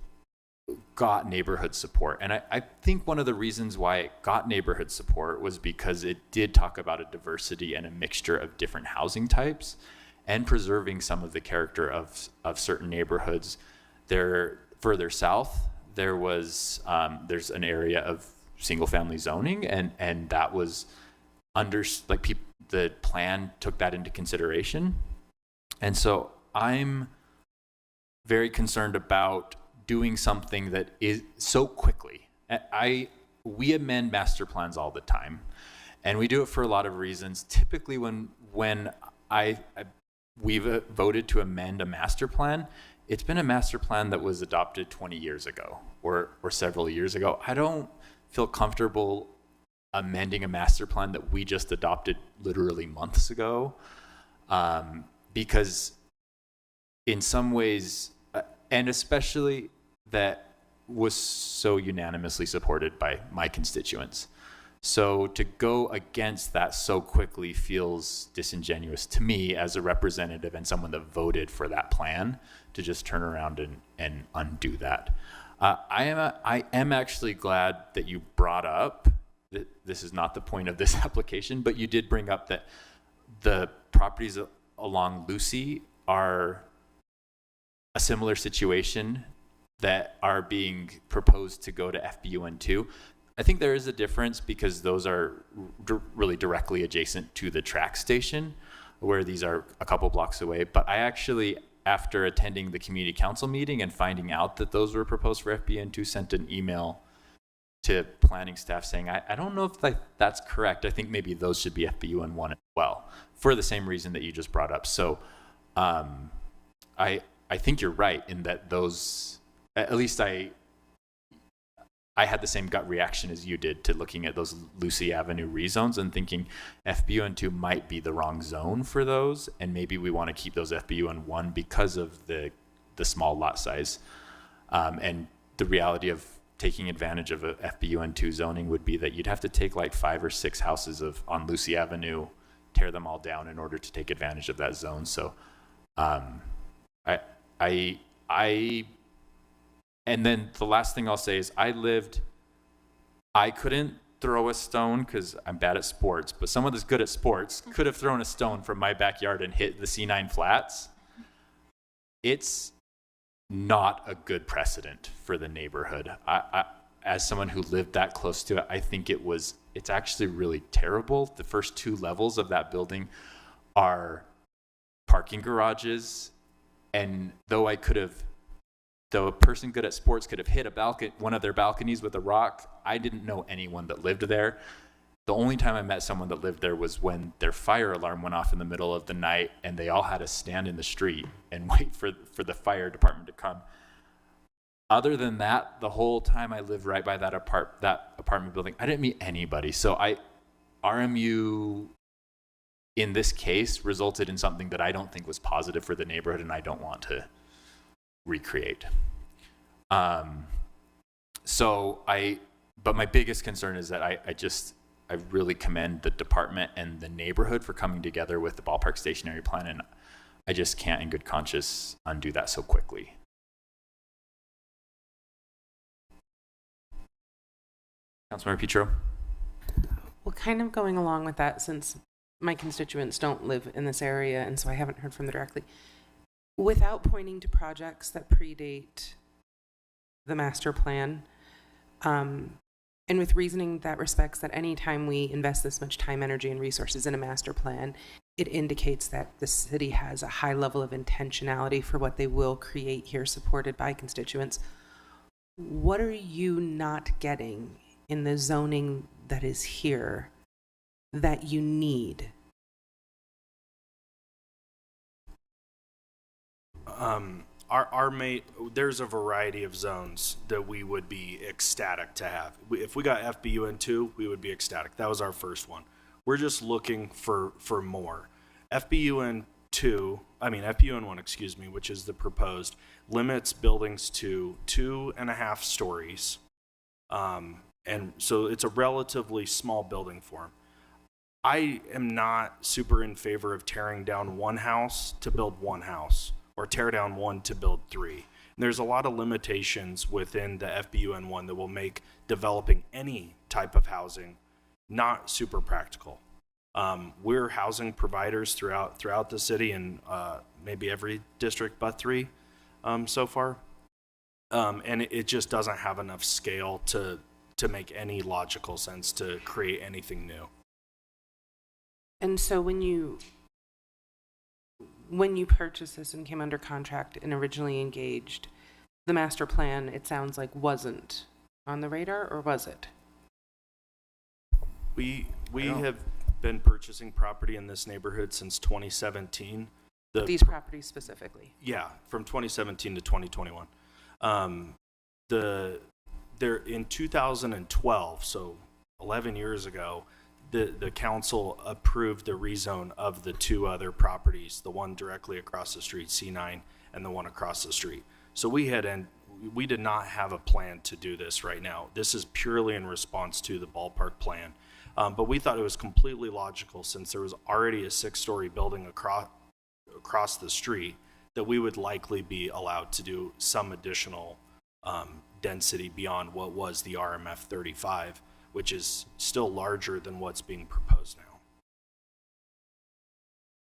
got neighborhood support. And I think one of the reasons why it got neighborhood support was because it did talk about a diversity and a mixture of different housing types and preserving some of the character of certain neighborhoods. There, further south, there's an area of single family zoning, and that was the plan took that into consideration. And so I'm very concerned about doing something that is so quickly. We amend master plans all the time, and we do it for a lot of reasons. Typically when we've voted to amend a master plan, it's been a master plan that was adopted 20 years ago or several years ago. I don't feel comfortable amending a master plan that we just adopted literally months ago, because in some ways, and especially that was so unanimously supported by my constituents. So to go against that so quickly feels disingenuous to me as a representative and someone that voted for that plan, to just turn around and undo that. I am actually glad that you brought up that this is not the point of this application, but you did bring up that the properties along Lucy are a similar situation that are being proposed to go to FBUN2. I think there is a difference because those are really directly adjacent to the track station, where these are a couple blocks away. But I actually, after attending the community council meeting and finding out that those were proposed for FBN2, sent an email to planning staff saying, I don't know if that's correct. I think maybe those should be FBUN1 as well, for the same reason that you just brought up. So I think you're right in that those, at least I had the same gut reaction as you did to looking at those Lucy Avenue rezones and thinking FBUN2 might be the wrong zone for those, and maybe we want to keep those FBUN1 because of the small lot size. And the reality of taking advantage of a FBUN2 zoning would be that you'd have to take like 5 or 6 houses on Lucy Avenue, tear them all down in order to take advantage of that zone. So and then the last thing I'll say is I couldn't throw a stone because I'm bad at sports, but someone that's good at sports could have thrown a stone from my backyard and hit the C9 flats. It's not a good precedent for the neighborhood. I as someone who lived that close to it, I think it's actually really terrible. The first 2 levels of that building are parking garages, and though a person good at sports could have hit one of their balconies with a rock, I didn't know anyone that lived there. The only time I met someone that lived there was when their fire alarm went off in the middle of the night and they all had to stand in the street and wait for the fire department to come. Other than that, the whole time I lived right by that apartment building, I didn't meet anybody. So RMU in this case resulted in something that I don't think was positive for the neighborhood, and I don't want to recreate. But my biggest concern is that I really commend the department and the neighborhood for coming together with the Ballpark stationary plan, and I just can't in good conscience undo that so quickly. Councilmember Petro? Well, kind of going along with that, since my constituents don't live in this area, and so I haven't heard from them directly. Without pointing to projects that predate the master plan, and with reasoning that respects that any time we invest this much time, energy, and resources in a master plan, it indicates that the city has a high level of intentionality for what they will create here, supported by constituents. What are you not getting in the zoning that is here that you need? There's a variety of zones that we would be ecstatic to have. If we got FBUN2, we would be ecstatic. That was our first one. We're just looking for more. FBUN1, which is the proposed, limits buildings to 2.5 stories. And so it's a relatively small building form. I am not super in favor of tearing down one house to build one house, or tear down one to build 3. And there's a lot of limitations within the FBUN1 that will make developing any type of housing not super practical. We're housing providers throughout the city, and maybe every district but 3 so far. And it just doesn't have enough scale to make any logical sense to create anything new. And so when you purchased this and came under contract and originally engaged, the master plan, it sounds like, wasn't on the radar, or was it? We have been purchasing property in this neighborhood since 2017. These properties specifically? Yeah, from 2017 to 2021. In 2012, so 11 years ago, the council approved the rezone of the 2 other properties, the one directly across the street, C9, and the one across the street. So we did not have a plan to do this right now. This is purely in response to the ballpark plan. But we thought it was completely logical, since there was already a 6-story building across the street, that we would likely be allowed to do some additional density beyond what was the RMF 35, which is still larger than what's being proposed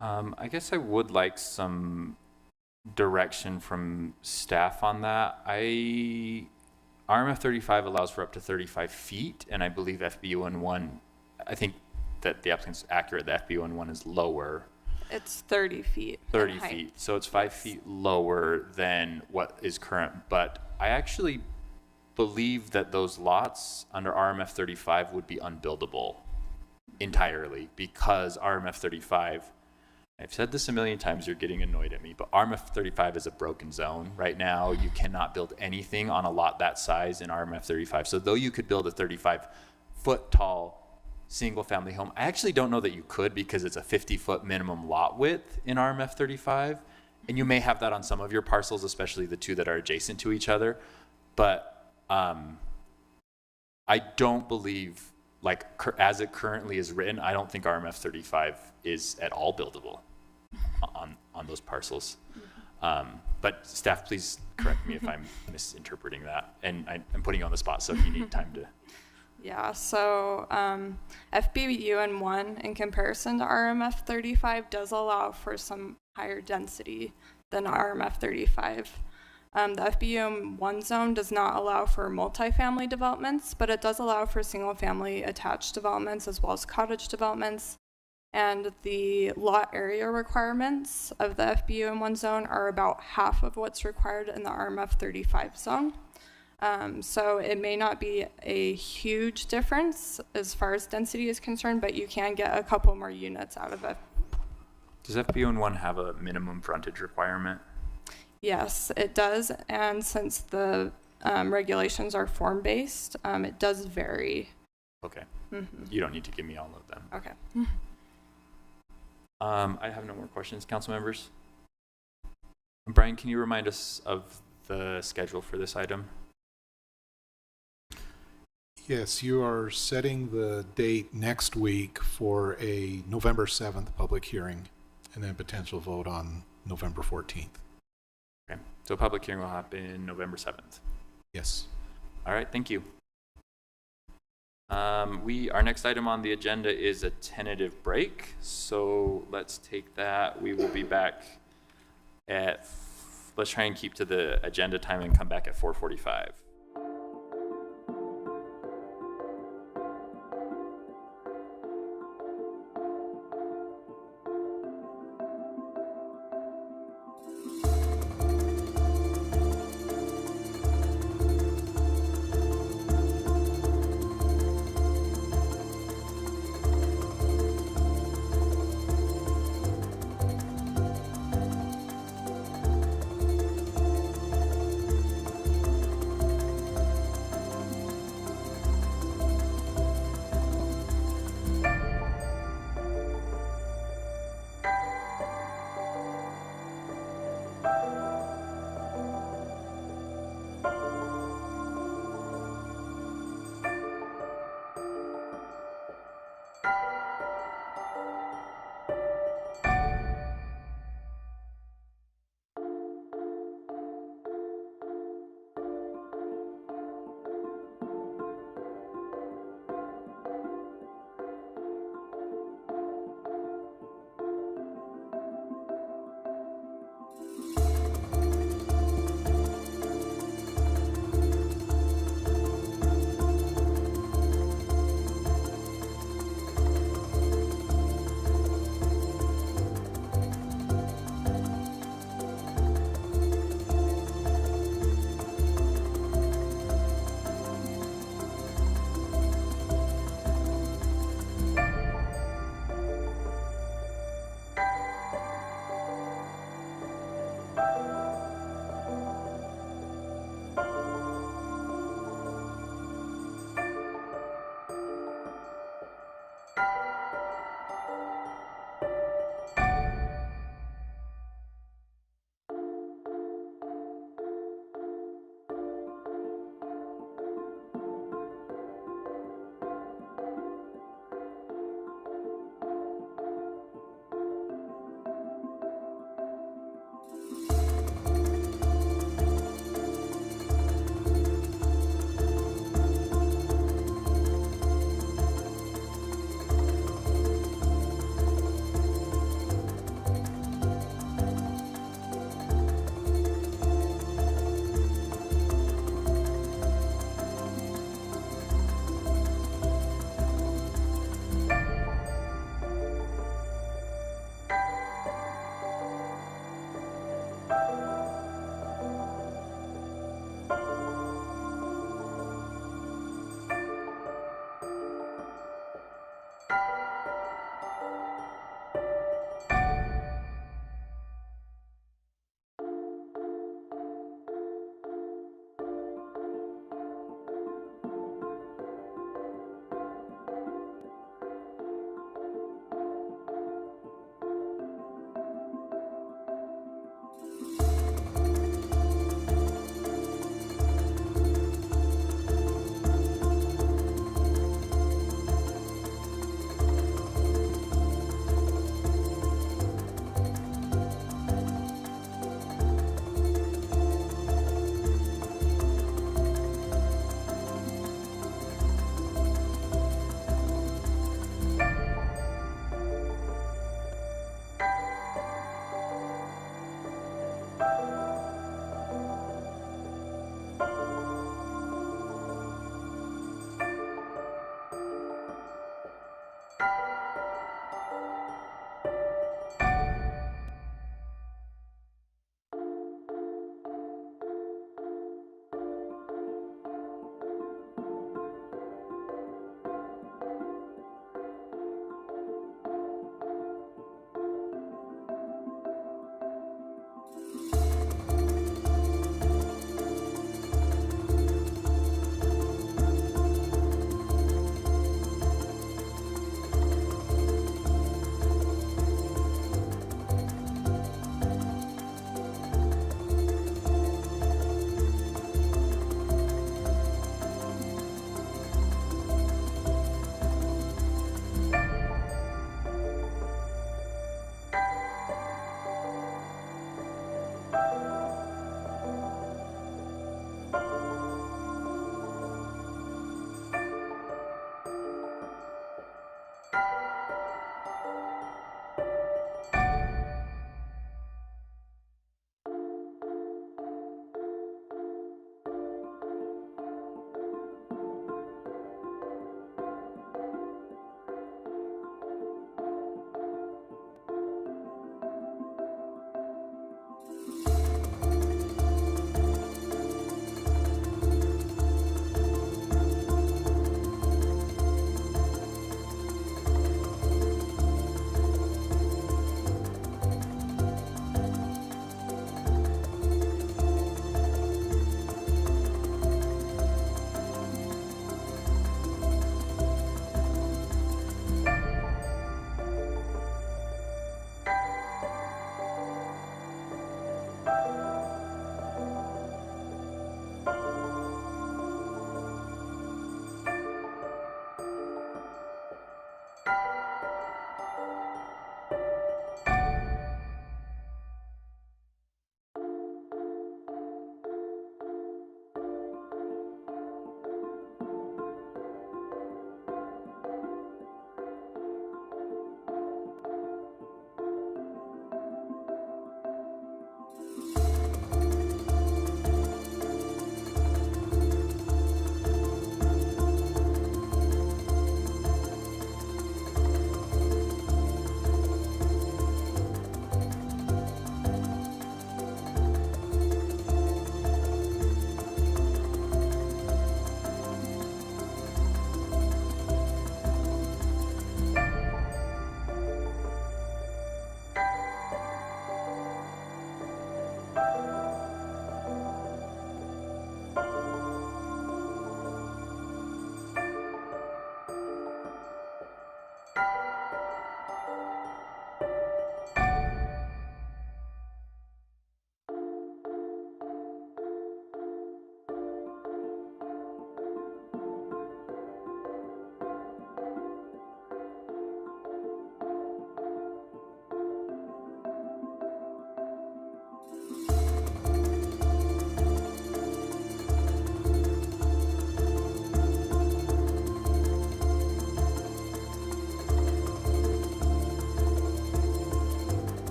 now. I guess I would like some direction from staff on that. RMF 35 allows for up to 35 feet, and I believe FBUN1, I think that the applicant's accurate, the FBUN1 is lower. It's 30 feet. 30 feet, so it's 5 feet lower than what is current, but I actually believe that those lots under RMF 35 would be unbuildable entirely, because RMF 35, I've said this a million times, you're getting annoyed at me, but RMF 35 is a broken zone. Right now, you cannot build anything on a lot that size in RMF 35. So though you could build a 35-foot tall single family home, I actually don't know that you could, because it's a 50-foot minimum lot width in RMF 35. And you may have that on some of your parcels, especially the two that are adjacent to each other. But I don't believe, like, as it currently is written, I don't think RMF 35 is at all buildable on those parcels. But staff, please correct me if I'm misinterpreting that. And I'm putting you on the spot, so if you need time to. Yeah, so FBUN1 in comparison to RMF 35 does allow for some higher density than RMF 35. The FBUN1 zone does not allow for multifamily developments, but it does allow for single-family attached developments as well as cottage developments. And the lot area requirements of the FBUN1 zone are about half of what's required in the RMF 35 zone. So it may not be a huge difference as far as density is concerned, but you can get a couple more units out of it. Does FBUN1 have a minimum frontage requirement? Yes, it does. And since the regulations are form-based, it does vary. Okay. Mm-hmm. You don't need to give me all of them. Okay. I have no more questions, council members. Brian, can you remind us of the schedule for this item? Yes, you are setting the date next week for a November 7th public hearing, and then potential vote on November 14th. Okay, so public hearing will happen November 7th. Yes. All right, thank you. Our next item on the agenda is a tentative break, so let's take that. We will be back at, let's try and keep to the agenda time and come back at 4:45.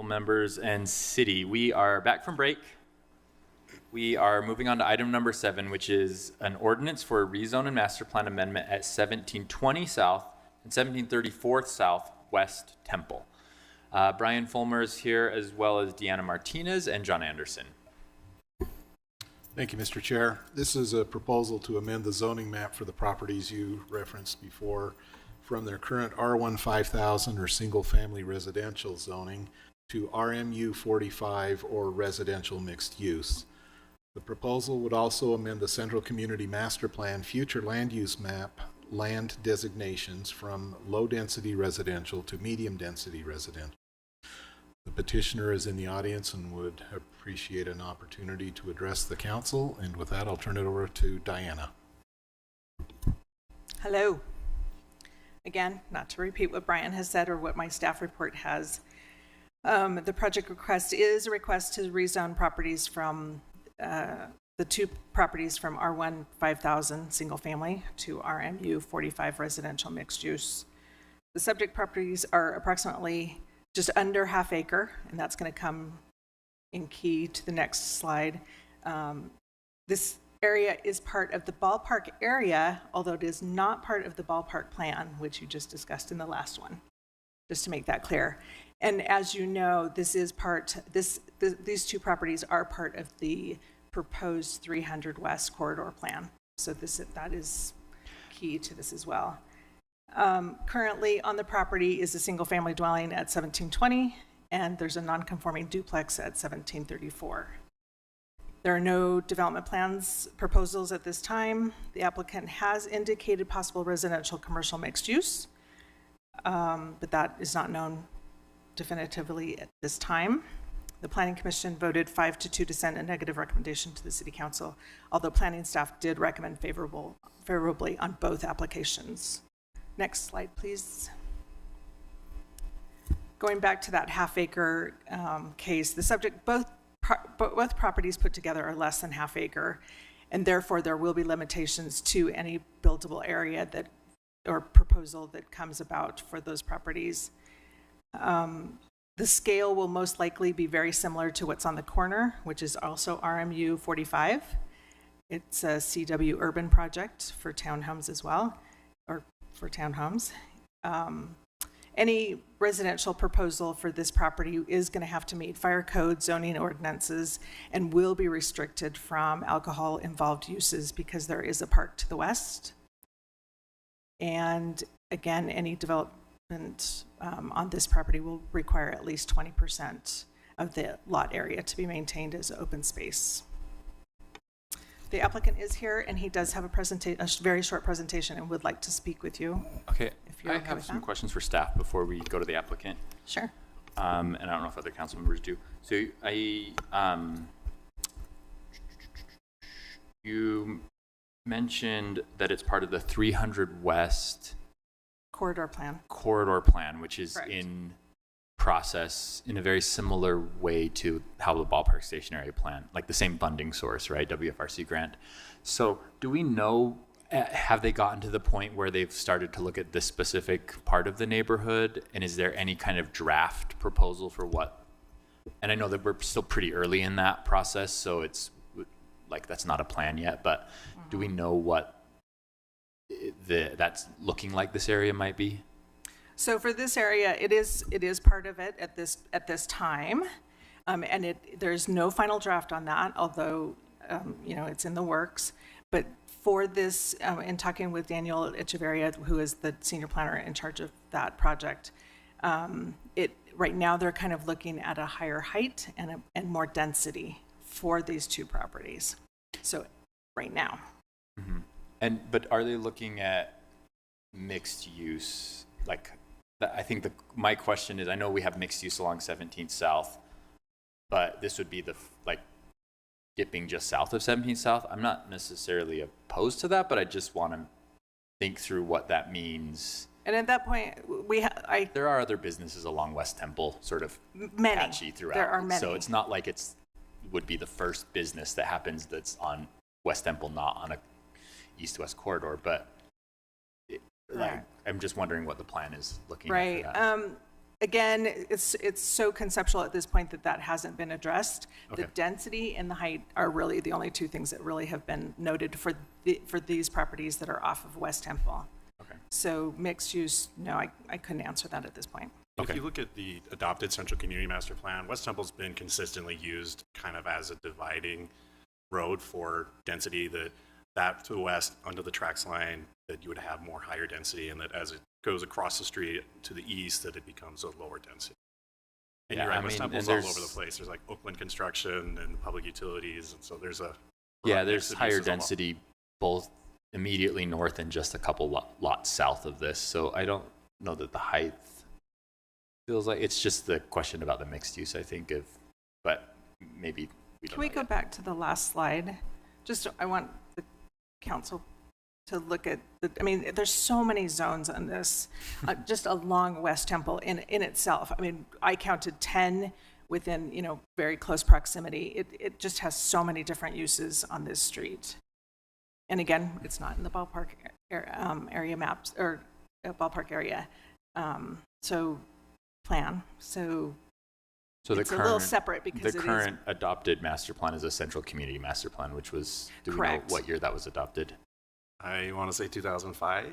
members, and city. We are back from break. We are moving on to item number 7, which is an ordinance for a rezone and master plan amendment at 1720 South and 1734 South West Temple. Brian Fulmer is here, as well as Deanna Martinez and John Anderson. Thank you, Mr. Chair. This is a proposal to amend the zoning map for the properties you referenced before from their current R1 5000 or single-family residential zoning to RMU 45 or residential mixed use. The proposal would also amend the Central Community Master Plan future land use map land designations from low-density residential to medium-density residential. The petitioner is in the audience and would appreciate an opportunity to address the council. And with that, I'll turn it over to Diana. Hello. Again, not to repeat what Brian has said or what my staff report has. The project request is a request to rezone properties from the 2 properties from R1 5000 single family to RMU 45 residential mixed use. The subject properties are approximately just under half acre, and that's going to come in key to the next slide. This area is part of the Ballpark area, although it is not part of the Ballpark plan, which you just discussed in the last one, just to make that clear. And as you know, this is these 2 properties are part of the proposed 300 West corridor plan. So that is key to this as well. Currently on the property is a single family dwelling at 1720, and there's a non-conforming duplex at 1734. There are no development plans proposals at this time. The applicant has indicated possible residential commercial mixed use, but that is not known definitively at this time. The Planning Commission voted 5-2 to send a negative recommendation to the City Council, although planning staff did recommend favorably on both applications. Next slide, please. Going back to that half acre case, the subject, both properties put together are less than half acre, and therefore there will be limitations to any buildable area or proposal that comes about for those properties. The scale will most likely be very similar to what's on the corner, which is also RMU 45. It's a CW urban project for townhomes as well, or for townhomes. Any residential proposal for this property is going to have to meet fire code, zoning ordinances, and will be restricted from alcohol-involved uses because there is a park to the west. And again, any development on this property will require at least 20% of the lot area to be maintained as open space. The applicant is here, and he does have a very short presentation and would like to speak with you. Okay, if you're I okay have with some that. questions for staff before we go to the applicant. Sure. And I don't know if other council members do. So you mentioned that it's part of the 300 West corridor plan, which is Correct. in process in a very similar way to how the Ballpark stationary plan, like the same funding source, right? WFRC grant. So do we know, have they gotten to the point where they've started to look at this specific part of the neighborhood? And is there any kind of draft proposal for what? And I know that we're still pretty early in that process, so it's like that's not a plan yet, but do we know what that's looking like this area might be? So for this area, it is part of it at this time, and there's no final draft on that, although it's in the works. But for this, in talking with Daniel Echeverria, who is the senior planner in charge of that project, right now they're kind of looking at a higher height and more density for these 2 properties. So right now. Mm-hmm. But are they looking at mixed use? Like, I think my question is, I know we have mixed use along 17th South, but this would be dipping just south of 17th South. I'm not necessarily opposed to that, but I just want to think through what that means. And at that point, there are other businesses along West Temple, sort of many. patchy throughout. There are many. So it's not like would be the first business that happens that's on West Temple, not on a east-west corridor, but I'm just wondering what the plan is looking right. at for that. again, it's so conceptual at this point that hasn't been addressed. The Okay. density and the height are really the only two things that really have been noted for these properties that are off of West Temple. Okay. So mixed use, no, I couldn't answer that at this point. Okay. If you look at the adopted central community master plan, West Temple's been consistently used kind of as a dividing road for density, that to the west under the tracks line, that you would have more higher density, and that as it goes across the street to the east, that it becomes a lower density. And Yeah, you're right, I West mean, Temple's and all there's- over the place. There's like Oakland construction and public utilities, and so there's a Yeah, mix there's of higher uses along- density both immediately north and just a couple lots south of this. So I don't know that the height feels like it's just the question about the mixed use, I think, but maybe we don't Can we know go yet. back to the last slide? I want the council to look at there's so many zones on this, just along West Temple in itself. I mean, I counted 10 within, very close proximity. It just has so many different uses on this street. And again, it's not in the ballpark area maps or ballpark area. Plan. So So it's a little separate because the it is- current adopted master plan is a central community master plan, which was, do we know Correct. what year that was adopted? I want to say 2005.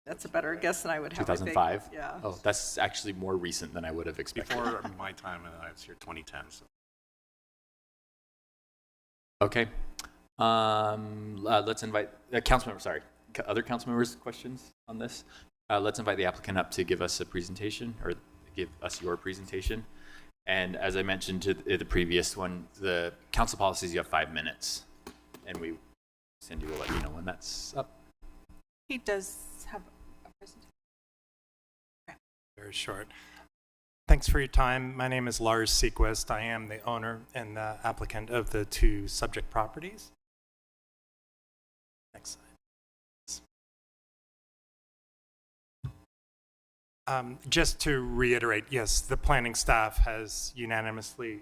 That's a better guess than I would have. I think. 2005? Yeah. Oh, that's actually more recent than I would have expected. Before my time, and I was here 2010. So. Okay. Let's invite council members. Sorry, other council members. Questions on this? Let's invite the applicant up to give us a presentation, or give us your presentation. And as I mentioned to the previous one, the council policies, you have 5 minutes, and Cindy will let you know when that's up. He does have a presentation. Very short. Thanks for your time. My name is Lars Sequist. I am the owner and the applicant of the 2 subject properties. Next slide. Just to reiterate, yes, the planning staff has unanimously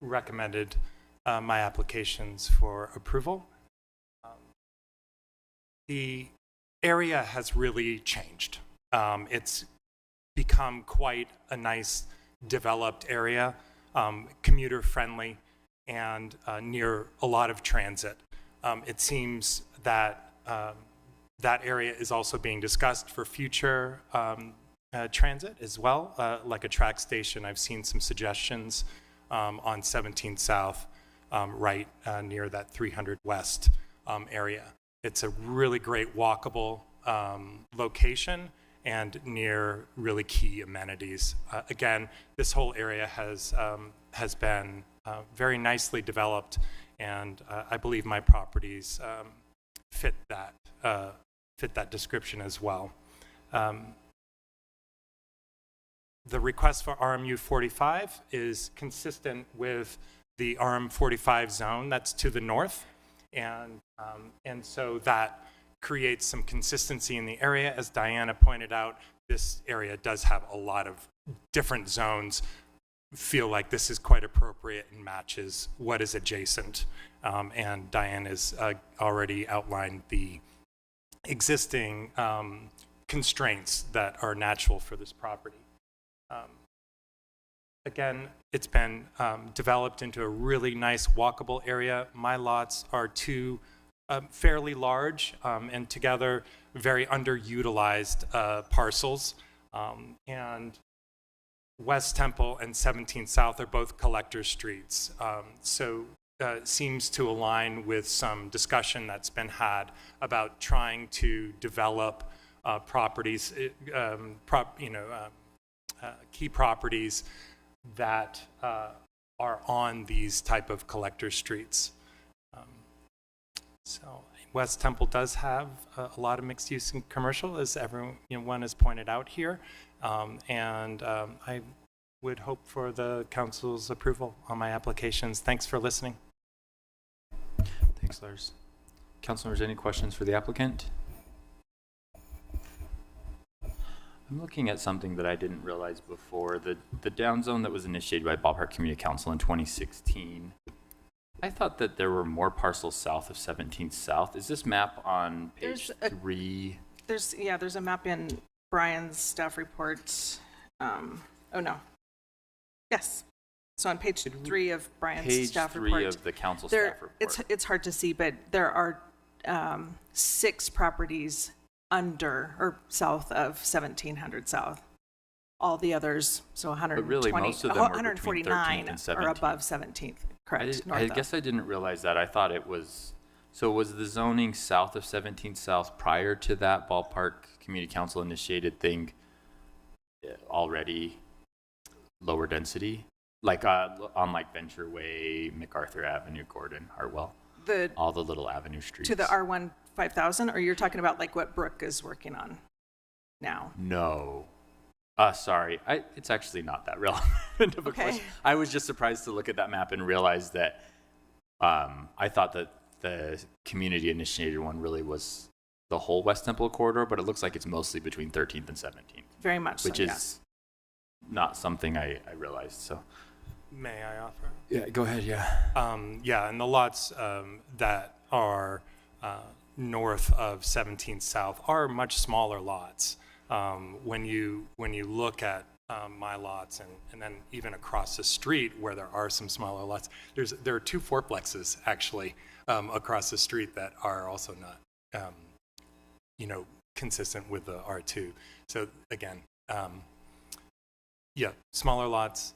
recommended my applications for approval. The area has really changed. It's become quite a nice developed area, commuter friendly, and near a lot of transit. It seems that that area is also being discussed for future transit as well, like a track station. I've seen some suggestions on 17th South, right near that 300 West area. It's a really great walkable location and near really key amenities. Again, this whole area has been very nicely developed, and I believe my properties fit that description as well. The request for RMU 45 is consistent with the RM 45 zone that's to the north, and so that creates some consistency in the area. As Diana pointed out, this area does have a lot of different zones. Feel like this is quite appropriate and matches what is adjacent. And Diane has already outlined the existing constraints that are natural for this property. Again, it's been developed into a really nice walkable area. My lots are 2 fairly large and together very underutilized parcels. And West Temple and 17th South are both collector streets. So seems to align with some discussion that's been had about trying to develop properties, key properties that are on these type of collector streets. So West Temple does have a lot of mixed use and commercial, as everyone has pointed out here. And I would hope for the council's approval on my applications. Thanks for listening. Thanks, Lars. Council members, any questions for the applicant? I'm looking at something that I didn't realize before. The down zone that was initiated by Ballpark Community Council in 2016. I thought that there were more parcels south of 17th South. Is this map on page 3? There's a map in Brian's staff report. oh no. Yes. So on page 3 of Brian's Page staff 3 report. of the council there, staff report. It's hard to see, but there are 6 properties under or south of 1700 South. All the others, so 120, really, most of them were between 149 13th and are 17th. above 17th. Correct. I guess I didn't realize that. I thought it was, so was the zoning south of 17th South prior to that Ballpark Community Council initiated thing already lower density? Like on like Venture Way, MacArthur Avenue, Gordon, Hartwell, all the little avenue streets. To the R1 5000, or you're talking about like what Brooke is working on now? No. Sorry, it's actually not that relevant of a question. I was just surprised to look at that map and realize that I thought that the community initiated one really was the whole West Temple corridor, but it looks like it's mostly between 13th and 17th. Very much which so, is yes. not something I realized. So, May I offer? yeah, go ahead. Yeah. Yeah, and the lots that are north of 17th South are much smaller lots. When you look at my lots and then even across the street where there are some smaller lots, there are 2 fourplexes actually across the street that are also not consistent with the R2. So again, yeah, smaller lots,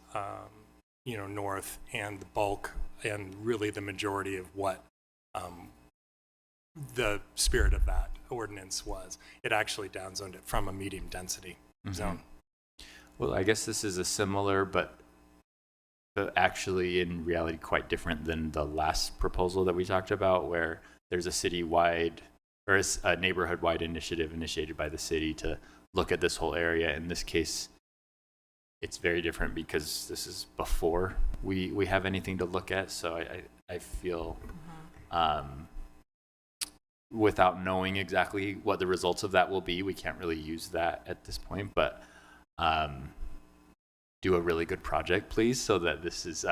north, and the bulk and really the majority of what the spirit of that ordinance was. It actually downzoned it from a medium density zone. Well, I guess this is a similar, but actually in reality quite different than the last proposal that we talked about, where there's a city-wide or a neighborhood-wide initiative initiated by the city to look at this whole area. In this case, it's very different because this is before we have anything to look at. So I feel without knowing exactly what the results of that will be, we can't really use that at this point, but do a really good project, please, so that this is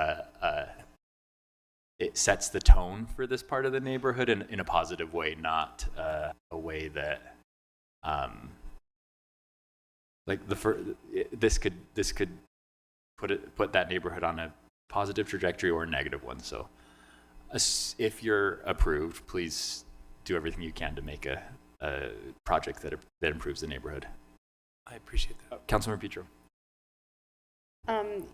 it sets the tone for this part of the neighborhood in a positive way, not a way that like this could put that neighborhood on a positive trajectory or a negative one. So if you're approved, please do everything you can to make a project that improves the neighborhood. I appreciate that. Councilmember Petro.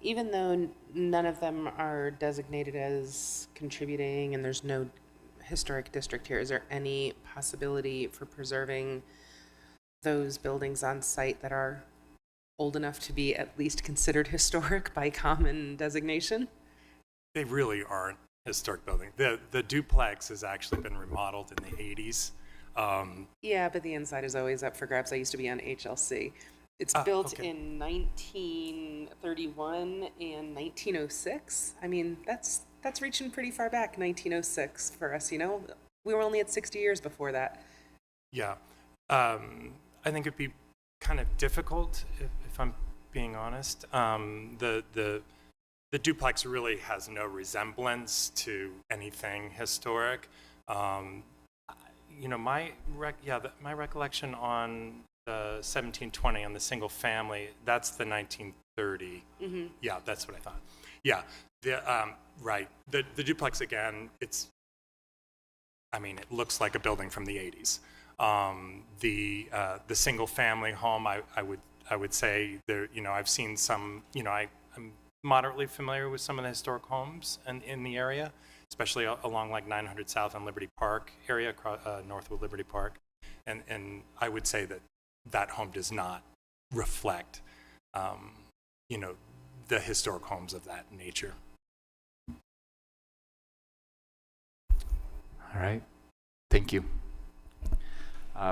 Even though none of them are designated as contributing and there's no historic district here, is there any possibility for preserving those buildings on site that are old enough to be at least considered historic by common designation? They really aren't historic building. The duplex has actually been remodeled in the 80s. Yeah, but the inside is always up for grabs. I used to be on HLC. It's built in 1931 and 1906. I mean, that's reaching pretty far back, 1906 for us, We were only at 60 years before that. Yeah. I think it'd be kind of difficult, if I'm being honest. The duplex really has no resemblance to anything historic. My recollection on the 1720 on the single family, that's the 1930. Mm-hmm. Yeah, that's what I thought. Yeah, right. The duplex again, it looks like a building from the 80s. The single family home, I would say there. I've seen some. I'm moderately familiar with some of the historic homes in the area, especially along like 900 South and Liberty Park area, northwood Liberty Park, and I would say that home does not reflect, the historic homes of that nature. All right, thank you.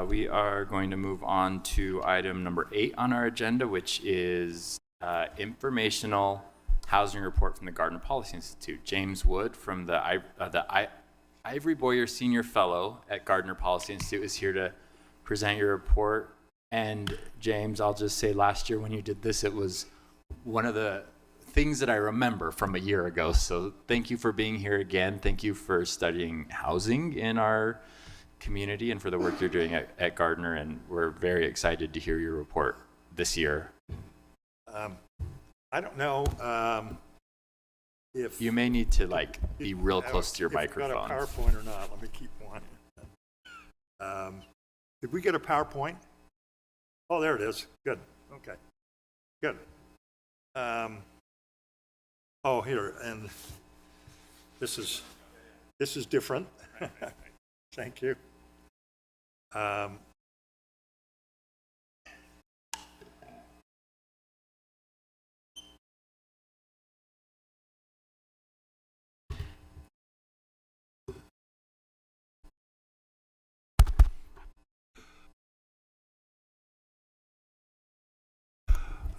We are going to move on to item number 8 on our agenda, which is informational housing report from the Gardner Policy Institute. James Wood from the Ivory Boyer Senior Fellow at Gardner Policy Institute is here to present your report. And James, I'll just say last year when you did this, it was one of the things that I remember from a year ago. So thank you for being here again. Thank you for studying housing in our community and for the work you're doing at Gardner. And we're very excited to hear your report this year. I don't know if You may need to like be real close to your if we've got a microphone. PowerPoint or not. Let me keep one. Did we get a PowerPoint? Oh, there it is. Good. Okay. Good. Oh, here, and this is different. Thank you.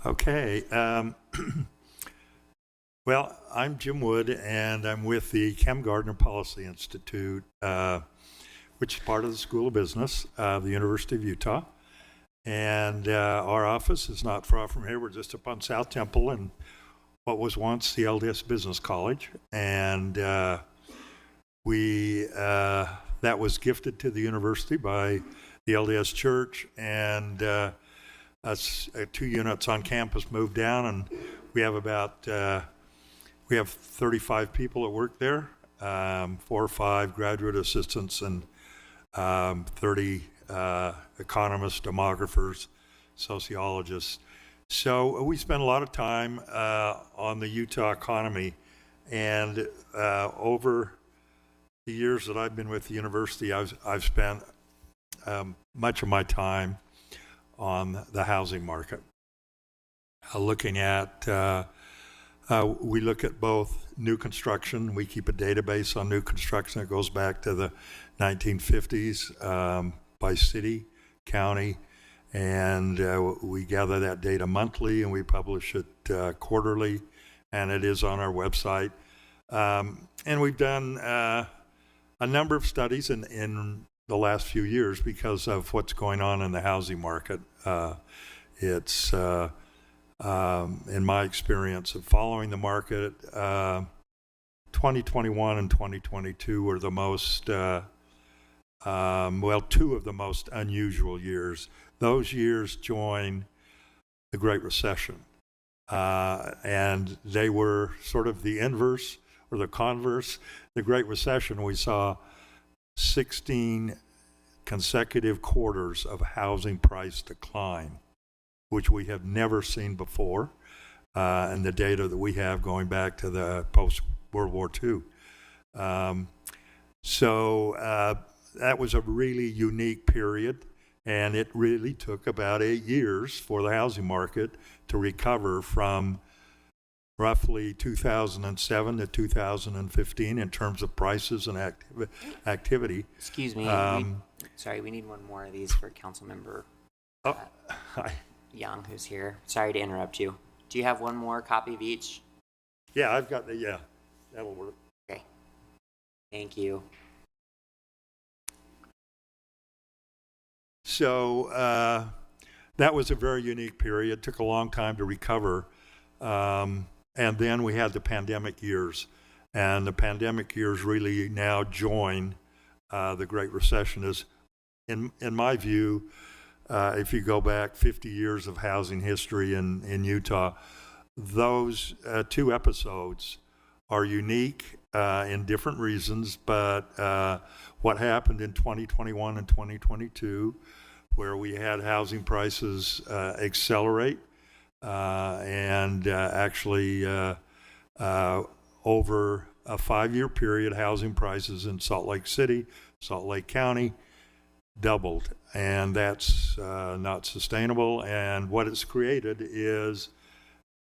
Okay. Well, I'm Jim Wood, and I'm with the Chem Gardner Policy Institute, which is part of the School of Business of the University of Utah. And our office is not far from here. We're just up on South Temple in what was once the LDS Business College. And that was gifted to the university by the LDS Church, and us 2 units on campus moved down, and we have about we have 35 people that work there, 4 or 5 graduate assistants, and 30 economists, demographers, sociologists. So we spend a lot of time on the Utah economy, and over the years that I've been with the university, I've spent much of my time on the housing market, looking at we look at both new construction. We keep a database on new construction that goes back to the 1950s by city, county, and we gather that data monthly, and we publish it quarterly, and it is on our website. And we've done a number of studies in the last few years because of what's going on in the housing market. It's in my experience of following the market, 2021 and 2022 were the most, 2 of the most unusual years. Those years joined the Great Recession. And they were sort of the inverse or the converse. The Great Recession, we saw 16 consecutive quarters of housing price decline, which we have never seen before, and the data that we have going back to the post-World War II. So that was a really unique period, and it really took about 8 years for the housing market to recover from roughly 2007 to 2015 in terms of prices and activity. Excuse me. Sorry, we need one more of these for Councilmember Young, who's here. Sorry to interrupt you. Do you have one more copy of each? Yeah, I've got that'll work. Okay. Thank you. So that was a very unique period. It took a long time to recover. And then we had the pandemic years. And the pandemic years really now join the Great Recession. Is, in my view, if you go back 50 years of housing history in Utah, those 2 episodes are unique in different reasons, but what happened in 2021 and 2022, where we had housing prices accelerate, and actually over a 5-year period, housing prices in Salt Lake City, Salt Lake County, doubled, and that's not sustainable. And what it's created is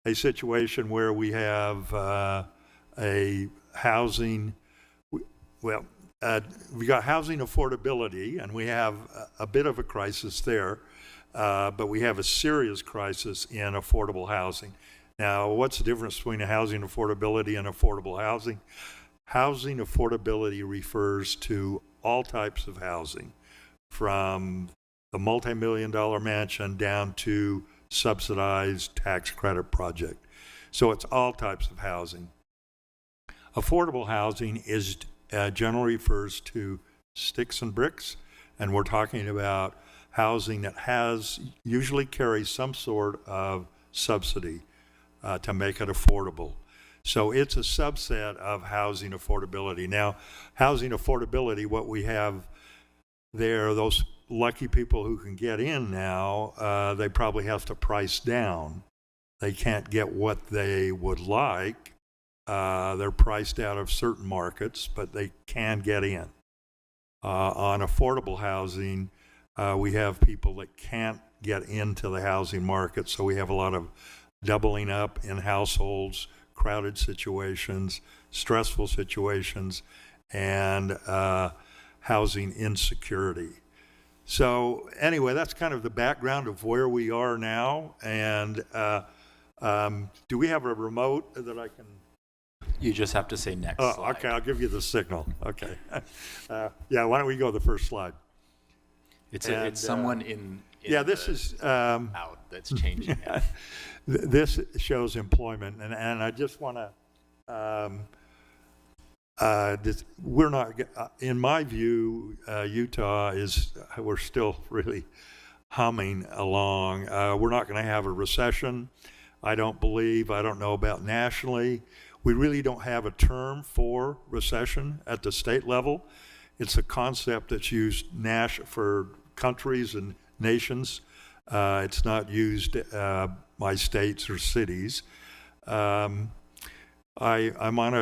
a situation where we have a housing, we got housing affordability, and we have a bit of a crisis there, but we have a serious crisis in affordable housing. Now, what's the difference between a housing affordability and affordable housing? Housing affordability refers to all types of housing, from the multi-million-dollar mansion down to subsidized tax credit project. So it's all types of housing. Affordable housing is generally refers to sticks and bricks, and we're talking about housing that usually carries some sort of subsidy to make it affordable. So it's a subset of housing affordability. Now, housing affordability, what we have there, those lucky people who can get in now, they probably have to price down. They can't get what they would like. They're priced out of certain markets, but they can get in. On affordable housing, we have people that can't get into the housing market, so we have a lot of doubling up in households, crowded situations, stressful situations, and housing insecurity. So anyway, that's kind of the background of where we are now. And do we have a remote that I can? You just have to say next slide. Okay, I'll give you the signal. Okay. Yeah, why don't we go to the first slide? It's someone in yeah, this is out that's changing it. This shows employment, and I just want to. We're not. In my view, Utah we're still really humming along. We're not going to have a recession. I don't believe. I don't know about nationally. We really don't have a term for recession at the state level. It's a concept that's used for countries and nations. It's not used by states or cities. I'm on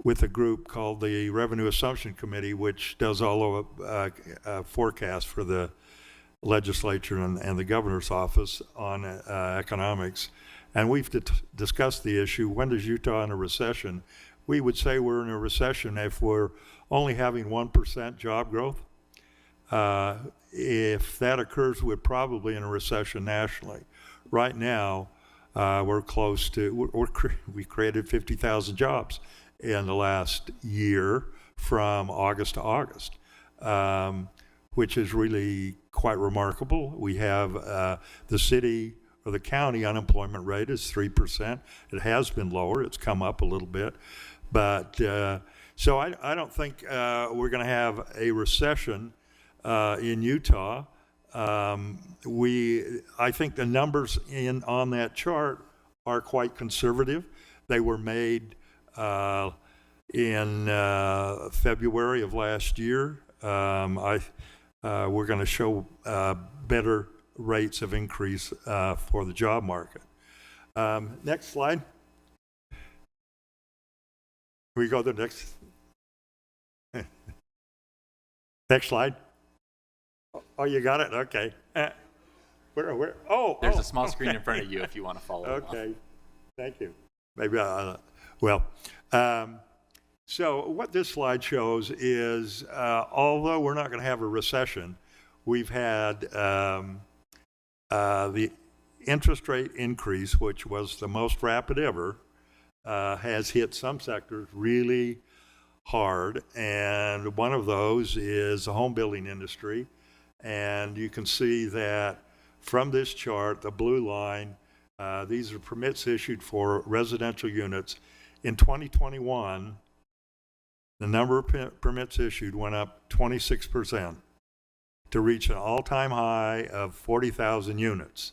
with a group called the Revenue Assumption Committee, which does all of forecasts for the legislature and the governor's office on economics. And we've discussed the issue, when does Utah in a recession? We would say we're in a recession if we're only having 1% job growth. If that occurs, we're probably in a recession nationally. Right now, we're close to, we created 50,000 jobs in the last year from August to August, which is really quite remarkable. We have the city or the county unemployment rate is 3%. It has been lower. It's come up a little bit. But so I don't think we're going to have a recession in Utah. I think the numbers on that chart are quite conservative. They were made in February of last year. We're going to show better rates of increase for the job market. Next slide. Can we go to the next? Next slide. Oh, you got it? Okay. Where? Oh, there's a small screen in front of you if you want to follow. Okay. Thank you. Maybe so what this slide shows is, although we're not going to have a recession, we've had the interest rate increase, which was the most rapid ever, has hit some sectors really hard. And one of those is the home building industry. And you can see that from this chart, the blue line, these are permits issued for residential units. In 2021, the number of permits issued went up 26% to reach an all-time high of 40,000 units.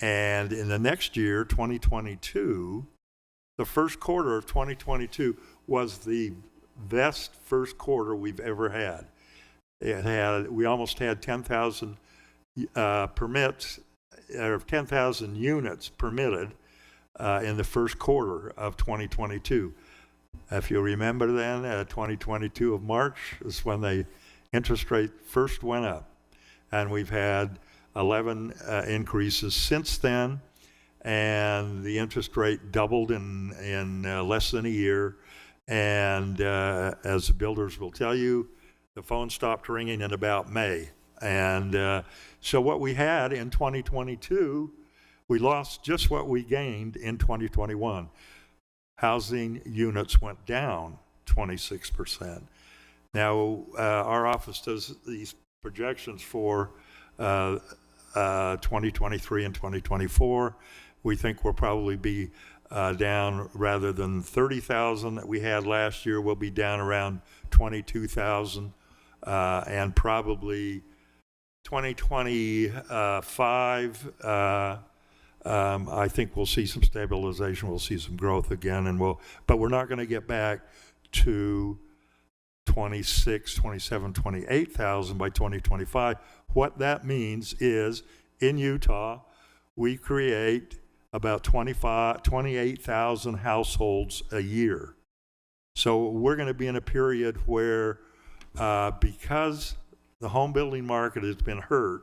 And in the next year, 2022, the first quarter of 2022 was the best first quarter we've ever had. We almost had 10,000 permits, or 10,000 units permitted in the first quarter of 2022. If you remember then, 2022 of March is when the interest rate first went up. And we've had 11 increases since then, and the interest rate doubled in less than a year. And as the builders will tell you, the phone stopped ringing in about May. And so what we had in 2022, we lost just what we gained in 2021. Housing units went down 26%. Now, our office does these projections for 2023 and 2024. We think we'll probably be down, rather than 30,000 that we had last year, we'll be down around 22,000, and probably 2025, I think we'll see some stabilization. We'll see some growth again, but we're not going to get back to 26, 27, 28,000 by 2025. What that means is in Utah, we create about 28,000 households a year. So we're going to be in a period where, because the home building market has been hurt,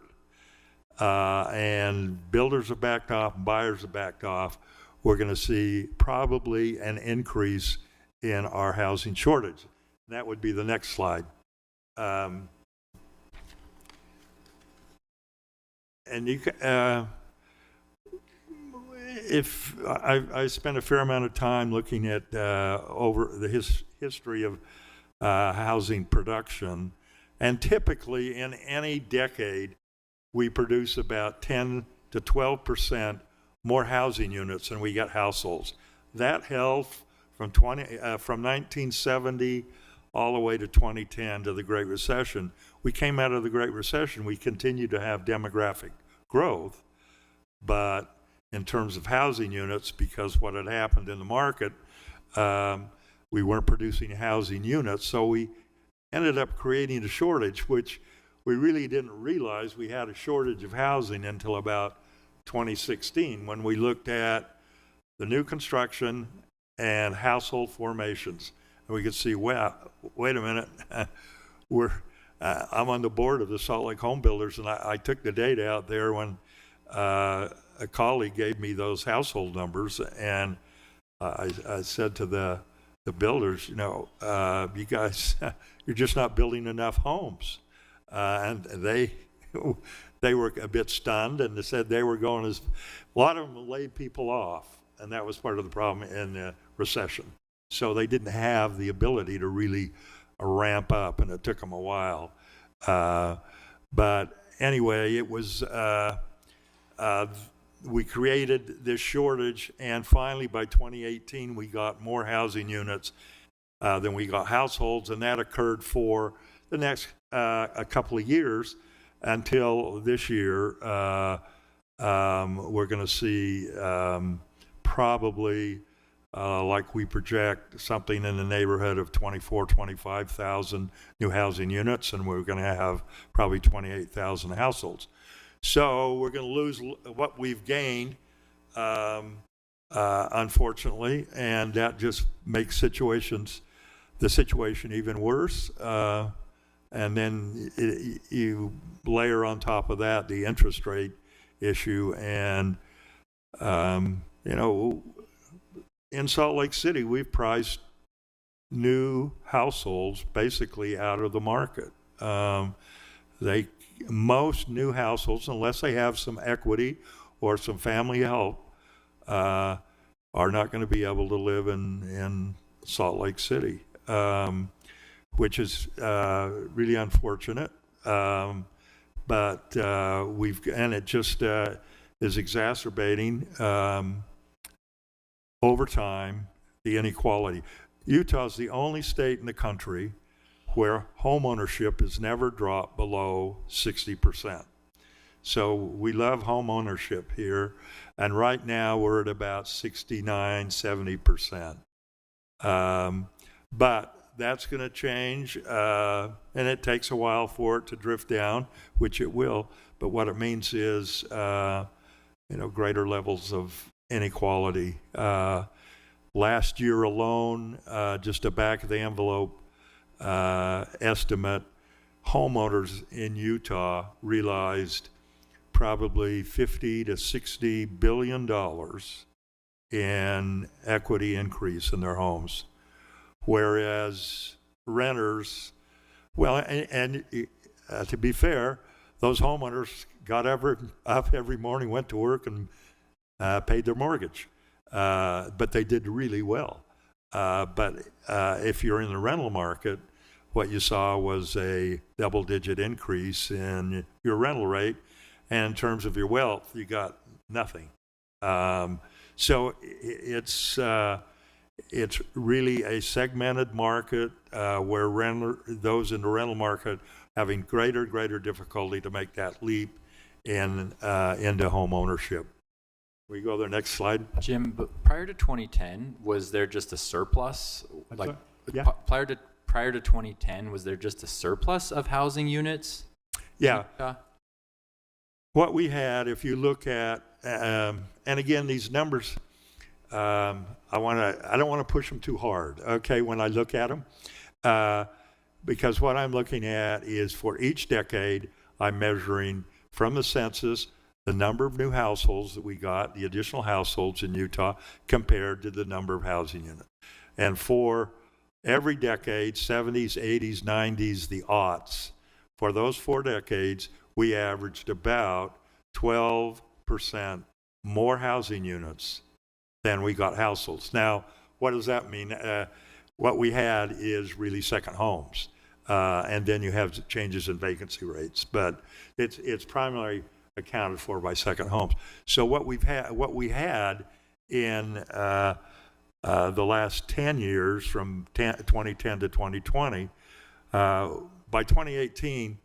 and builders have backed off and buyers have backed off, we're going to see probably an increase in our housing shortage. That would be the next slide. And you if I spent a fair amount of time looking at over the history of housing production, and typically in any decade we produce about 10 to 12% more housing units than we get households. That held from 1970 all the way to 2010 to the Great Recession. We came out of the Great Recession, we continued to have demographic growth, but in terms of housing units, because what had happened in the market, we weren't producing housing units, so we ended up creating a shortage, which we really didn't realize we had a shortage of housing until about 2016, when we looked at the new construction and household formations. And we could see, well, wait a minute, I'm on the board of the Salt Lake Home Builders, and I took the data out there when a colleague gave me those household numbers, and I said to the builders, you guys, you're just not building enough homes. And they were a bit stunned, and they said they were going a lot of them laid people off, and that was part of the problem in the recession. So they didn't have the ability to really ramp up, and it took them a while. But anyway, it was we created this shortage, and finally by 2018 we got more housing units than we got households, and that occurred for the next a couple of years until this year. We're going to see probably like we project something in the neighborhood of 25,000 new housing units, and we're going to have probably 28,000 households. So we're going to lose what we've gained, unfortunately, and that just makes the situation even worse. And then you layer on top of that the interest rate issue, and in Salt Lake City, we've priced new households basically out of the market. Most new households, unless they have some equity or some family help, are not going to be able to live in Salt Lake City, which is really unfortunate. But it just is exacerbating over time the inequality. Utah is the only state in the country where home ownership has never dropped below 60%. So we love home ownership here, and right now we're at about 69, 70%. But that's going to change, and it takes a while for it to drift down, which it will. But what it means is, greater levels of inequality. Last year alone, just a back of the envelope estimate, homeowners in Utah realized probably $50 to $60 billion in equity increase in their homes, whereas renters, to be fair, those homeowners got up every morning, went to work, and paid their mortgage, but they did really well. But if you're in the rental market, what you saw was a double-digit increase in your rental rate, and in terms of your wealth, you got nothing. So it's really a segmented market where those in the rental market having greater difficulty to make that leap into home ownership. We go to the next slide. Jim, but prior to 2010, was there just a surplus? Like, yeah. Prior to 2010, was there just a surplus of housing units? Yeah. What we had, if you look at, and again, these numbers, I don't want to push them too hard, okay, when I look at them, because what I'm looking at is for each decade, I'm measuring from the census the number of new households that we got, the additional households in Utah, compared to the number of housing units. And for every decade, 70s, 80s, 90s, the aughts, for those 4 decades, we averaged about 12% more housing units than we got households. Now, what does that mean? What we had is really second homes. And then you have changes in vacancy rates, but it's primarily accounted for by second homes. So what we had in the last 10 years, from 2010 to 2020, by 2018,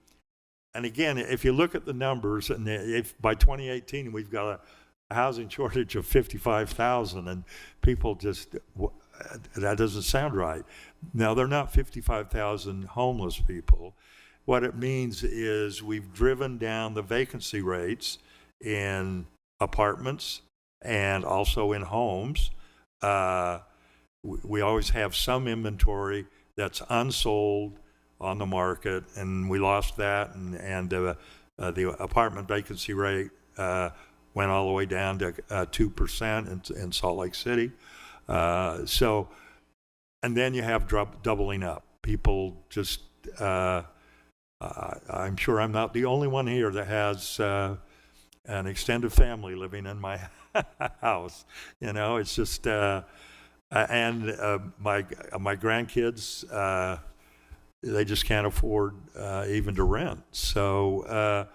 and again, if you look at the numbers, and if by 2018 we've got a housing shortage of 55,000, and people just, that doesn't sound right. Now, they're not 55,000 homeless people. What it means is we've driven down the vacancy rates in apartments and also in homes. We always have some inventory that's unsold on the market, and we lost that, and the apartment vacancy rate went all the way down to 2% in Salt Lake City. So, and then you have doubling up. People just, I'm sure I'm not the only one here that has an extended family living in my house. You know, it's just, and my grandkids, they just can't afford even to rent. So,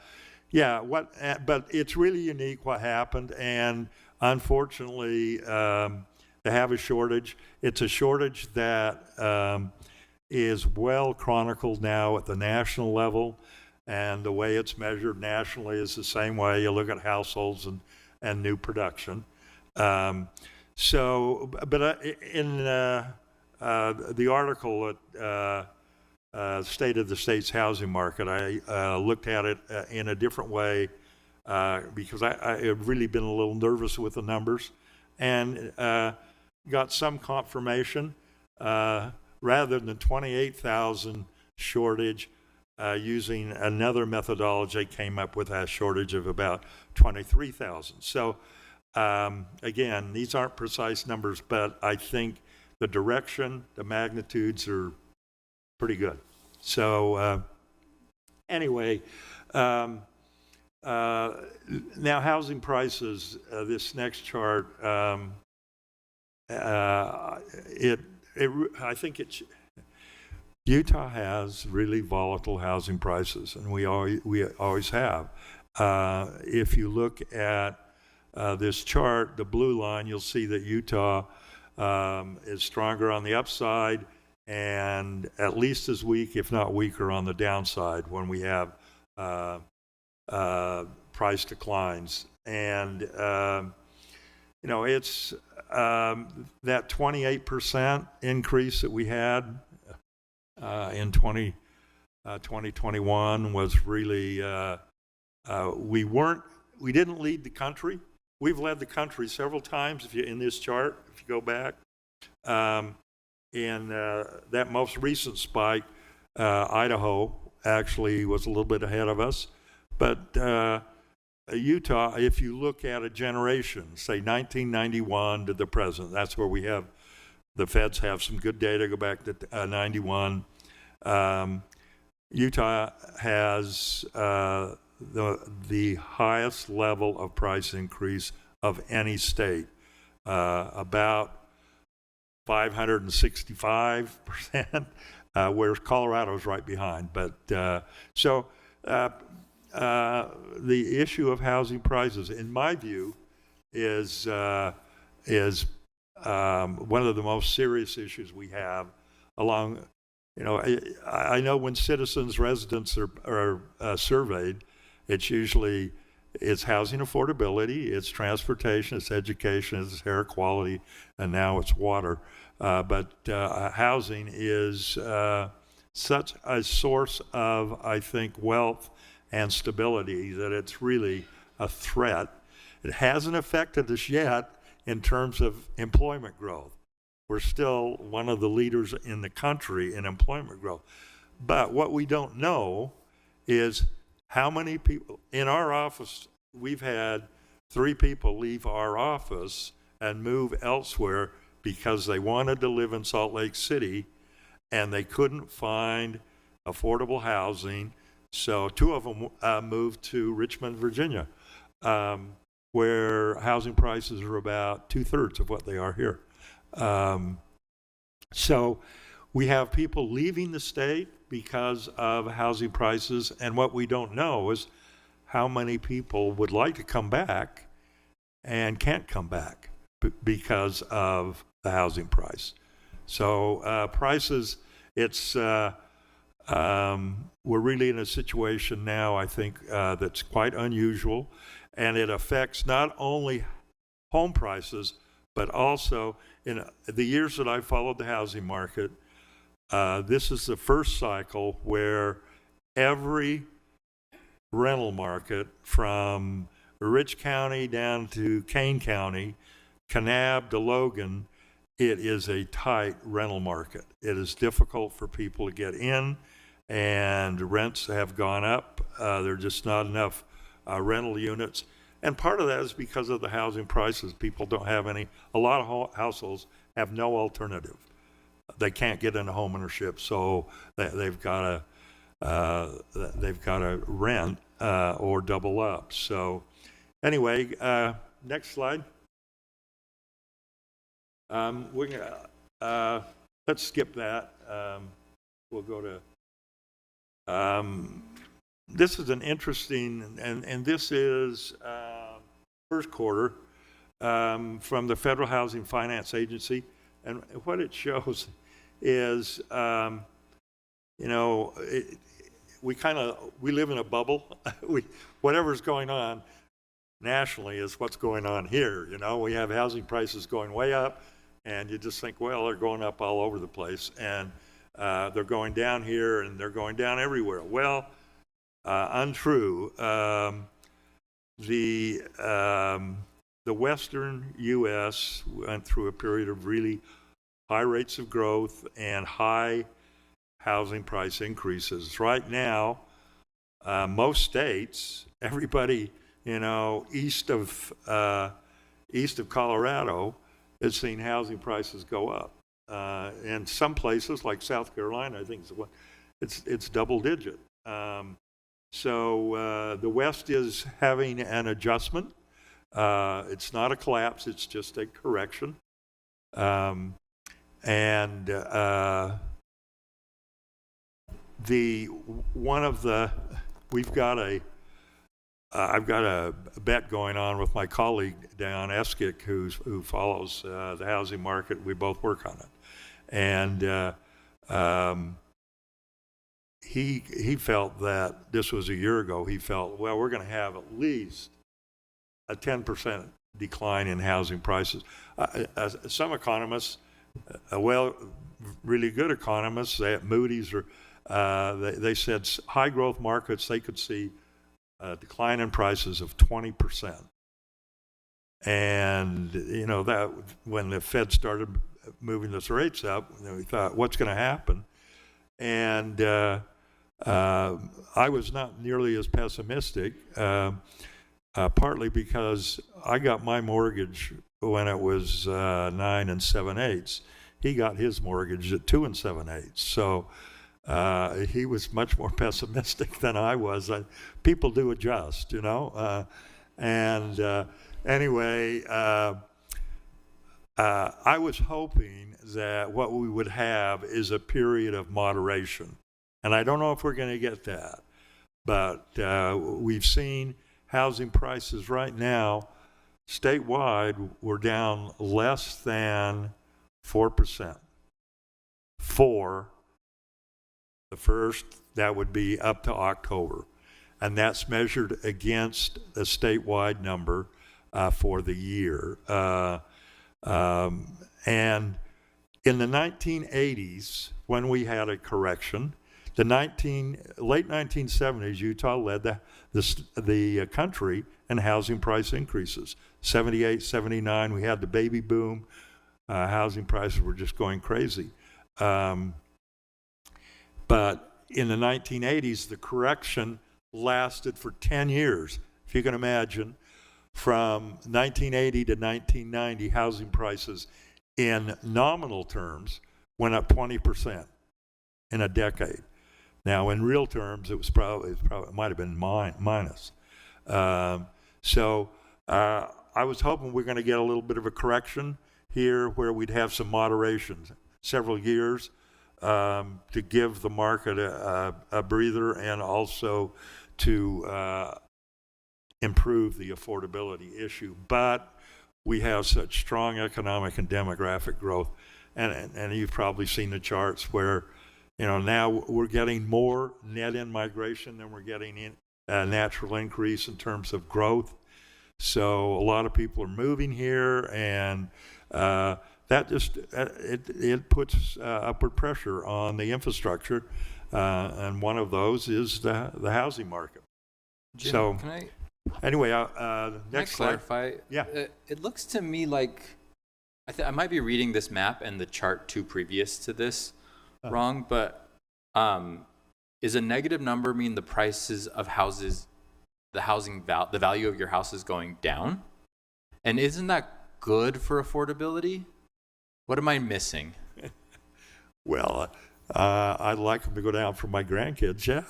yeah, but it's really unique what happened, and unfortunately, to have a shortage. It's a shortage that is well chronicled now at the national level, and the way it's measured nationally is the same way. You look at households and new production. So, but in the article at State of the State's Housing Market, I looked at it in a different way because I have really been a little nervous with the numbers, and got some confirmation. Rather than 28,000 shortage, using another methodology, came up with a shortage of about 23,000. So again, these aren't precise numbers, but I think the direction, the magnitudes are pretty good. So anyway, now housing prices, this next chart, I think Utah has really volatile housing prices, and we always have. If you look at this chart, the blue line, you'll see that Utah is stronger on the upside and at least as weak, if not weaker, on the downside when we have price declines. And you know, it's that 28% increase that we had in 2021 was really, we didn't lead the country. We've led the country several times in this chart, if you go back. In that most recent spike, Idaho actually was a little bit ahead of us. But Utah, if you look at a generation, say 1991 to the present, that's where we have, the feds have some good data, go back to 91. Utah has the highest level of price increase of any state, about 565%, whereas Colorado's right behind. But so the issue of housing prices, in my view, is one of the most serious issues we have, along you know, I know when citizens, residents are surveyed, it's usually, it's housing affordability, it's transportation, it's education, it's air quality, and now it's water. But housing is such a source of, I think, wealth and stability that it's really a threat. It hasn't affected us yet in terms of employment growth. We're still one of the leaders in the country in employment growth. But what we don't know is how many people in our office. We've had 3 people leave our office and move elsewhere because they wanted to live in Salt Lake City and they couldn't find affordable housing. So 2 of them moved to Richmond, Virginia, where housing prices are about 2/3 of what they are here. So we have people leaving the state because of housing prices, and what we don't know is how many people would like to come back and can't come back because of the housing price. So prices, it's we're really in a situation now, I think, that's quite unusual, and it affects not only home prices, but also in the years that I've followed the housing market, this is the first cycle where every rental market from Rich County down to Kane County, Kanab to Logan, it is a tight rental market. It is difficult for people to get in, and rents have gone up. There are just not enough rental units. And part of that is because of the housing prices. People don't have any, a lot of households have no alternative. They can't get into homeownership, so they've got to rent or double up. So anyway, next slide. We're gonna, let's skip that. We'll go to, this is an interesting, and this is first quarter from the Federal Housing Finance Agency. And what it shows is, you know, we live in a bubble. Whatever's going on nationally is what's going on here. You know, we have housing prices going way up, and you just think, well, they're going up all over the place, and they're going down here, and they're going down everywhere. Well, untrue. The Western U.S. went through a period of really high rates of growth and high housing price increases. Right now, most states, everybody, you know, east of Colorado is seeing housing prices go up. And some places like South Carolina, I think it's double digit. So the West is having an adjustment. It's not a collapse, it's just a correction. I've got a bet going on with my colleague Dion Eskick, who follows the housing market. We both work on it, and he felt that this was a year ago. He felt, well, we're going to have at least a 10% decline in housing prices. Some economists, really good economists, Moody's, they said high growth markets, they could see a decline in prices of 20%. And, you know, that when the Fed started moving those rates up, we thought, what's going to happen? And I was not nearly as pessimistic, partly because I got my mortgage when it was 9 7/8. He got his mortgage at 2 7/8. So he was much more pessimistic than I was. People do adjust, you know. Anyway, I was hoping that what we would have is a period of moderation. And I don't know if we're going to get that. But we've seen housing prices right now, statewide, we're down less than 4% for The first, that would be up to October. And that's measured against a statewide number for the year. And in the 1980s, when we had a correction, late 1970s, Utah led the country in housing price increases. 78, 79, we had the baby boom. Housing prices were just going crazy. But in the 1980s, the correction lasted for 10 years. If you can imagine, from 1980 to 1990, housing prices in nominal terms went up 20% in a decade. Now, in real terms, it might have been minus. So I was hoping we're going to get a little bit of a correction here where we'd have some moderation, several years, to give the market a breather and also to improve the affordability issue. But we have such strong economic and demographic growth, and you've probably seen the charts where, now we're getting more net in migration than we're getting in natural increase in terms of growth. So a lot of people are moving here, and that just it puts upward pressure on the infrastructure, and one of those is the housing market. Jim, So can I anyway, can next I slide. clarify? Yeah. It looks to me like I might be reading this map and the chart two previous to this wrong, but is a negative number mean the prices of houses, the value of your house is going down? And isn't that good for affordability? What am I missing? Well, I'd like them to go down for my grandkids, yeah.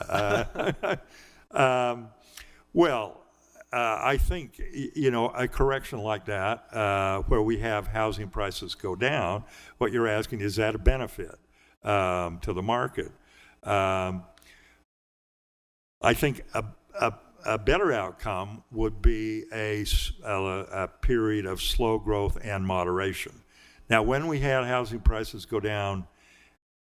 I think, a correction like that, where we have housing prices go down, what you're asking, is that a benefit to the market? I think a better outcome would be a period of slow growth and moderation. Now, when we had housing prices go down,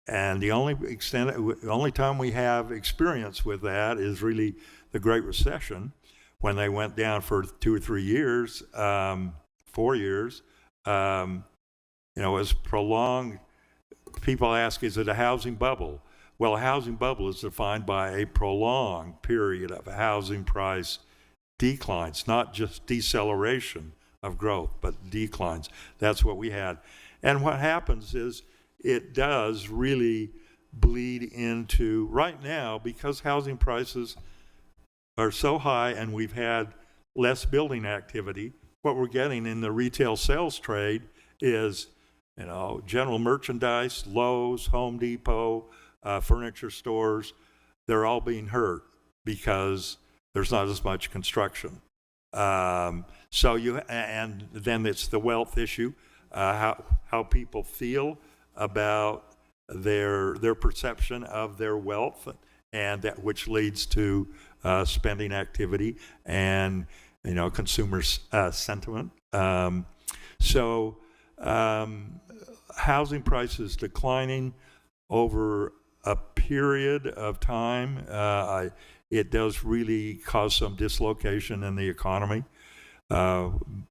and the only time we have experience with that is really the Great Recession, when they went down for 2 or 3 years, 4 years. It was prolonged. People ask, is it a housing bubble? Well, a housing bubble is defined by a prolonged period of housing price declines, not just deceleration of growth, but declines. That's what we had. And what happens is it does really bleed into, right now, because housing prices are so high and we've had less building activity, what we're getting in the retail sales trade is, general merchandise, Lowe's, Home Depot, furniture stores, they're all being hurt because there's not as much construction. And then it's the wealth issue, how people feel about their perception of their wealth, and that which leads to spending activity and consumer sentiment. Housing prices declining over a period of time, it does really cause some dislocation in the economy.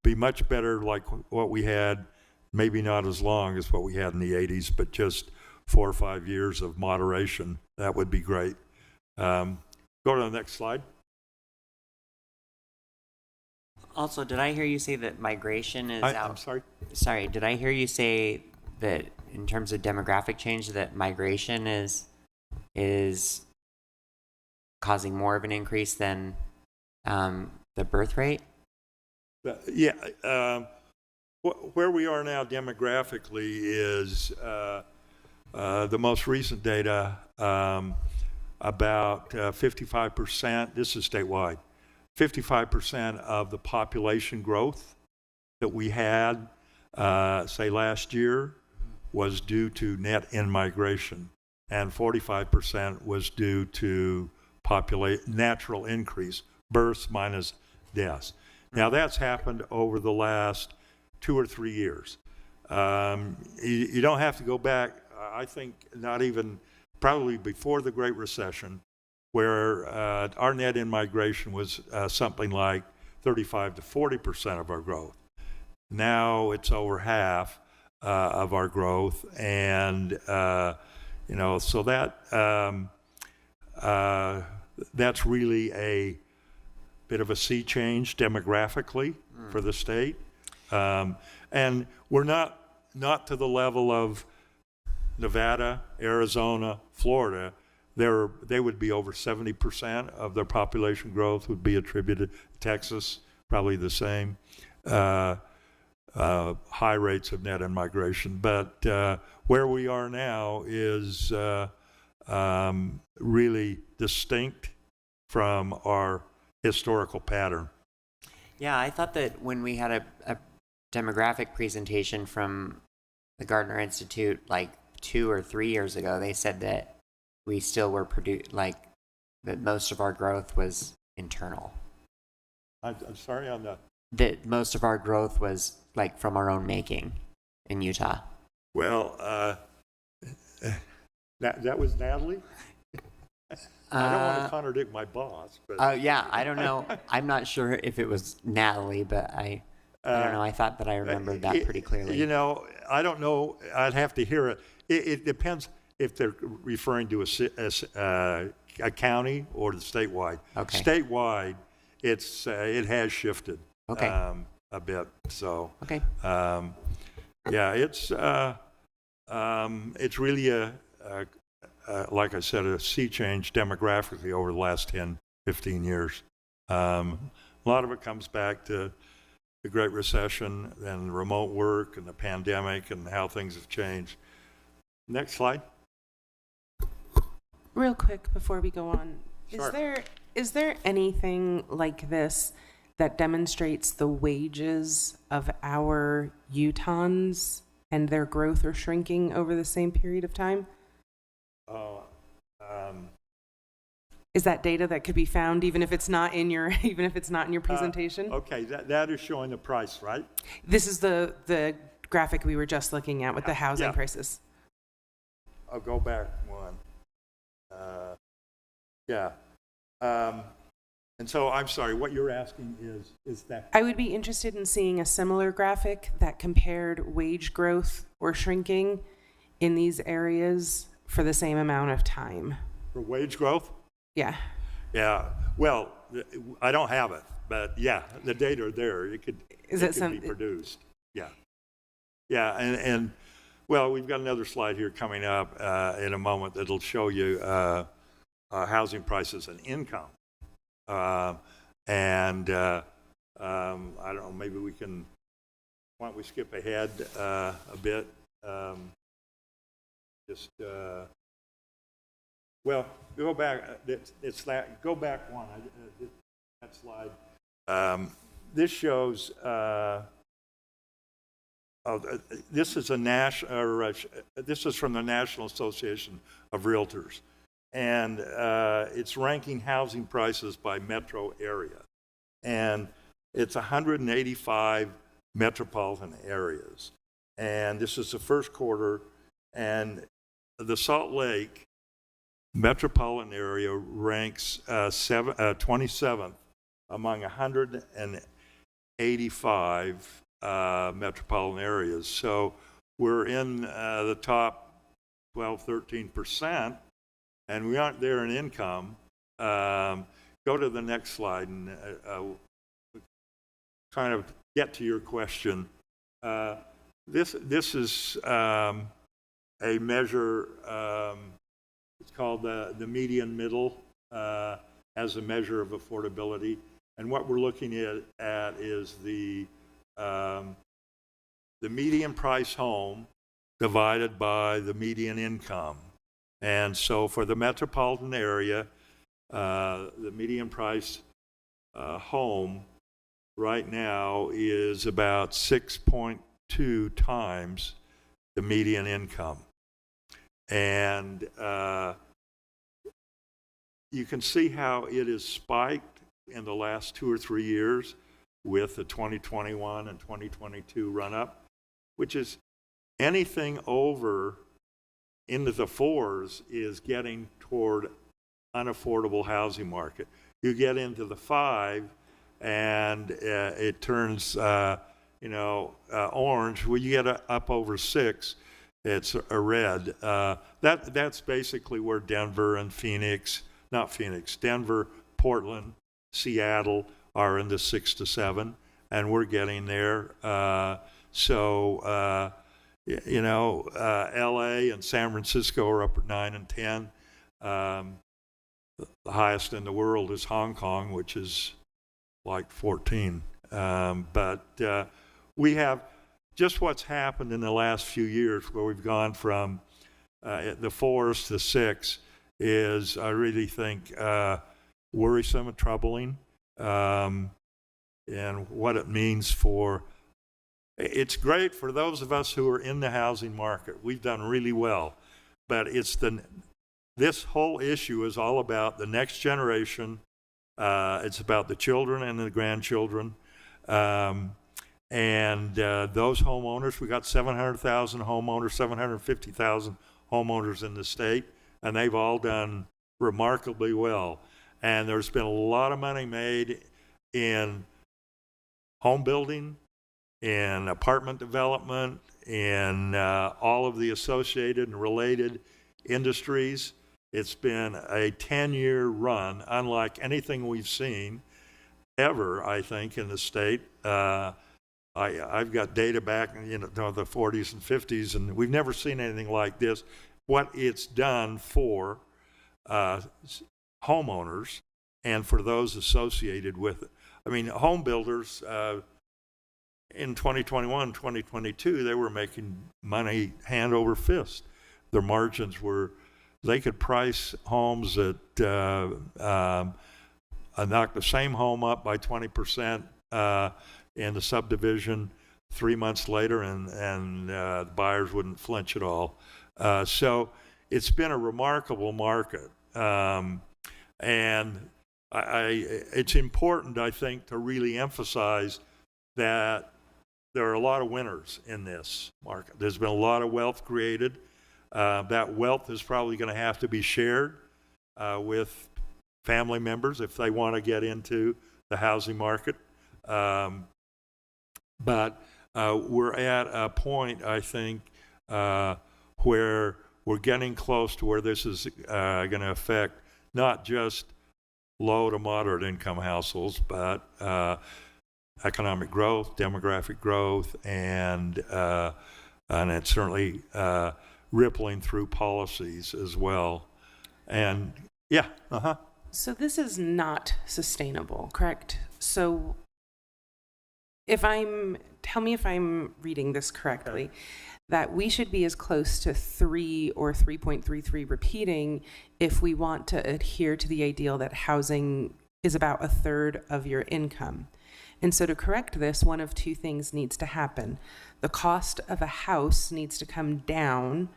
Be much better like what we had, maybe not as long as what we had in the 80s, but just 4 or 5 years of moderation. That would be great. Go to the next slide. Also, did I hear you say that migration is I'm sorry? Sorry, did I hear you say that in terms of demographic change, that migration is causing more of an increase than the birth rate? Yeah. Where we are now demographically is the most recent data, about 55%, this is statewide, 55% of the population growth that we had, say last year, was due to net in-migration, and 45% was due to natural increase, births minus deaths. Now that's happened over the last 2 or 3 years. You don't have to go back, I think, not even probably before the Great Recession, where our net in-migration was something like 35 to 40% of our growth. Now it's over half of our growth, and so that's really a bit of a sea change demographically for the state, and we're not to the level of Nevada, Arizona, Florida. They would be over 70% of their population growth would be attributed. Texas, probably the same. High rates of net in-migration. But where we are now is really distinct from our historical pattern. Yeah, I thought that when we had a demographic presentation from the Gardner Institute like 2 or 3 years ago, they said that we still were that most of our growth was internal. I'm sorry on that. That most of our growth was like from our own making in Utah. Well, that was Natalie. I don't want to contradict my boss, but yeah, I don't know. I'm not sure if it was Natalie, but I don't know. I thought that I remembered that pretty clearly. I don't know. I'd have to hear it. It depends if they're referring to a county or the statewide. Okay. Statewide, it has shifted. Okay. A bit. So. Okay. Yeah, it's really like I said, a sea change demographically over the last 10, 15 years. A lot of it comes back to the Great Recession and remote work and the pandemic and how things have changed. Next slide. Real quick before we go on, Sure. is there anything like this that demonstrates the wages of our Utahns and their growth or shrinking over the same period of time? Is that data that could be found even if it's not in your presentation? Okay, that is showing the price, right? This is the graphic we were just looking at with the housing prices. I'll go back one. And so I'm sorry, what you're asking is that? I would be interested in seeing a similar graphic that compared wage growth or shrinking in these areas for the same amount of time. For wage growth? Yeah. Yeah. Well, I don't have it, but yeah, the data are there. It could be produced. Yeah. Yeah, and well, we've got another slide here coming up in a moment that'll show you housing prices and income. I don't know, maybe why don't we skip ahead a bit? Well, go back. Go back one. That slide. This shows. This is this is from the National Association of Realtors, and it's ranking housing prices by metro area, and it's 185 metropolitan areas, and this is the first quarter, and the Salt Lake metropolitan area ranks 27th among 185 metropolitan areas. So we're in the top 12, 13%, and we aren't there in income. Go to the next slide and kind of get to your question. This is a measure, it's called the median middle as a measure of affordability. And what we're looking at is the median price home divided by the median income. And so for the metropolitan area, the median price home right now is about 6.2 times the median income. And you can see how it has spiked in the last 2 or 3 years with the 2021 and 2022 run-up, which is anything over into the 4s is getting toward unaffordable housing market. You get into the 5 and it turns, orange. When you get up over 6, it's a red. That's basically where Denver and Denver, Portland, Seattle are in the 6 to 7, and we're getting there. LA and San Francisco are up at 9 and 10. The highest in the world is Hong Kong, which is like 14. But we have just what's happened in the last few years, where we've gone from the 4s to 6, is, I really think, worrisome and troubling, and what it means for. It's great for those of us who are in the housing market. We've done really well, but this whole issue is all about the next generation. It's about the children and the grandchildren. And those homeowners, we got 700,000 homeowners, 750,000 homeowners in the state, and they've all done remarkably well. And there's been a lot of money made in home building, in apartment development, in all of the associated and related industries. It's been a 10-year run, unlike anything we've seen ever, I think, in the state. I've got data back in the 40s and 50s, and we've never seen anything like this. What it's done for homeowners and for those associated with it. I mean, home builders, in 2021, 2022, they were making money hand over fist. Their margins were, they could price homes at, knock the same home up by 20% in the subdivision 3 months later, and the buyers wouldn't flinch at all. So it's been a remarkable market. And it's important, I think, to really emphasize that there are a lot of winners in this market. There's been a lot of wealth created. That wealth is probably going to have to be shared with family members if they want to get into the housing market. But we're at a point, I think, where we're getting close to where this is going to affect not just low to moderate income households, but economic growth, demographic growth, and it's certainly rippling through policies as well. And yeah, So this is not sustainable, correct? So tell me if I'm reading this correctly, that we should be as close to 3 or 3.33 repeating if we want to adhere to the ideal that housing is about 1/3 of your income. And so to correct this, one of two things needs to happen. The cost of a house needs to come down,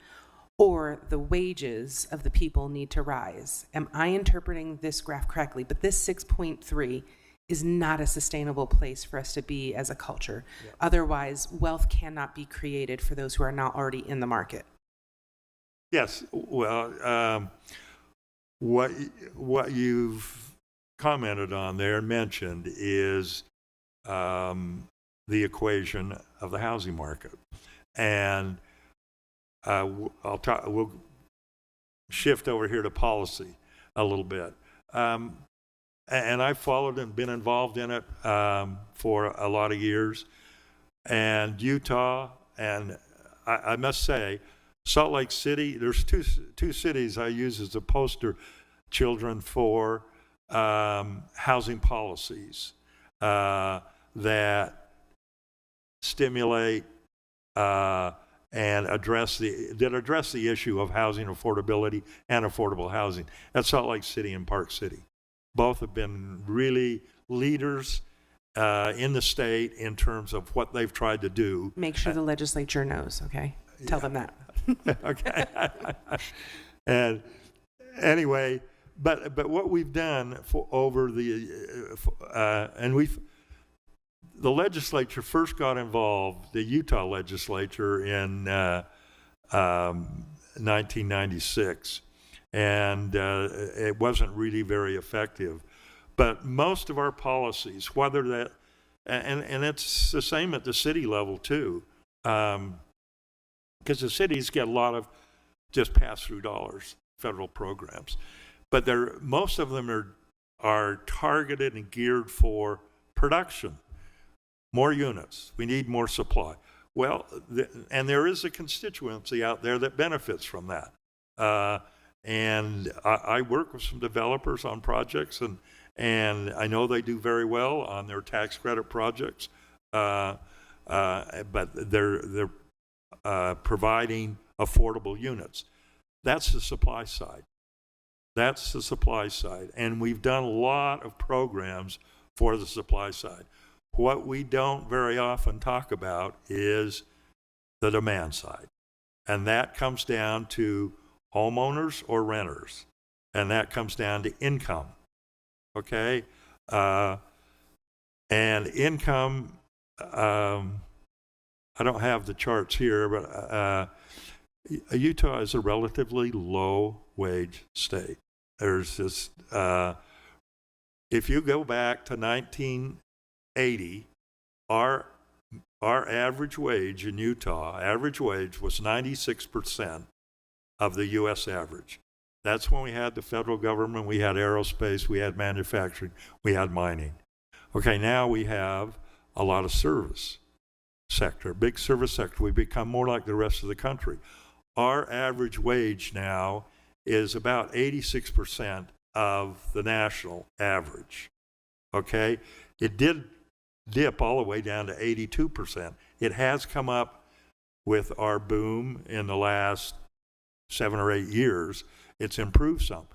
or the wages of the people need to rise. Am I interpreting this graph correctly? But this 6.3 is not a sustainable place for us to be as a culture. Yeah. Otherwise, wealth cannot be created for those who are not already in the market. Yes. Well, what you've commented on there and mentioned is the equation of the housing market. And we'll shift over here to policy a little bit. And I've followed and been involved in it for a lot of years. And Utah, and I must say, Salt Lake City, there's two cities I use as a poster children for housing policies that stimulate and address the issue of housing affordability and affordable housing. That's Salt Lake City and Park City. Both have been really leaders in the state in terms of what they've tried to do. Make sure the legislature knows, okay? Tell them that. Okay. And anyway, but what we've done over the legislature first got involved, the Utah legislature in 1996, and it wasn't really very effective. But most of our policies, whether that, and it's the same at the city level too, because the cities get a lot of just pass-through dollars, federal programs, but most of them are targeted and geared for production, more units. We need more supply. Well, and there is a constituency out there that benefits from that. And I work with some developers on projects, and I know they do very well on their tax credit projects, but they're providing affordable units. That's the supply side. That's the supply side. And we've done a lot of programs for the supply side. What we don't very often talk about is the demand side. And that comes down to homeowners or renters. And that comes down to income. Okay? And income, I don't have the charts here, but Utah is a relatively low wage state. There's this, if you go back to 1980, our average wage in Utah, average wage was 96% of the U.S. average. That's when we had the federal government, we had aerospace, we had manufacturing, we had mining. Okay, now we have a lot of service sector, big service sector. We've become more like the rest of the country. Our average wage now is about 86% of the national average. Okay? It did dip all the way down to 82%. It has come up with our boom in the last 7 or 8 years. It's improved some.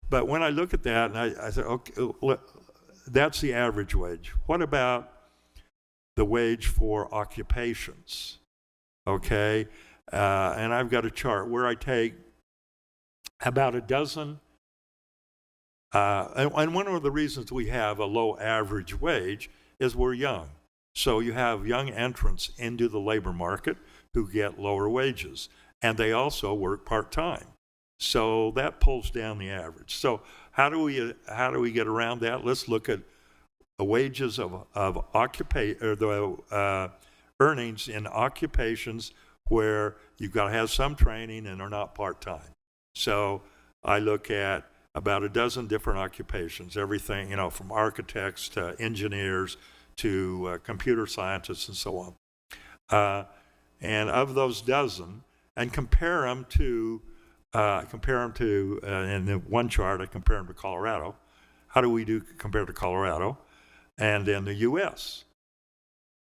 But when I look at that, and I said, okay, that's the average wage. What about the wage for occupations? Okay? And I've got a chart where I take about a dozen, and one of the reasons we have a low average wage is we're young. So you have young entrants into the labor market who get lower wages, and they also work part-time. So that pulls down the average. So how do we get around that? Let's look at the wages of occupation, or the earnings in occupations where you've got to have some training and are not part-time. So I look at about a dozen different occupations, everything, from architects to engineers to computer scientists and so on. And of those dozen, and compare them to, in the one chart, I compare them to Colorado. How do we do compared to Colorado? And in the U.S.,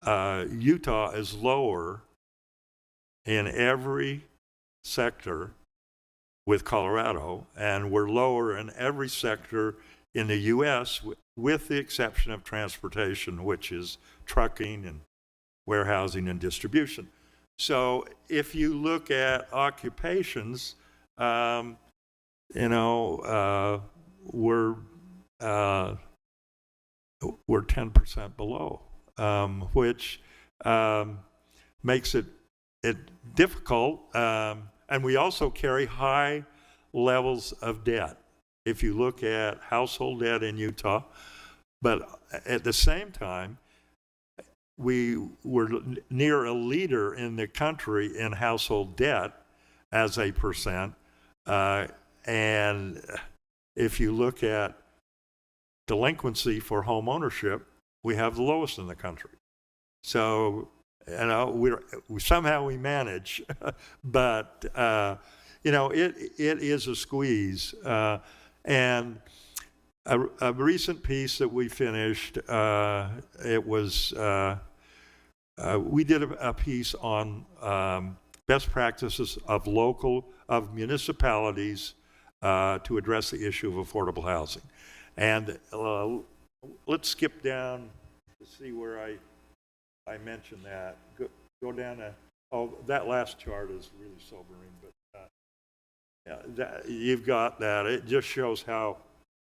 Utah is lower in every sector with Colorado, and we're lower in every sector in the U.S. with the exception of transportation, which is trucking and warehousing and distribution. So if you look at occupations, we're 10% below, which makes it difficult. And we also carry high levels of debt. If you look at household debt in Utah, but at the same time, we were near a leader in the country in household debt as a percent. And if you look at delinquency for home ownership, we have the lowest in the country. So, somehow we manage, but it is a squeeze. And a recent piece that we finished, we did a piece on best practices of municipalities to address the issue of affordable housing. And let's skip down to see where I mentioned that. Go down to, that last chart is really sobering, but you've got that. It just shows how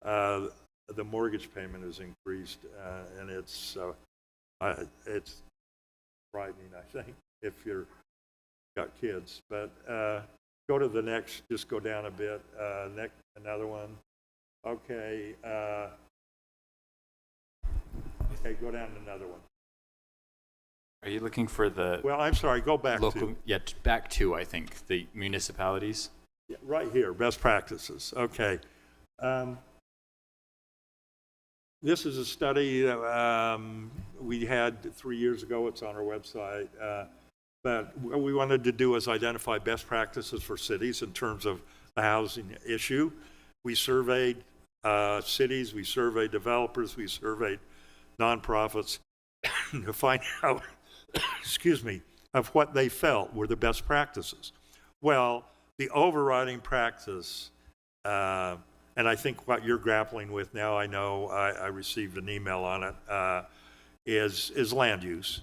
the mortgage payment has increased, and it's frightening, I think, if you've got kids. But Go to the next, just go down a bit. Next, another one. Okay. Okay, go down to another one. Are you looking for the Well, I'm sorry, go back local? to. Yeah, back to, I think, the municipalities. Yeah, right here, best practices. Okay. This is a study we had 3 years ago. It's on our website. But what we wanted to do is identify best practices for cities in terms of the housing issue. We surveyed cities, we surveyed developers, we surveyed nonprofits to find out, excuse me, of what they felt were the best practices. Well, the overriding practice, and I think what you're grappling with now, I know I received an email on it, is land use.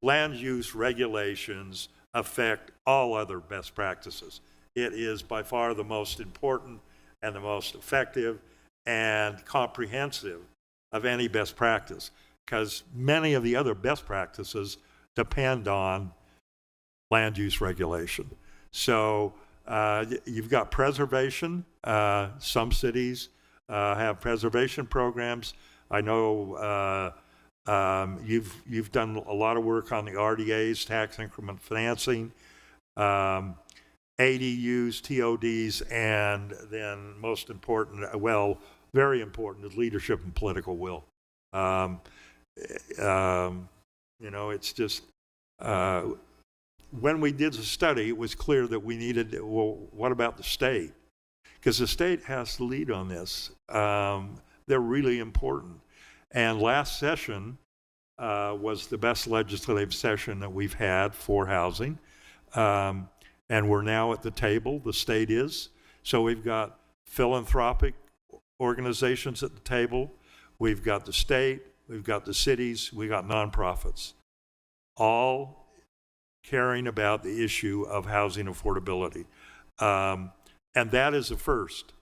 Land use regulations affect all other best practices. It is by far the most important and the most effective and comprehensive of any best practice, because many of the other best practices depend on land use regulation. So you've got preservation. Some cities have preservation programs. I know you've done a lot of work on the RDAs, tax increment financing, ADUs, TODs, and then most important, well, very important, is leadership and political will. You know, it's just, when we did the study, it was clear that we needed, well, what about the state? Because the state has to lead on this. They're really important. And last session was the best legislative session that we've had for housing. And we're now at the table, the state is. So we've got philanthropic organizations at the table. We've got the state, we've got the cities, we've got nonprofits, all caring about the issue of housing affordability. And that is a first.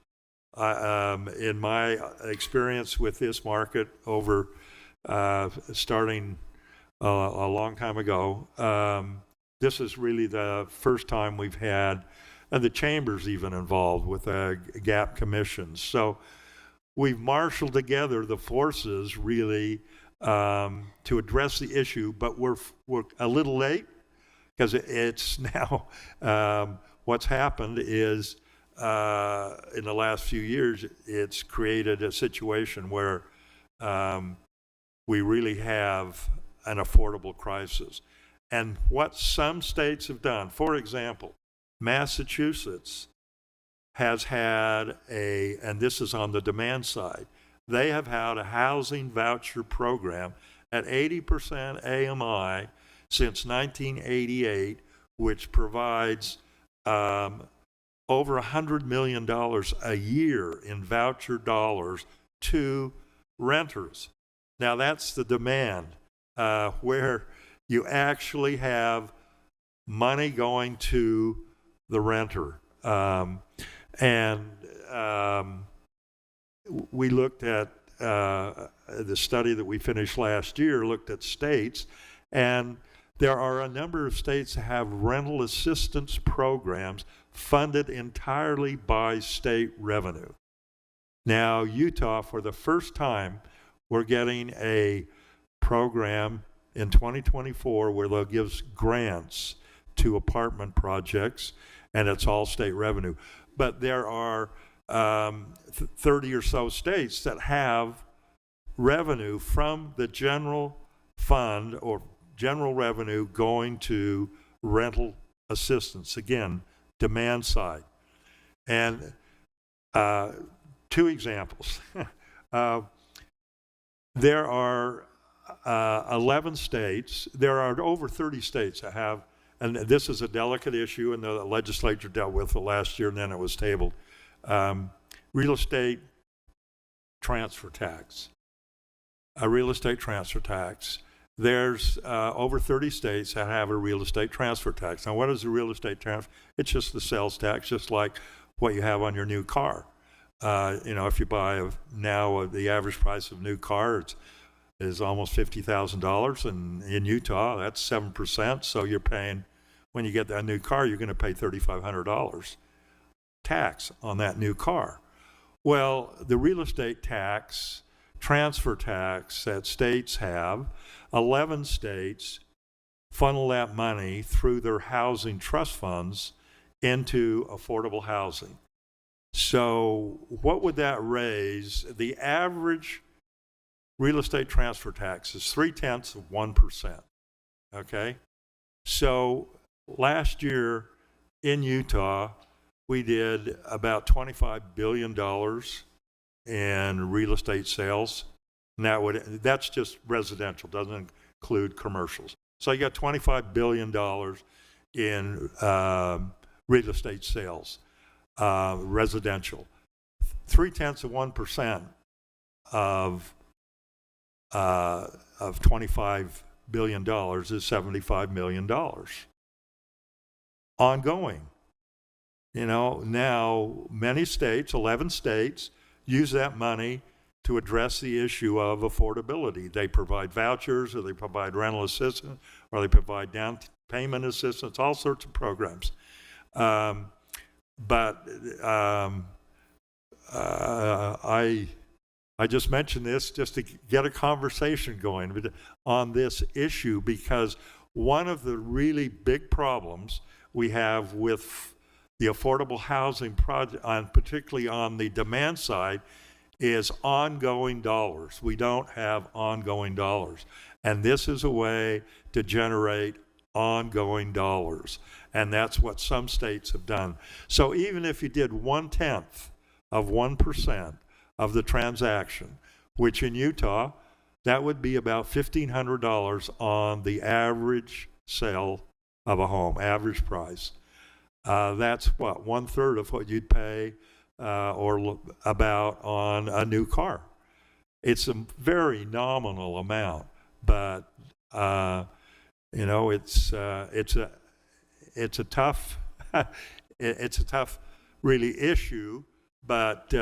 In my experience with this market over starting a long time ago, this is really the first time we've had, and the chamber's even involved with gap commissions. So we've marshaled together the forces really to address the issue, but we're a little late because it's now what's happened is in the last few years, it's created a situation where we really have an affordable crisis. And what some states have done, for example, Massachusetts has had and this is on the demand side, they have had a housing voucher program at 80% AMI since 1988, which provides over $100 million a year in voucher dollars to renters. Now that's the demand, where you actually have money going to the renter. We looked at the study that we finished last year, looked at states, and there are a number of states that have rental assistance programs funded entirely by state revenue. Now, Utah, for the first time, we're getting a program in 2024 where they'll give grants to apartment projects, and it's all state revenue. But there are 30 or so states that have revenue from the general fund or general revenue going to rental assistance. Again, demand side. And two examples. There are 11 states, there are over 30 states that have, and this is a delicate issue and the legislature dealt with it last year and then it was tabled, real estate transfer tax. A real estate transfer tax. There's over 30 states that have a real estate transfer tax. Now, what is a real estate transfer? It's just the sales tax, just like what you have on your new car. You know, if you buy the average price of a new car is almost $50,000, and in Utah, that's 7%. So you're paying, when you get that new car, you're going to pay $3,500. tax on that new car. Well, the real estate tax, transfer tax that states have, 11 states funnel that money through their housing trust funds into affordable housing. So what would that raise? The average real estate transfer tax is 0.3%. Okay? So last year in Utah, we did about $25 billion in real estate sales. And that's just residential, doesn't include commercials. So you got $25 billion in real estate sales, residential. 0.3% of $25 billion is $75 million. Ongoing. You know, now many states, 11 states, use that money to address the issue of affordability. They provide vouchers, or they provide rental assistance, or they provide down payment assistance, all sorts of programs. I just mentioned this just to get a conversation going on this issue, because one of the really big problems we have with the affordable housing project, particularly on the demand side, is ongoing dollars. We don't have ongoing dollars. And this is a way to generate ongoing dollars. And that's what some states have done. So even if you did 0.1% of the transaction, which in Utah, that would be about $1,500 on the average sale of a home, average price. That's what, 1/3 of what you'd pay or about on a new car. It's a very nominal amount, but you know, it's a tough really issue, but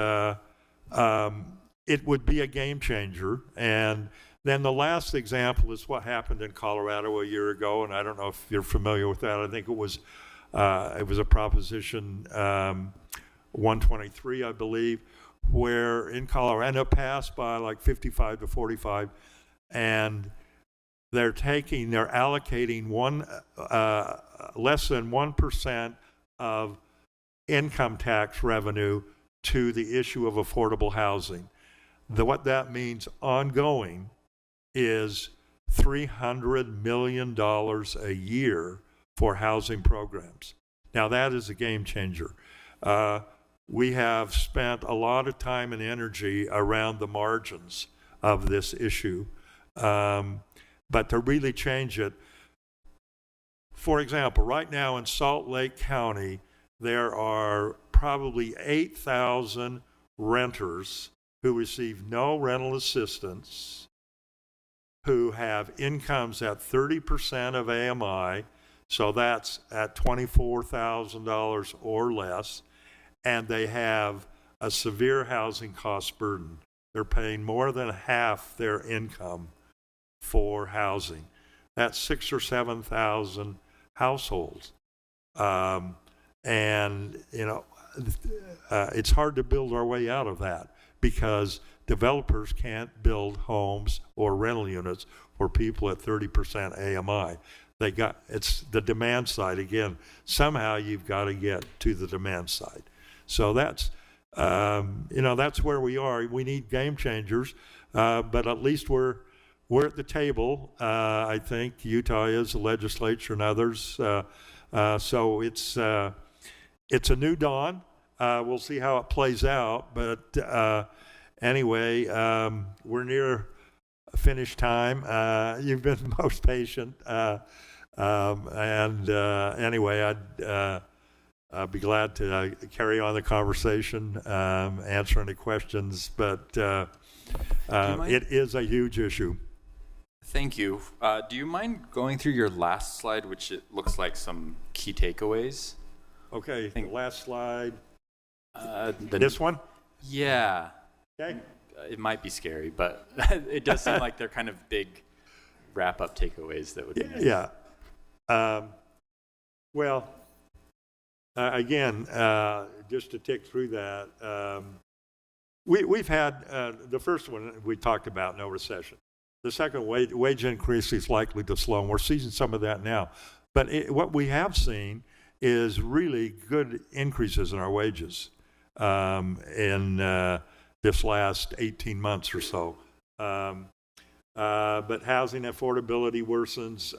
it would be a game changer. And then the last example is what happened in Colorado a year ago, and I don't know if you're familiar with that. I think it was a Proposition 123, I believe, where in Colorado it passed by like 55 to 45, and they're allocating less than 1% of income tax revenue to the issue of affordable housing. What that means ongoing is $300 million a year for housing programs. Now that is a game changer. We have spent a lot of time and energy around the margins of this issue, but to really change it, for example, right now in Salt Lake County, there are probably 8,000 renters who receive no rental assistance, who have incomes at 30% of AMI, so that's at $24,000 or less, and they have a severe housing cost burden. They're paying more than half their income for housing. That's 6,000 or 7,000 households. And, you know, it's hard to build our way out of that because developers can't build homes or rental units for people at 30% AMI. It's the demand side again. Somehow you've got to get to the demand side. So that's, that's where we are. We need game changers, but at least we're at the table. I think Utah is, the legislature and others. So it's a new dawn. We'll see how it plays out. But anyway, we're near finish time. You've been most patient. Anyway, I'd be glad to carry on the conversation, answer any questions. But it is a huge issue. Thank you. Do you mind going through your last slide, which it looks like some key takeaways? Okay, the last slide. This one? Yeah. Okay. It might be scary, but it does seem like they're kind of big wrap-up takeaways that would be nice. Yeah. Well, again, just to tick through that, we've had the first one we talked about, no recession. The second, wage increase is likely to slow, and we're seeing some of that now. But what we have seen is really good increases in our wages in this last 18 months or so. But housing affordability worsens,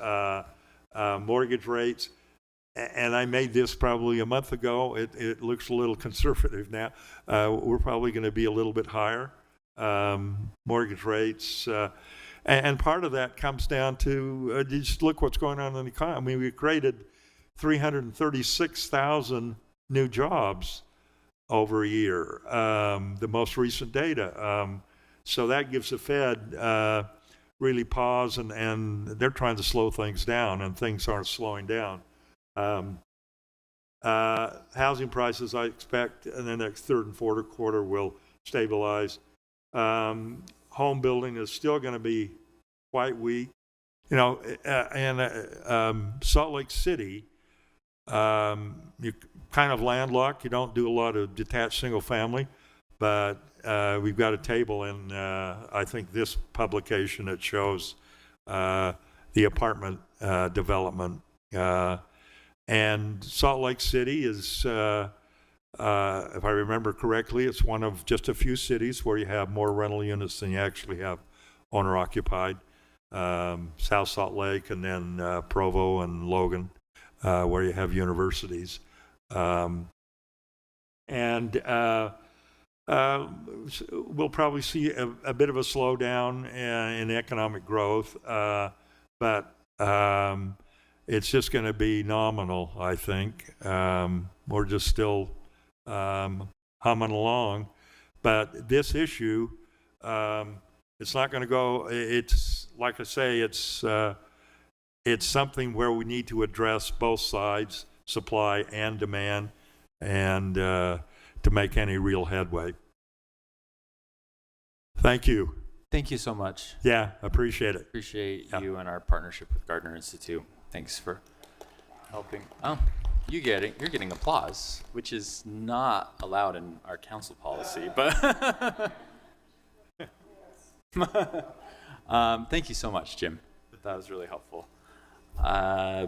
mortgage rates, and I made this probably a month ago. It looks a little conservative now. We're probably going to be a little bit higher. Mortgage rates, and part of that comes down to just look what's going on in the economy. I mean, we created 336,000 new jobs over a year, the most recent data. So that gives the Fed really pause, and they're trying to slow things down, and things aren't slowing down. Housing prices, I expect, in the next third and fourth quarter will stabilize. Home building is still going to be quite weak. You know, and Salt Lake City, you're kind of landlocked. You don't do a lot of detached single family, but we've got a table in, I think, this publication that shows the apartment development. And Salt Lake City is, if I remember correctly, it's one of just a few cities where you have more rental units than you actually have owner-occupied. South Salt Lake, and then Provo and Logan, where you have universities. And we'll probably see a bit of a slowdown in economic growth, but it's just going to be nominal, I think. We're just still humming along. But this issue, it's not going to go. It's like I say, it's something where we need to address both sides, supply and demand, and to make any real headway. Thank you. Thank you so much. Yeah, appreciate it. Appreciate you and our partnership with Gardner Institute. Thanks for helping. Oh, you're getting applause, which is not allowed in our council policy, but thank you so much, Jim. That was really helpful.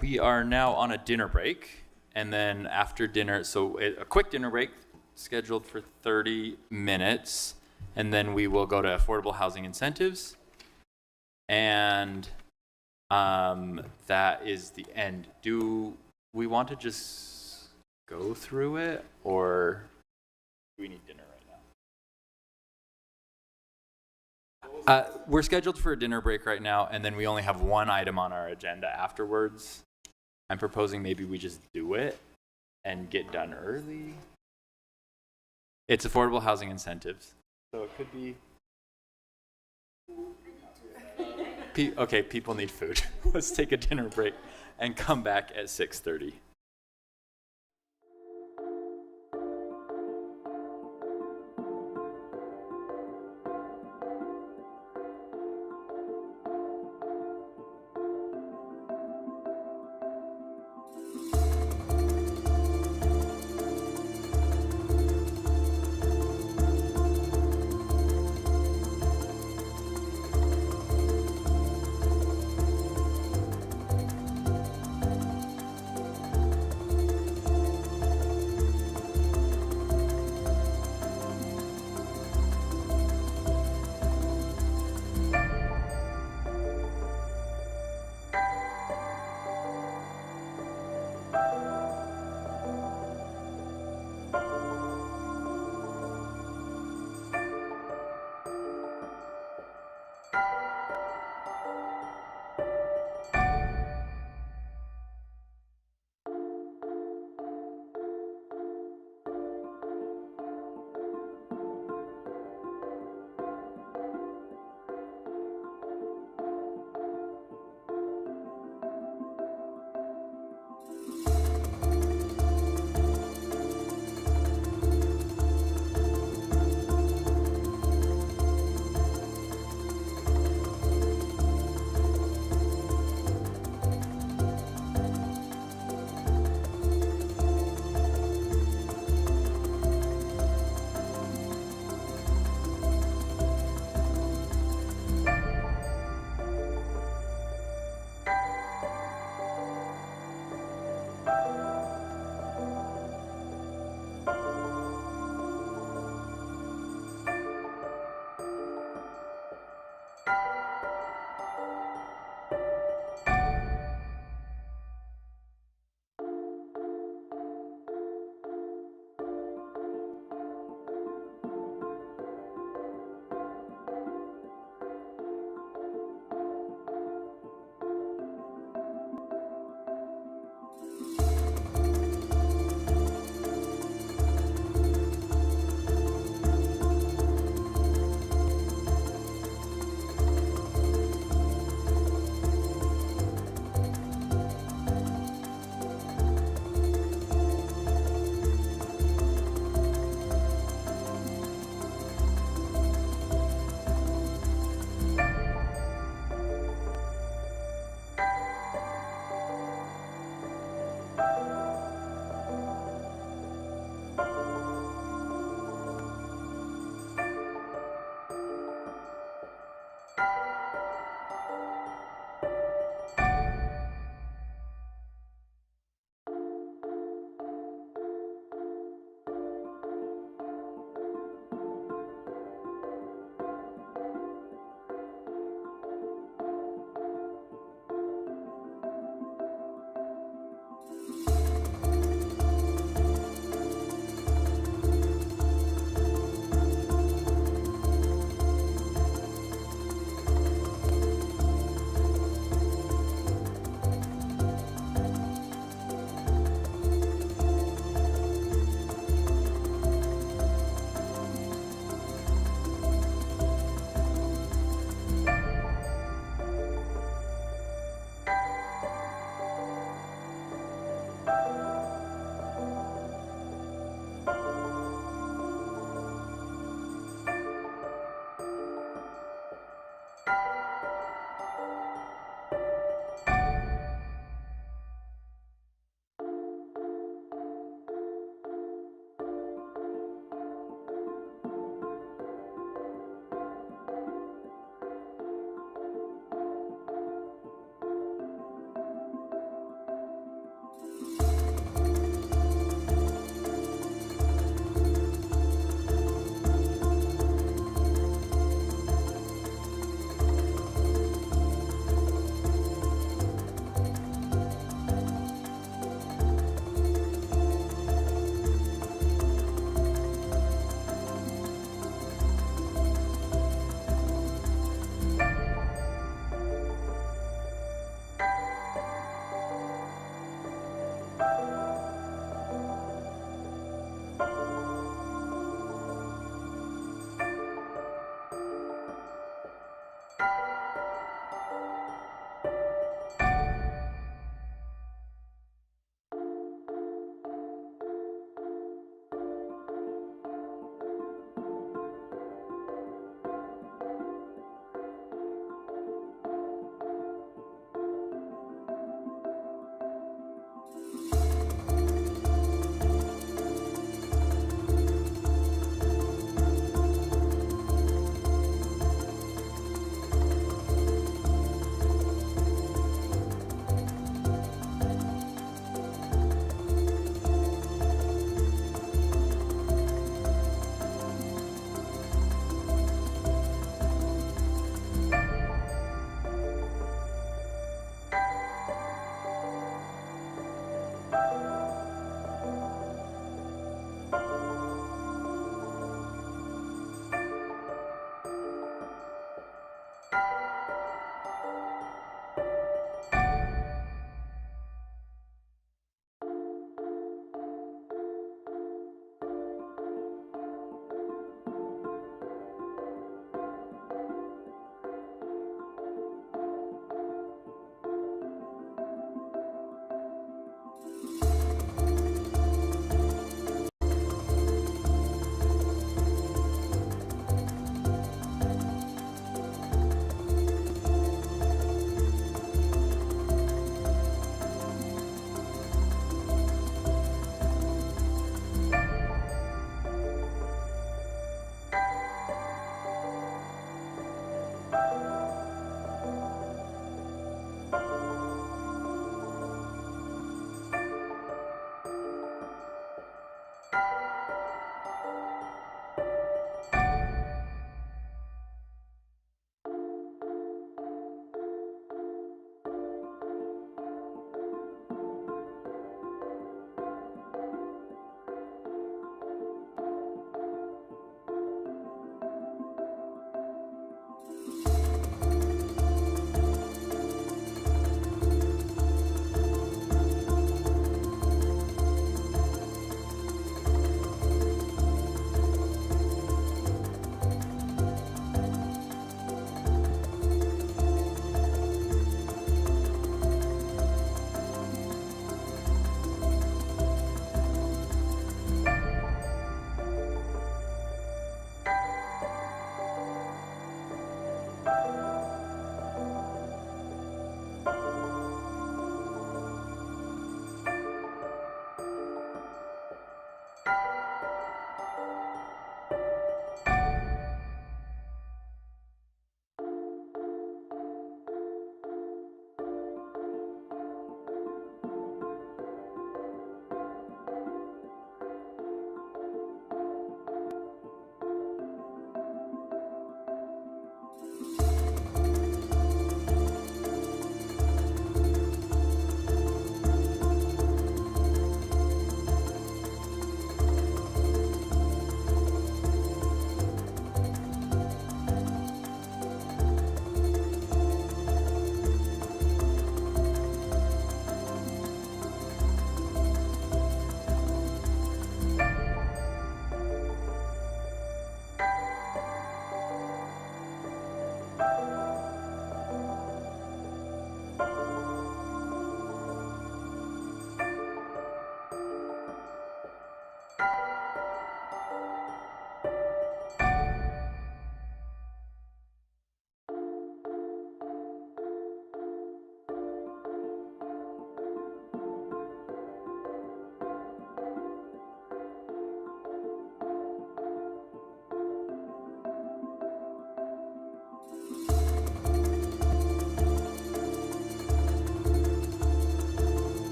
We are now on a dinner break, and then after dinner, so a quick dinner break scheduled for 30 minutes, and then we will go to affordable housing incentives, and that is the end. Do we want to just go through it, or do we need dinner right now? We're scheduled for a dinner break right now, and then we only have one item on our agenda afterwards. I'm proposing maybe we just do it and get done early. It's affordable housing incentives. So it could be... Okay, people need food. Let's take a dinner break and come back at 6:30.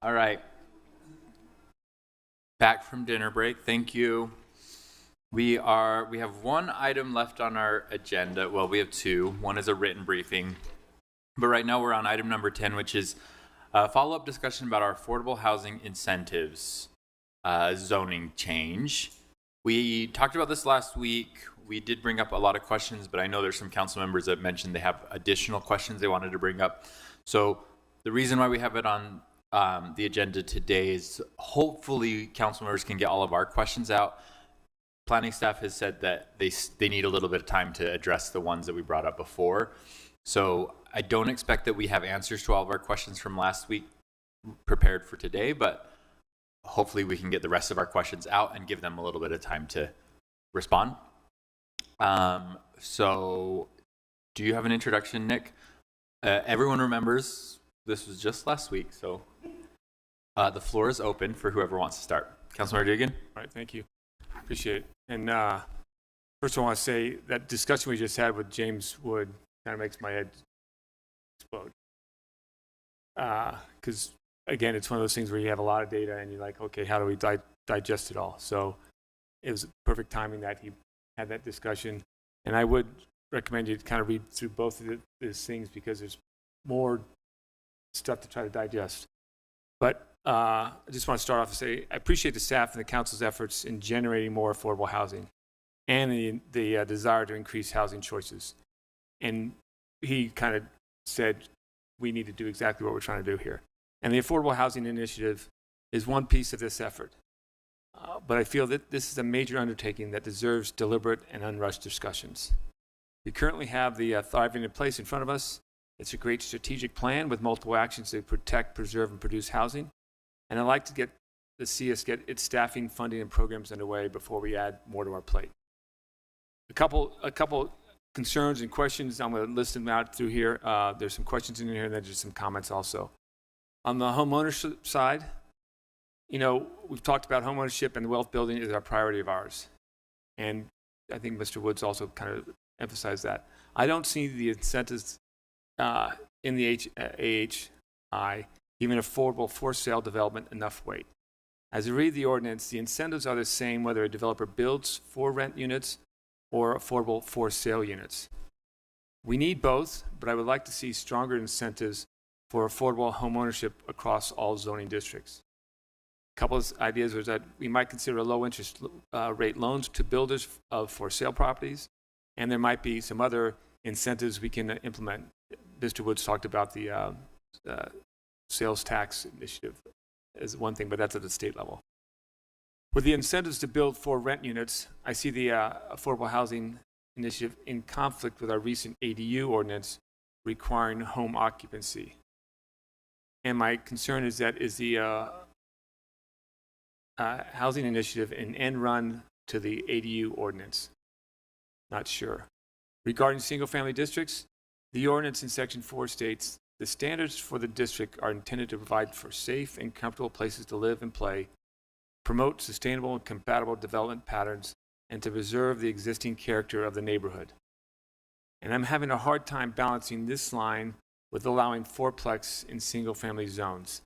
All right. Back from dinner break. Thank you. We have one item left on our agenda. Well, we have two. One is a written briefing. But right now we're on item number 10, which is a follow-up discussion about our affordable housing incentives zoning change. We talked about this last week. We did bring up a lot of questions, but I know there's some council members that mentioned they have additional questions they wanted to bring up. So the reason why we have it on the agenda today is hopefully council members can get all of our questions out. Planning staff has said that they need a little bit of time to address the ones that we brought up before. So I don't expect that we have answers to all of our questions from last week prepared for today, but hopefully we can get the rest of our questions out and give them a little bit of time to respond. So do you have an introduction, Nick? Everyone remembers this was just last week, so the floor is open for whoever wants to start. Councilmember Dugan? All right, thank you. Appreciate it. And first I want to say that discussion we just had with James Wood kind of makes my head explode. Because again, it's one of those things where you have a lot of data and you're like, okay, how do we digest it all? So it was perfect timing that he had that discussion. And I would recommend you to kind of read through both of these things because there's more stuff to try to digest. But I just want to start off and say I appreciate the staff and the council's efforts in generating more affordable housing and the desire to increase housing choices. And he kind of said we need to do exactly what we're trying to do here. And the Affordable Housing Initiative is one piece of this effort. But I feel that this is a major undertaking that deserves deliberate and unrushed discussions. We currently have the Thriving in Place in front of us. It's a great strategic plan with multiple actions to protect, preserve, and produce housing. And I'd like to see us get its staffing, funding, and programs underway before we add more to our plate. A couple concerns and questions. I'm going to list them out through here. There's some questions in here, and then just some comments also. On the home ownership side, you know, we've talked about home ownership and wealth building is our priority of ours. And I think Mr. Woods also kind of emphasized that. I don't see the incentives in the AHI, even affordable for sale development, enough weight. As I read the ordinance, the incentives are the same whether a developer builds for rent units or affordable for sale units. We need both, but I would like to see stronger incentives for affordable home ownership across all zoning districts. A couple of ideas was that we might consider low interest rate loans to builders of for sale properties, and there might be some other incentives we can implement. Mr. Woods talked about the sales tax initiative as one thing, but that's at the state level. With the incentives to build for rent units, I see the Affordable Housing Initiative in conflict with our recent ADU ordinance requiring home occupancy. And my concern is that is the housing initiative an end run to the ADU ordinance? Not sure. Regarding single-family districts, the ordinance in Section 4 states, the standards for the district are intended to provide for safe and comfortable places to live and play, promote sustainable and compatible development patterns, and to preserve the existing character of the neighborhood. And I'm having a hard time balancing this line with allowing fourplex in single-family zones.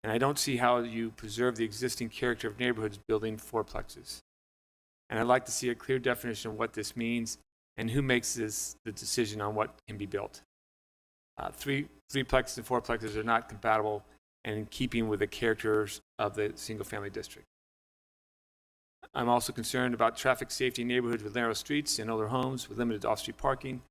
And I don't see how you preserve the existing character of neighborhoods building fourplexes. And I'd like to see a clear definition of what this means and who makes the decision on what can be built. Threeplexes and fourplexes are not compatible and in keeping with the characters of the single-family district. I'm also concerned about traffic safety in neighborhoods with narrow streets and older homes with limited off-street parking,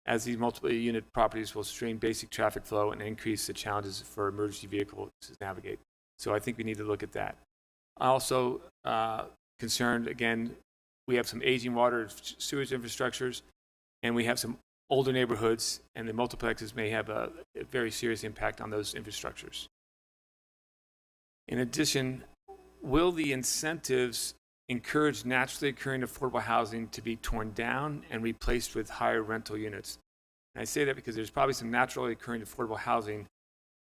as these multiple-unit properties will strain basic traffic flow and increase the challenges for emergency vehicles to navigate. So I think we need to look at that. Also concerned, again, we have some aging water and sewage infrastructures, and we have some older neighborhoods, and the multiplexes may have a very serious impact on those infrastructures. In addition, will the incentives encourage naturally occurring affordable housing to be torn down and replaced with higher rental units? And I say that because there's probably some naturally occurring affordable housing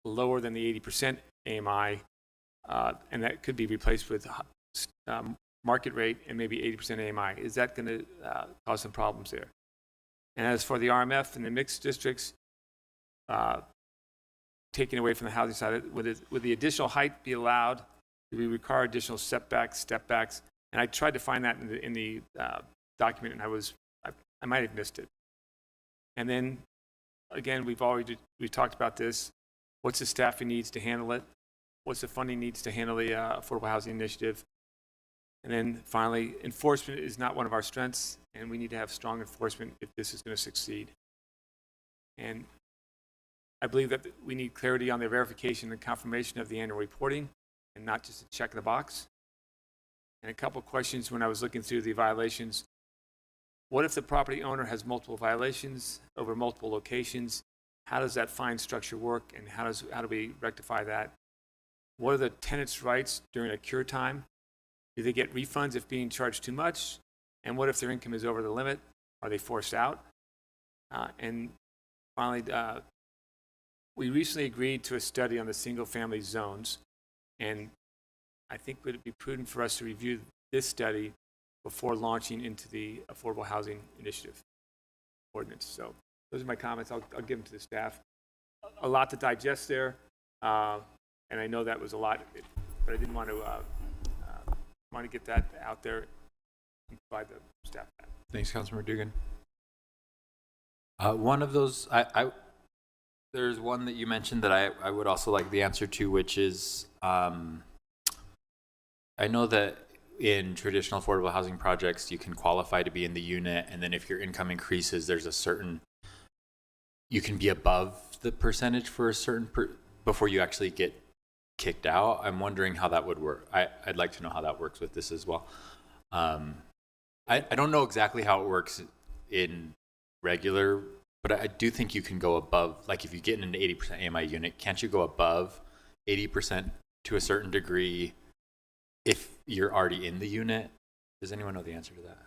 lower than the 80% AMI, and that could be replaced with market rate and maybe 80% AMI. Is that going to cause some problems there? And as for the RMF and the mixed districts, taken away from the housing side. Would the additional height be allowed? Do we require additional setbacks, step backs? And I tried to find that in the document, and I might have missed it. And then, again, we've talked about this. What's the staffing needs to handle it? What's the funding needs to handle the Affordable Housing Initiative? And then finally, enforcement is not one of our strengths, and we need to have strong enforcement if this is going to succeed. And I believe that we need clarity on the verification and confirmation of the annual reporting, and not just a check in the box. And a couple questions when I was looking through the violations. What if the property owner has multiple violations over multiple locations? How does that fine structure work, and how do we rectify that? What are the tenants' rights during a cure time? Do they get refunds if being charged too much? And what if their income is over the limit? Are they forced out? And finally, we recently agreed to a study on the single-family zones, and I think it would be prudent for us to review this study before launching into the Affordable Housing Initiative ordinance. So those are my comments. I'll give them to the staff. A lot to digest there, and I know that was a lot, but I didn't want to get that out there and provide the staff that. Thanks, Councilmember Dugan. One of those, there's one that you mentioned that I would also like the answer to, which is, I know that in traditional affordable housing projects, you can qualify to be in the unit, and then if your income increases, there's a certain, you can be above the percentage for a certain, before you actually get kicked out. I'm wondering how that would work. I'd like to know how that works with this as well. I don't know exactly how it works in regular, but I do think you can go above, like if you get in an 80% AMI unit, can't you go above 80% to a certain degree if you're already in the unit? Does anyone know the answer to that?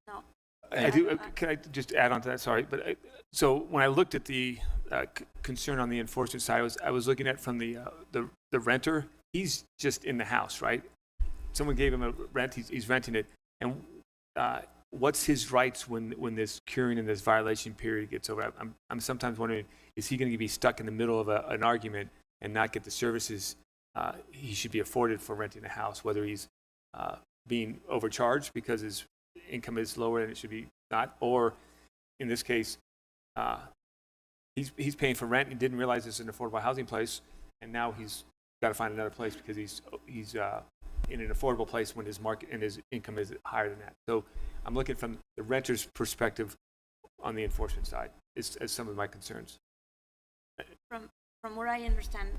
No. I do. Can I just add on to that? Sorry, but so when I looked at the concern on the enforcement side, I was looking at from the renter. He's just in the house, right? Someone gave him a rent. He's renting it, and what's his rights when this curing and this violation period gets over? I'm sometimes wondering, is he going to be stuck in the middle of an argument and not get the services he should be afforded for renting a house, whether he's being overcharged because his income is lower than it should be not, or in this case, he's paying for rent and didn't realize it's an affordable housing place, and now he's got to find another place because he's in an affordable place when his market and his income is higher than that. So I'm looking from the renter's perspective on the enforcement side as some of my concerns. From what I understand,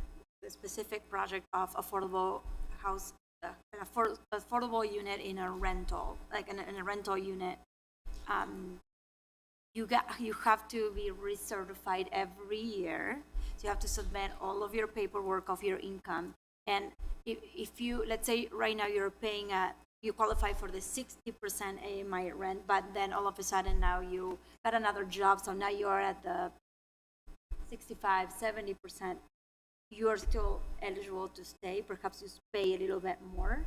the specific project of affordable house, affordable unit in a rental, like in a rental unit, you have to be recertified every year. So you have to submit all of your paperwork of your income. And if you, let's say right now you're paying you qualify for the 60% AMI rent, but then all of a sudden now you got another job, so now you are at the 65, 70%. You are still eligible to stay. Perhaps you pay a little bit more,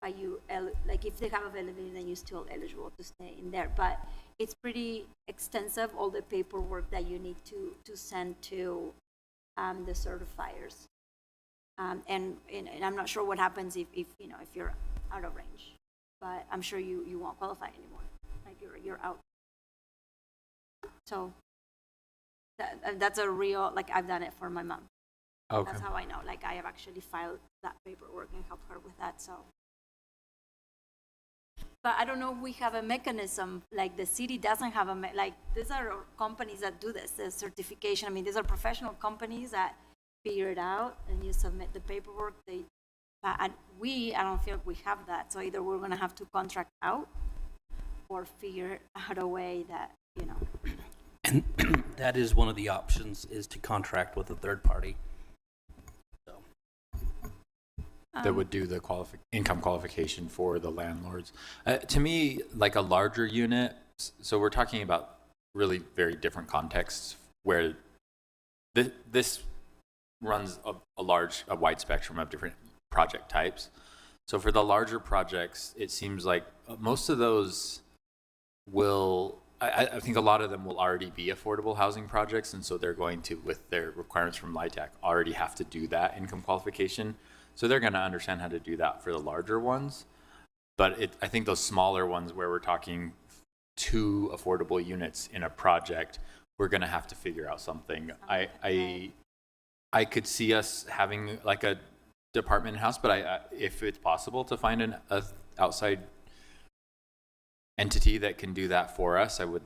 but like if they have availability, then you're still eligible to stay in there. But it's pretty extensive, all the paperwork that you need to send to the certifiers. And I'm not sure what happens if you're out of range, but I'm sure you won't qualify anymore. Like you're out. So that's a real, like I've done it for my mom. Okay. That's how I know. Like I have actually filed that paperwork and helped her with that. So, but I don't know if we have a mechanism. Like the city doesn't have like these are companies that do this. The certification. I mean, these are professional companies that figure it out, and you submit the paperwork. I don't feel like we have that. So either we're gonna have to contract out, or figure out a way that And that is one of the options, is to contract with a third party. That would do the income qualification for the landlords. To me, like a larger unit, so we're talking about really very different contexts where this runs a wide spectrum of different project types. So for the larger projects, it seems like most of those will I think a lot of them will already be affordable housing projects, and so they're going to, with their requirements from LIHTC, already have to do that income qualification. So they're going to understand how to do that for the larger ones. But I think those smaller ones where we're talking 2 affordable units in a project, we're going to have to figure out something. I could see us having like a department house, but if it's possible to find an outside entity that can do that for us, I would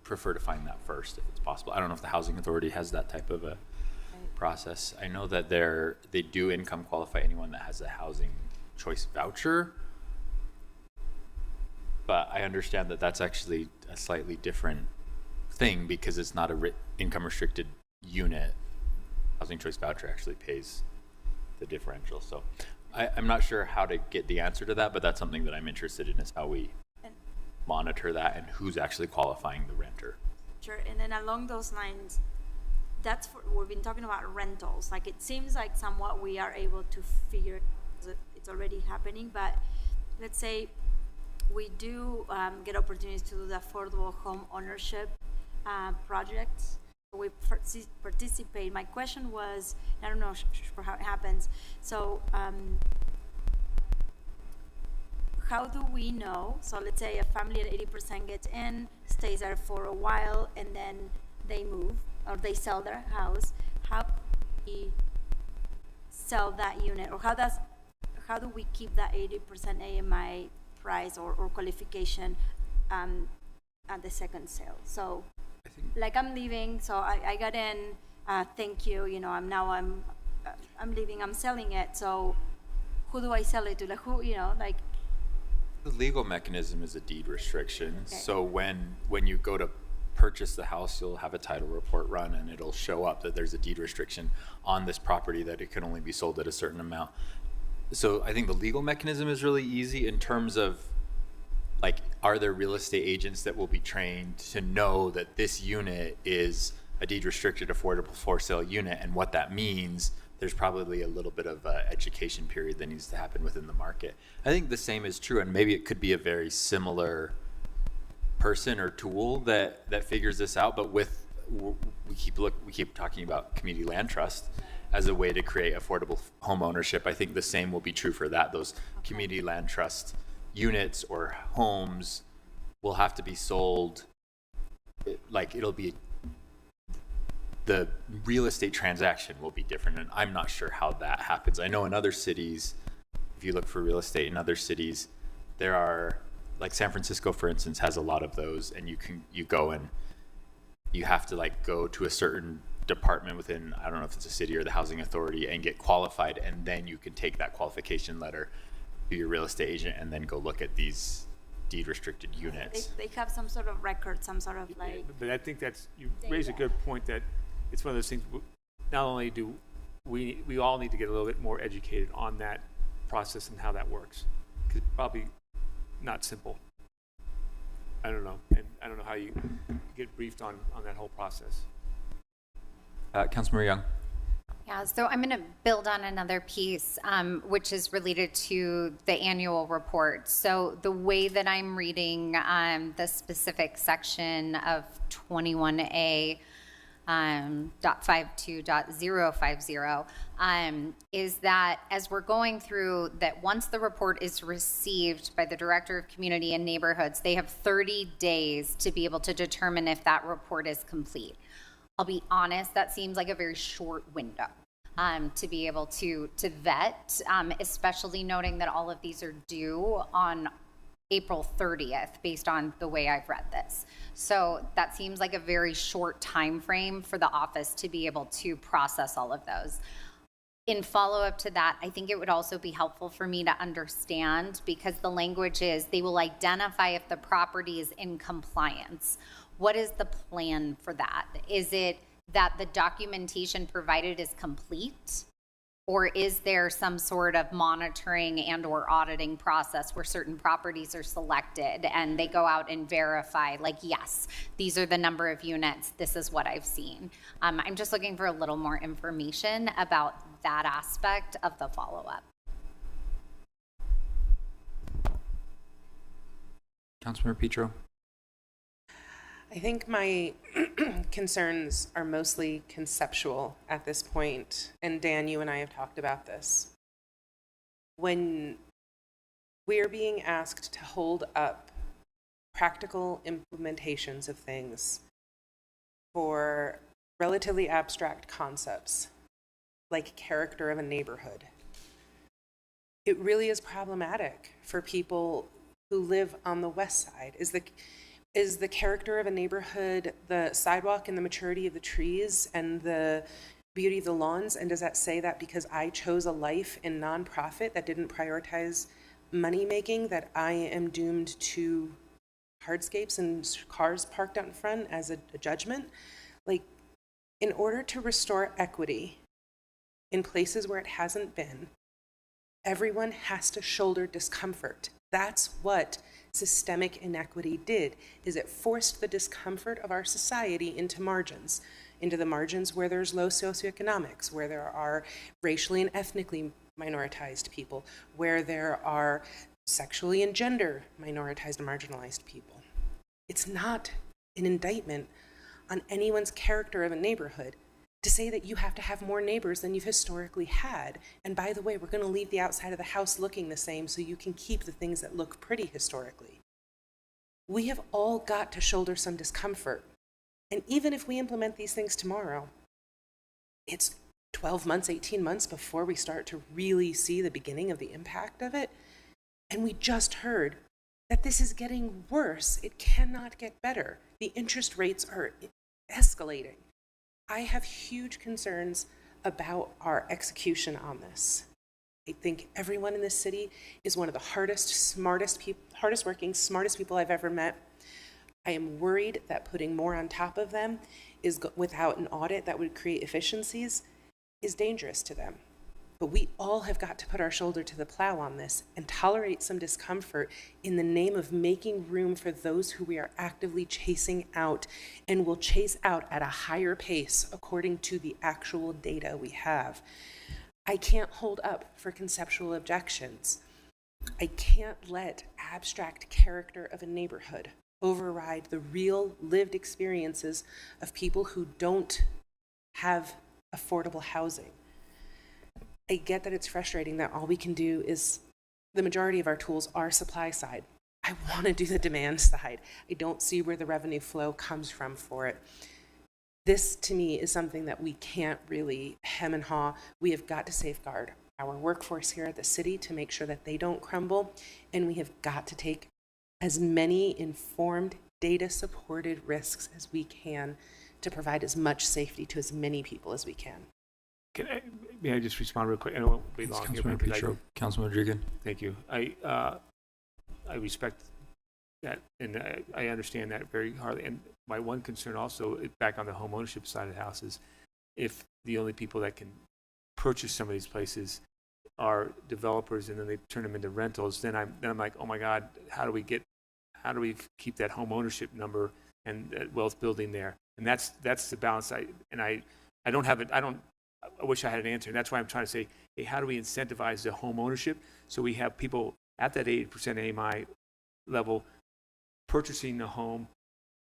prefer to find that first if it's possible. I don't know if the housing authority has that type of a process. I know that they do income qualify anyone that has a housing choice voucher, but I understand that that's actually a slightly different thing because it's not a income restricted unit. Housing choice voucher actually pays the differential. So I'm not sure how to get the answer to that, but that's something that I'm interested in, is how we monitor that and who's actually qualifying the renter. Sure, and then along those lines, we've been talking about rentals. Like, it seems like somewhat we are able to figure it's already happening, but let's say we do get opportunities to do the affordable home ownership projects. We participate. My question was, I don't know for how it happens. So how do we know? So let's say a family at 80% gets in, stays there for a while, and then they move or they sell their house. How do we sell that unit, or how do we keep that 80% AMI price or qualification at the second sale? So like, I'm leaving, so I got in, thank you, I'm leaving, I'm selling it, so who do I sell it to? Like, who, like. The legal mechanism is a deed restriction. Okay. So when you go to purchase the house, you'll have a title report run, and it'll show up that there's a deed restriction on this property, that it can only be sold at a certain amount. So I think the legal mechanism is really easy in terms of, like, are there real estate agents that will be trained to know that this unit is a deed restricted affordable for sale unit, and what that means? There's probably a little bit of education period that needs to happen within the market. I think the same is true, and maybe it could be a very similar person or tool that figures this out. But we keep talking about community land trust as a way to create affordable home ownership. I think the same will be true for that. Those community land trust units or homes will have to be sold, like, it'll be, the real estate transaction will be different, and I'm not sure how that happens. I know in other cities, if you look for real estate in other cities, there are, like San Francisco, for instance, has a lot of those, and you go and you have to, like, go to a certain department within, I don't know if it's a city or the housing authority, and get qualified, and then you can take that qualification letter to your real estate agent and then go look at these deed restricted units. They have some sort of record, some sort of, like. But I think you raise a good point, that it's one of those things. Not only do we all need to get a little bit more educated on that process and how that works, because it's probably not simple. I don't know, and I don't know how you get briefed on that whole process. Councilmember Young. Yeah, so I'm going to build on another piece, which is related to the annual report. So the way that I'm reading the specific section of 21A .52.050 is that as we're going through that, once the report is received by the Director of Community and Neighborhoods, they have 30 days to be able to determine if that report is complete. I'll be honest, that seems like a very short window to be able to vet, especially noting that all of these are due on April 30th, based on the way I've read this. So that seems like a very short time frame for the office to be able to process all of those. In follow-up to that, I think it would also be helpful for me to understand, because the language is they will identify if the property is in compliance. What is the plan for that? Is it that the documentation provided is complete? Or is there some sort of monitoring and or auditing process where certain properties are selected and they go out and verify, like, yes, these are the number of units, this is what I've seen. I'm just looking for a little more information about that aspect of the follow-up. Councilmember Petro. I think my concerns are mostly conceptual at this point, and Dan, you and I have talked about this. When we're being asked to hold up practical implementations of things for relatively abstract concepts like character of a neighborhood, it really is problematic for people who live on the west side. Is the character of a neighborhood the sidewalk and the maturity of the trees and the beauty of the lawns? And does that say that because I chose a life in nonprofit that didn't prioritize money making, that I am doomed to hardscapes and cars parked out in front as a judgment? Like, in order to restore equity in places where it hasn't been, everyone has to shoulder discomfort. That's what systemic inequity did, is it forced the discomfort of our society into margins, into the margins where there's low socioeconomics, where there are racially and ethnically minoritized people, where there are sexually and gender minoritized and marginalized people. It's not an indictment on anyone's character of a neighborhood to say that you have to have more neighbors than you've historically had. And by the way, we're going to leave the outside of the house looking the same so you can keep the things that look pretty historically. We have all got to shoulder some discomfort. And even if we implement these things tomorrow, it's 12 months, 18 months before we start to really see the beginning of the impact of it. And we just heard that this is getting worse. It cannot get better. The interest rates are escalating. I have huge concerns about our execution on this. I think everyone in this city is one of the hardest working, smartest people I've ever met. I am worried that putting more on top of them is without an audit that would create efficiencies is dangerous to them. But we all have got to put our shoulder to the plow on this and tolerate some discomfort in the name of making room for those who we are actively chasing out and will chase out at a higher pace according to the actual data we have. I can't hold up for conceptual objections. I can't let abstract character of a neighborhood override the real lived experiences of people who don't have affordable housing. I get that it's frustrating that all we can do is, the majority of our tools are supply side. I want to do the demand side. I don't see where the revenue flow comes from for it. This, to me, is something that we can't really hem and haw. We have got to safeguard our workforce here at the city to make sure that they don't crumble, and we have got to take as many informed, data-supported risks as we can to provide as much safety to as many people as we can. May I just respond real quick? I won't be long here. Councilmember Petro. Councilmember Rodriguez. Thank you. I respect that, and I understand that very hardly. And my one concern also, back on the home ownership side of the house, is if the only people that can purchase some of these places are developers, and then they turn them into rentals, then I'm like, oh my God, how do we keep that home ownership number and that wealth building there? And that's the balance. I don't have it. I wish I had an answer. And that's why I'm trying to say, hey, how do we incentivize the home ownership so we have people at that 80% AMI level purchasing the home,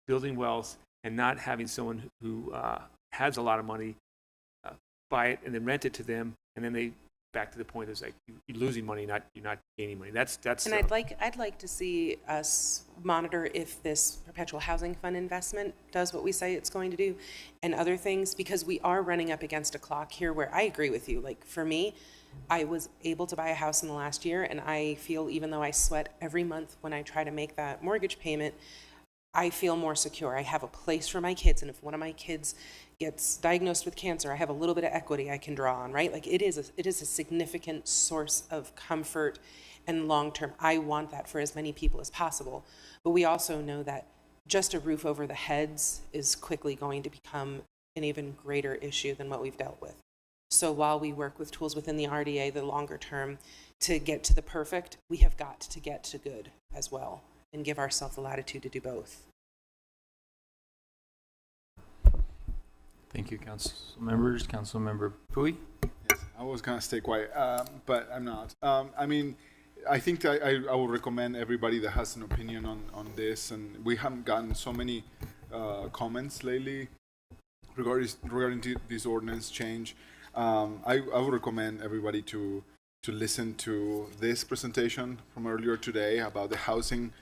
building wealth, and not having someone who has a lot of money buy it and then rent it to them, and then they back to the point is like you're losing money, you're not gaining money. That's. And I'd like to see us monitor if this perpetual housing fund investment does what we say it's going to do, and other things, because we are running up against a clock here where I agree with you. Like for me, I was able to buy a house in the last year, and I feel, even though I sweat every month when I try to make that mortgage payment, I feel more secure. I have a place for my kids, and if one of my kids gets diagnosed with cancer, I have a little bit of equity I can draw on, right? Like it is a significant source of comfort and long-term. I want that for as many people as possible. But we also know that just a roof over the heads is quickly going to become an even greater issue than what we've dealt with. So while we work with tools within the RDA, the longer term, to get to the perfect, we have got to get to good as well and give ourselves the latitude to do both. Thank you, council members. Councilmember Pui. Yes, I was going to stay quiet, but I'm not. I mean, I think I will recommend everybody that has an opinion on this, and we haven't gotten so many comments lately regarding this ordinance change. I would recommend everybody to listen to this presentation from earlier today about the housing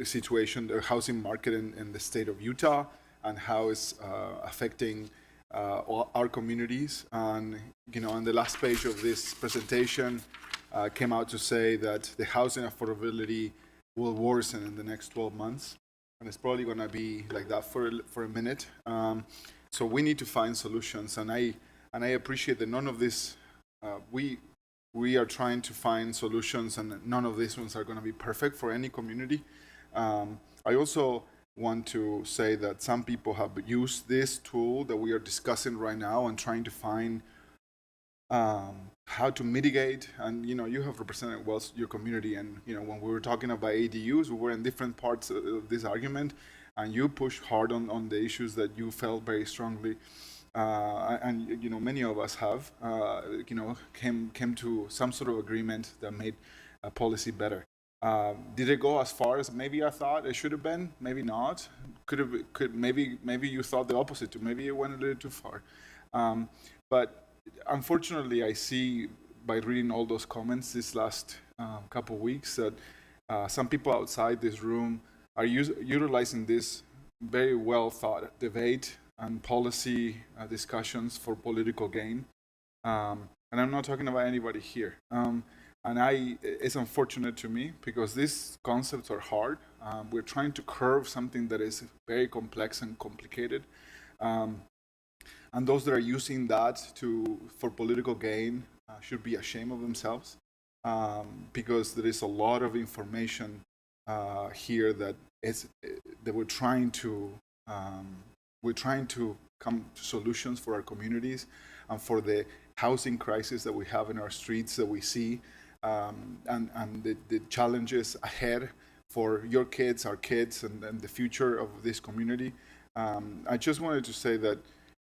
situation, the housing market in the state of Utah, and how it's affecting our communities. And on the last page of this presentation came out to say that the housing affordability will worsen in the next 12 months, and it's probably going to be like that for a minute. So we need to find solutions, and I appreciate that none of this we are trying to find solutions, and none of these ones are going to be perfect for any community. I also want to say that some people have used this tool that we are discussing right now and trying to find how to mitigate. And you have represented well your community, and when we were talking about ADUs, we were in different parts of this argument, and you pushed hard on the issues that you felt very strongly. And many of us have came to some sort of agreement that made a policy better. Did it go as far as maybe I thought it should have been? Maybe not. Maybe you thought the opposite too. Maybe it went a little too far. But unfortunately, I see by reading all those comments this last couple of weeks that some people outside this room are utilizing this very well thought debate and policy discussions for political gain. And I'm not talking about anybody here. And it's unfortunate to me because these concepts are hard. We're trying to curve something that is very complex and complicated. And those that are using that for political gain should be ashamed of themselves, because there is a lot of information here that we're trying to come to solutions for our communities and for the housing crisis that we have in our streets that we see, and the challenges ahead for your kids, our kids, and the future of this community. I just wanted to say that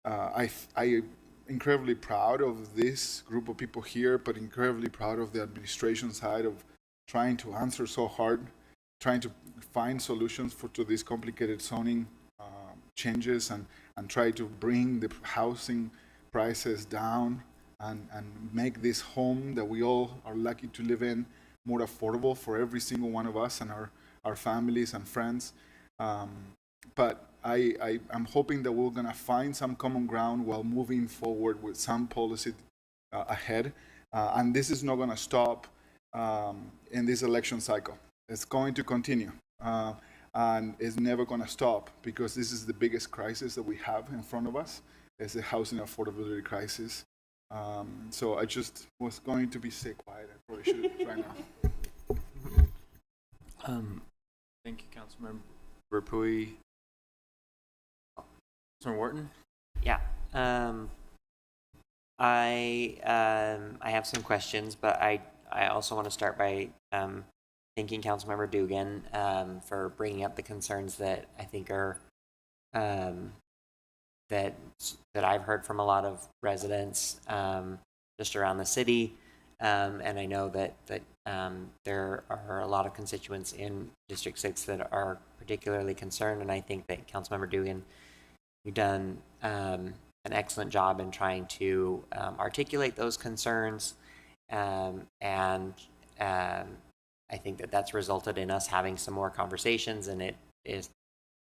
I am incredibly proud of this group of people here, but incredibly proud of the administration side of trying to answer so hard, trying to find solutions to these complicated zoning changes, and try to bring the housing prices down and make this home that we all are lucky to live in more affordable for every single one of us and our families and friends. But I'm hoping that we're going to find some common ground while moving forward with some policy ahead. And this is not going to stop in this election cycle. It's going to continue. And it's never going to stop, because this is the biggest crisis that we have in front of us. It's the housing affordability crisis. So I just was going to stay quiet. I probably should right now. Thank you, Councilmember Pui. Councilmember Wharton? Yeah. I have some questions, but I also want to start by thanking Councilmember Dugan for bringing up the concerns that I think are that I've heard from a lot of residents just around the city, and I know that there are a lot of constituents in District 6 that are particularly concerned, and I think that Councilmember Dugan, you've done an excellent job in trying to articulate those concerns, and I think that that's resulted in us having some more conversations, and it is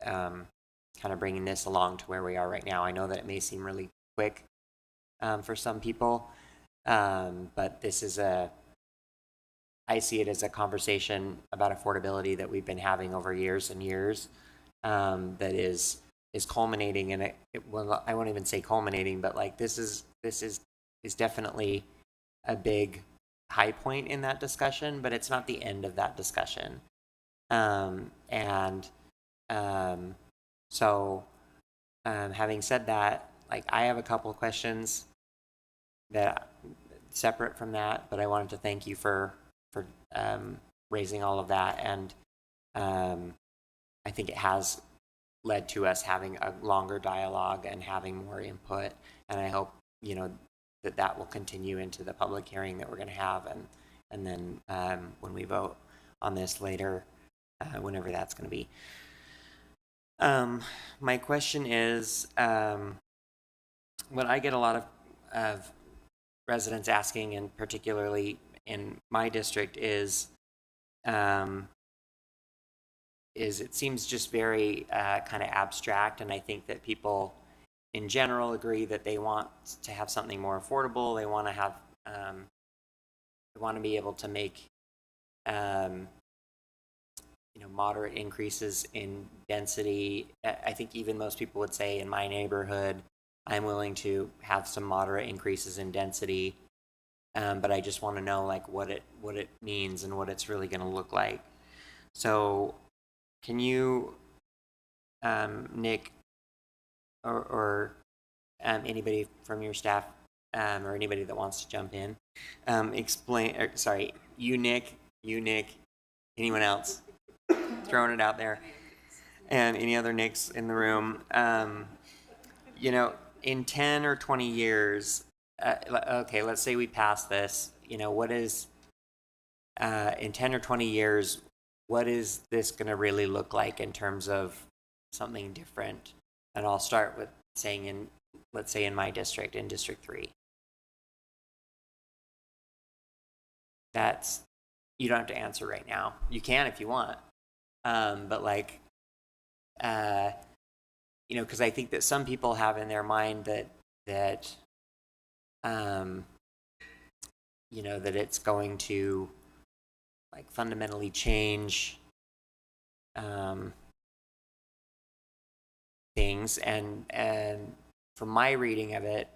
kind of bringing this along to where we are right now. I know that it may seem really quick for some people, but I see it as a conversation about affordability that we've been having over years and years, that is culminating in it. Well, I won't even say culminating, but like this is definitely a big high point in that discussion, but it's not the end of that discussion. So having said that, like I have a couple of questions that separate from that, but I wanted to thank you for raising all of that, and I think it has led to us having a longer dialogue and having more input, and I hope that will continue into the public hearing that we're going to have, and then when we vote on this later, whenever that's going to be. My question is, what I get a lot of residents asking, and particularly in my district, is it seems just very kind of abstract, and I think that people in general agree that they want to have something more affordable. They want to have, they want to be able to make, moderate increases in density. I think even most people would say in my neighborhood, I'm willing to have some moderate increases in density, but I just want to know like what it means and what it's really going to look like. So, can you, Nick, or anybody from your staff, or anybody that wants to jump in, explain? Sorry, you, Nick, anyone else? Throwing it out there, and any other Nicks in the room. In 10 or 20 years, okay, let's say we pass this, what is, in 10 or 20 years, what is this going to really look like in terms of something different? And I'll start with saying let's say in my district, in District 3. That's, you don't have to answer right now. You can if you want. But like, because I think that some people have in their mind that it's going to like fundamentally change things, and from my reading of it,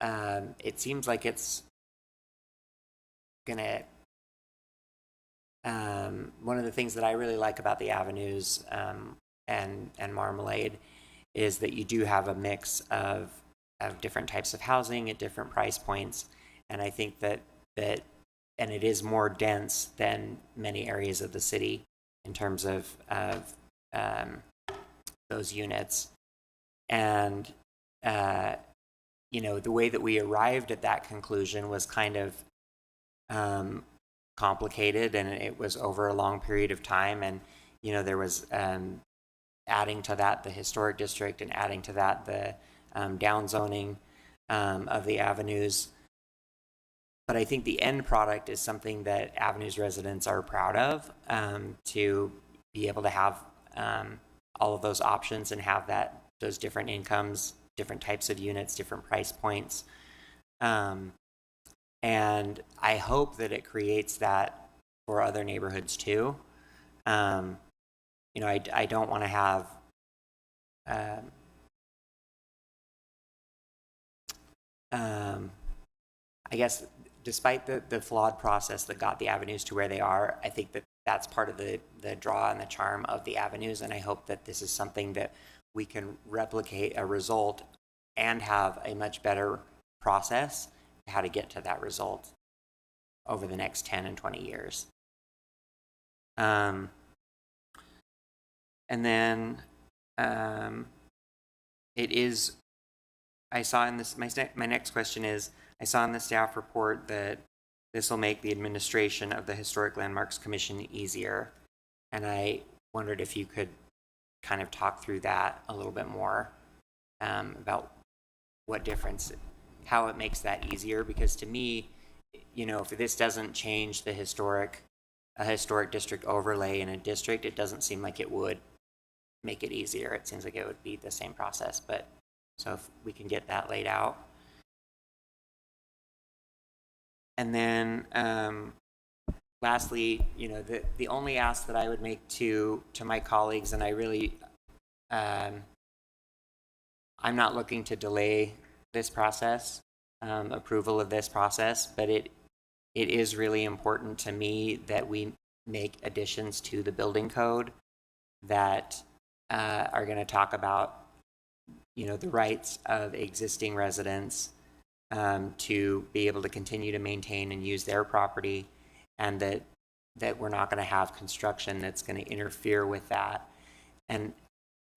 it seems like it's gonna. One of the things that I really like about the Avenues and Marmalade is that you do have a mix of different types of housing at different price points, and I think that and it is more dense than many areas of the city in terms of those units, and the way that we arrived at that conclusion was kind of complicated, and it was over a long period of time, and there was adding to that the historic district, and adding to that the downzoning of the Avenues. But I think the end product is something that Avenues residents are proud of, to be able to have all of those options and have those different incomes, different types of units, different price points. And I hope that it creates that for other neighborhoods too. I don't want to have I guess despite the flawed process that got the Avenues to where they are, I think that that's part of the draw and the charm of the Avenues, and I hope that this is something that we can replicate a result and have a much better process how to get to that result over the next 10 and 20 years. And then I saw in this, my next question is, I saw in the staff report that this will make the administration of the Historic Landmarks Commission easier. And I wondered if you could kind of talk through that a little bit more, about what difference, how it makes that easier. Because to me, if this doesn't change a historic district overlay in a district, it doesn't seem like it would make it easier. It seems like it would be the same process. But so if we can get that laid out. And then lastly, the only ask that I would make to my colleagues, and I really, I'm not looking to delay this process, approval of this process, but it is really important to me that we make additions to the building code that are going to talk about, the rights of existing residents to be able to continue to maintain and use their property, and that we're not going to have construction that's going to interfere with that. And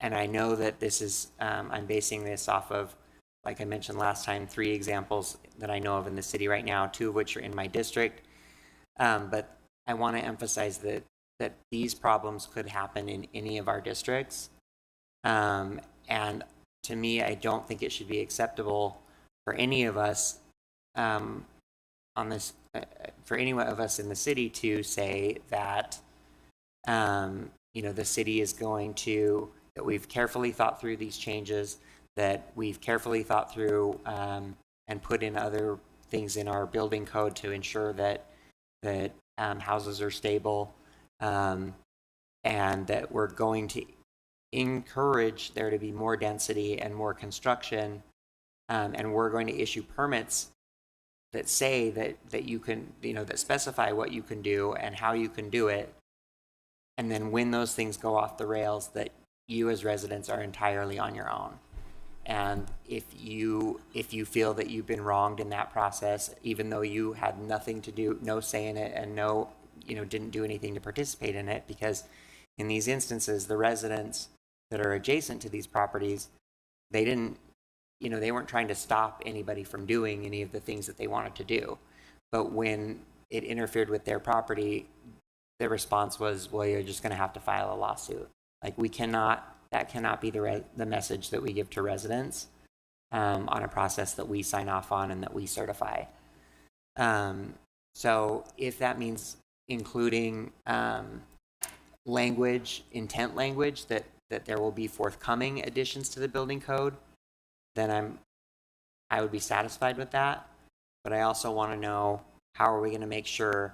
I know that this is, I'm basing this off of, like I mentioned last time, 3 examples that I know of in the city right now, 2 of which are in my district. But I want to emphasize that these problems could happen in any of our districts. And to me, I don't think it should be acceptable for any of us for any of us in the city to say that, the city is going to, that we've carefully thought through these changes, that we've carefully thought through and put in other things in our building code to ensure that houses are stable, and that we're going to encourage there to be more density and more construction, and we're going to issue permits that say that you can, that specify what you can do and how you can do it. And then when those things go off the rails, that you as residents are entirely on your own. And if you feel that you've been wronged in that process, even though you had nothing to do, no say in it, and didn't do anything to participate in it, because in these instances, the residents that are adjacent to these properties, they weren't trying to stop anybody from doing any of the things that they wanted to do. But when it interfered with their property, the response was, well, you're just going to have to file a lawsuit. Like, that cannot be the message that we give to residents on a process that we sign off on and that we certify. So if that means including intent language that there will be forthcoming additions to the building code, then I would be satisfied with that. But I also want to know, how are we going to make sure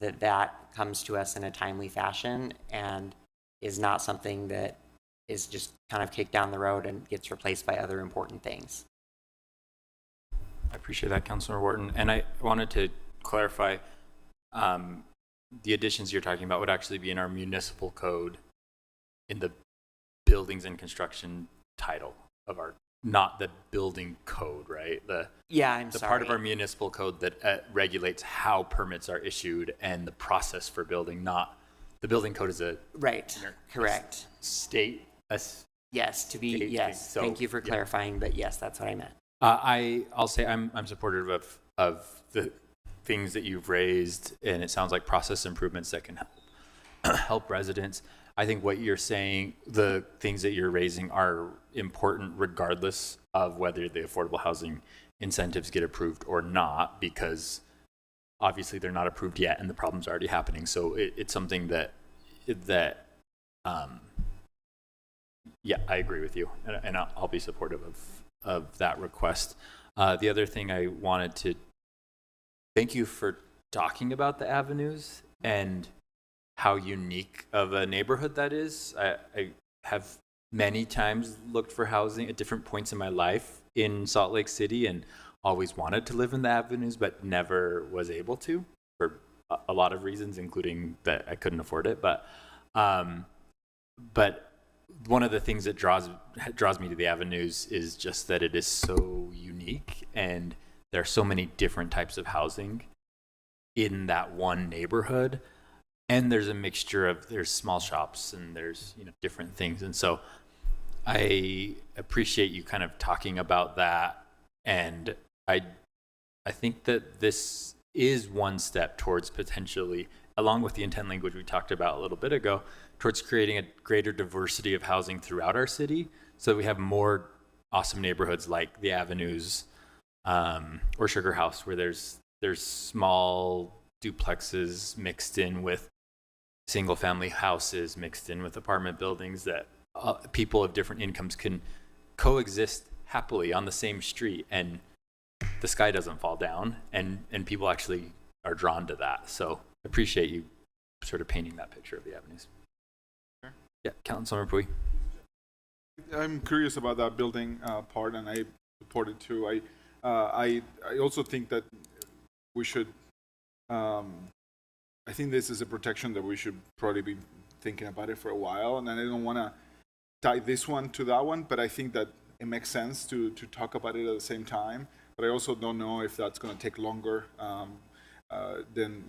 that comes to us in a timely fashion and is not something that is just kind of kicked down the road and gets replaced by other important things. I appreciate that, Councilor Wharton. And I wanted to clarify, the additions you're talking about would actually be in our municipal code in the buildings and construction title of our, not the building code, right? The part of our municipal code that regulates how permits are issued and the process for building, not the building code is a correct state. Yes, So, thank you for clarifying, but yes, that's what I meant. I'll say I'm supportive of the things that you've raised, and it sounds like process improvements that can help residents. I think what you're saying, the things that you're raising are important regardless of whether the affordable housing incentives get approved or not, because obviously they're not approved yet and the problem's already happening. So it's something that I agree with you, and I'll be supportive of that request. The other thing I wanted to thank you for talking about the avenues and how unique of a neighborhood that is. I have many times looked for housing at different points in my life in Salt Lake City and always wanted to live in the avenues, but never was able to for a lot of reasons, including that I couldn't afford it. But one of the things that draws me to the avenues is just that it is so unique, and there are so many different types of housing in that one neighborhood. And there's a mixture of, there's small shops and there's, different things. And so I appreciate you kind of talking about that. And I think that this is one step towards potentially, along with the intent language we talked about a little bit ago, towards creating a greater diversity of housing throughout our city, so that we have more awesome neighborhoods like the Avenues or Sugar House, where there's small duplexes mixed in with single family houses, mixed in with apartment buildings, that people of different incomes can coexist happily on the same street, and the sky doesn't fall down, and people actually are drawn to that. So I appreciate you sort of painting that picture of the Avenues. Sure. Yeah, Councilmember Pui. I'm curious about that building part, and I support it too. I also think that we should. I think this is a protection that we should probably be thinking about it for a while, and I don't want to tie this one to that one, but I think that it makes sense to talk about it at the same time. But I also don't know if that's going to take longer than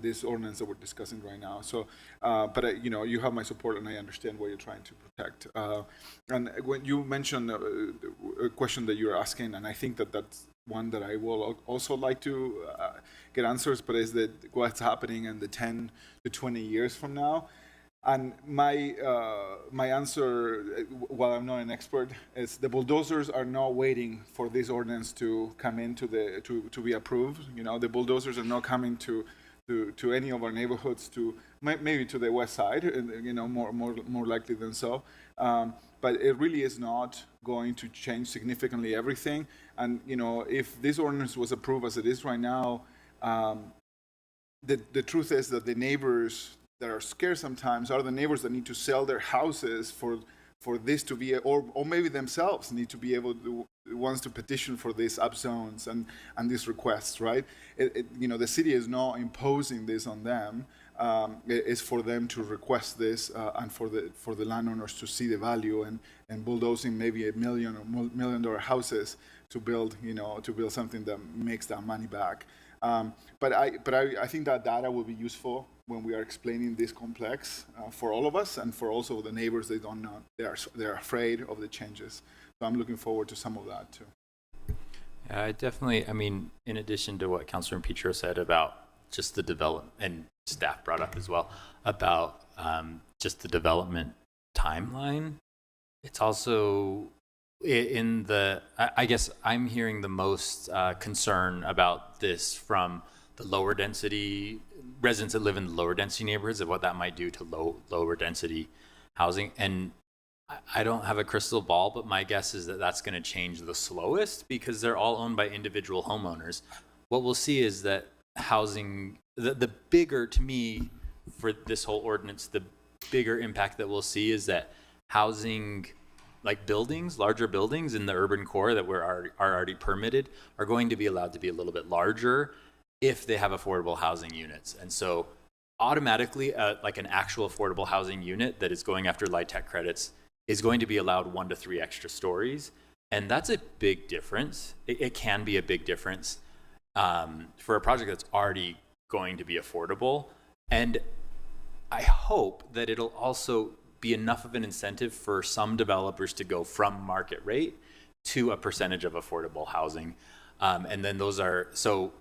this ordinance that we're discussing right now. So, but you have my support, and I understand what you're trying to protect. And when you mentioned question that you're asking, and I think that that's one that I will also like to get answers, but is that what's happening in the 10 to 20 years from now? And my answer, while I'm not an expert, is the bulldozers are not waiting for this ordinance to come into to be approved. The bulldozers are not coming to any of our neighborhoods, to maybe to the west side, more likely than so. But it really is not going to change significantly everything. And if this ordinance was approved as it is right now, the truth is that the neighbors that are scared sometimes are the neighbors that need to sell their houses for this to be, or maybe themselves need to be able to wants to petition for these upzones and these requests, right? The city is not imposing this on them. It's for them to request this and for the landowners to see the value and bulldozing maybe $1 million or $1 million houses to build something that makes that money back. But I think that data will be useful when we are explaining this complex for all of us and for also the neighbors. They don't know, they're afraid of the changes. So I'm looking forward to some of that too. Yeah, I definitely, in addition to what Councilor Petro said about just the development, and staff brought up as well, about just the development timeline, it's also I guess I'm hearing the most concern about this from the lower density residents that live in the lower density neighborhoods, of what that might do to lower density housing. And I don't have a crystal ball, but my guess is that that's going to change the slowest because they're all owned by individual homeowners. What we'll see is that housing, the bigger, to me, for this whole ordinance, the bigger impact that we'll see is that housing, like buildings, larger buildings in the urban core that are already permitted, are going to be allowed to be a little bit larger if they have affordable housing units. And so automatically, like an actual affordable housing unit that is going after light tech credits is going to be allowed 1 to 3 extra stories. And that's a big difference. It can be a big difference for a project that's already going to be affordable. And I hope that it'll also be enough of an incentive for some developers to go from market rate to a percentage of affordable housing. And then those are, so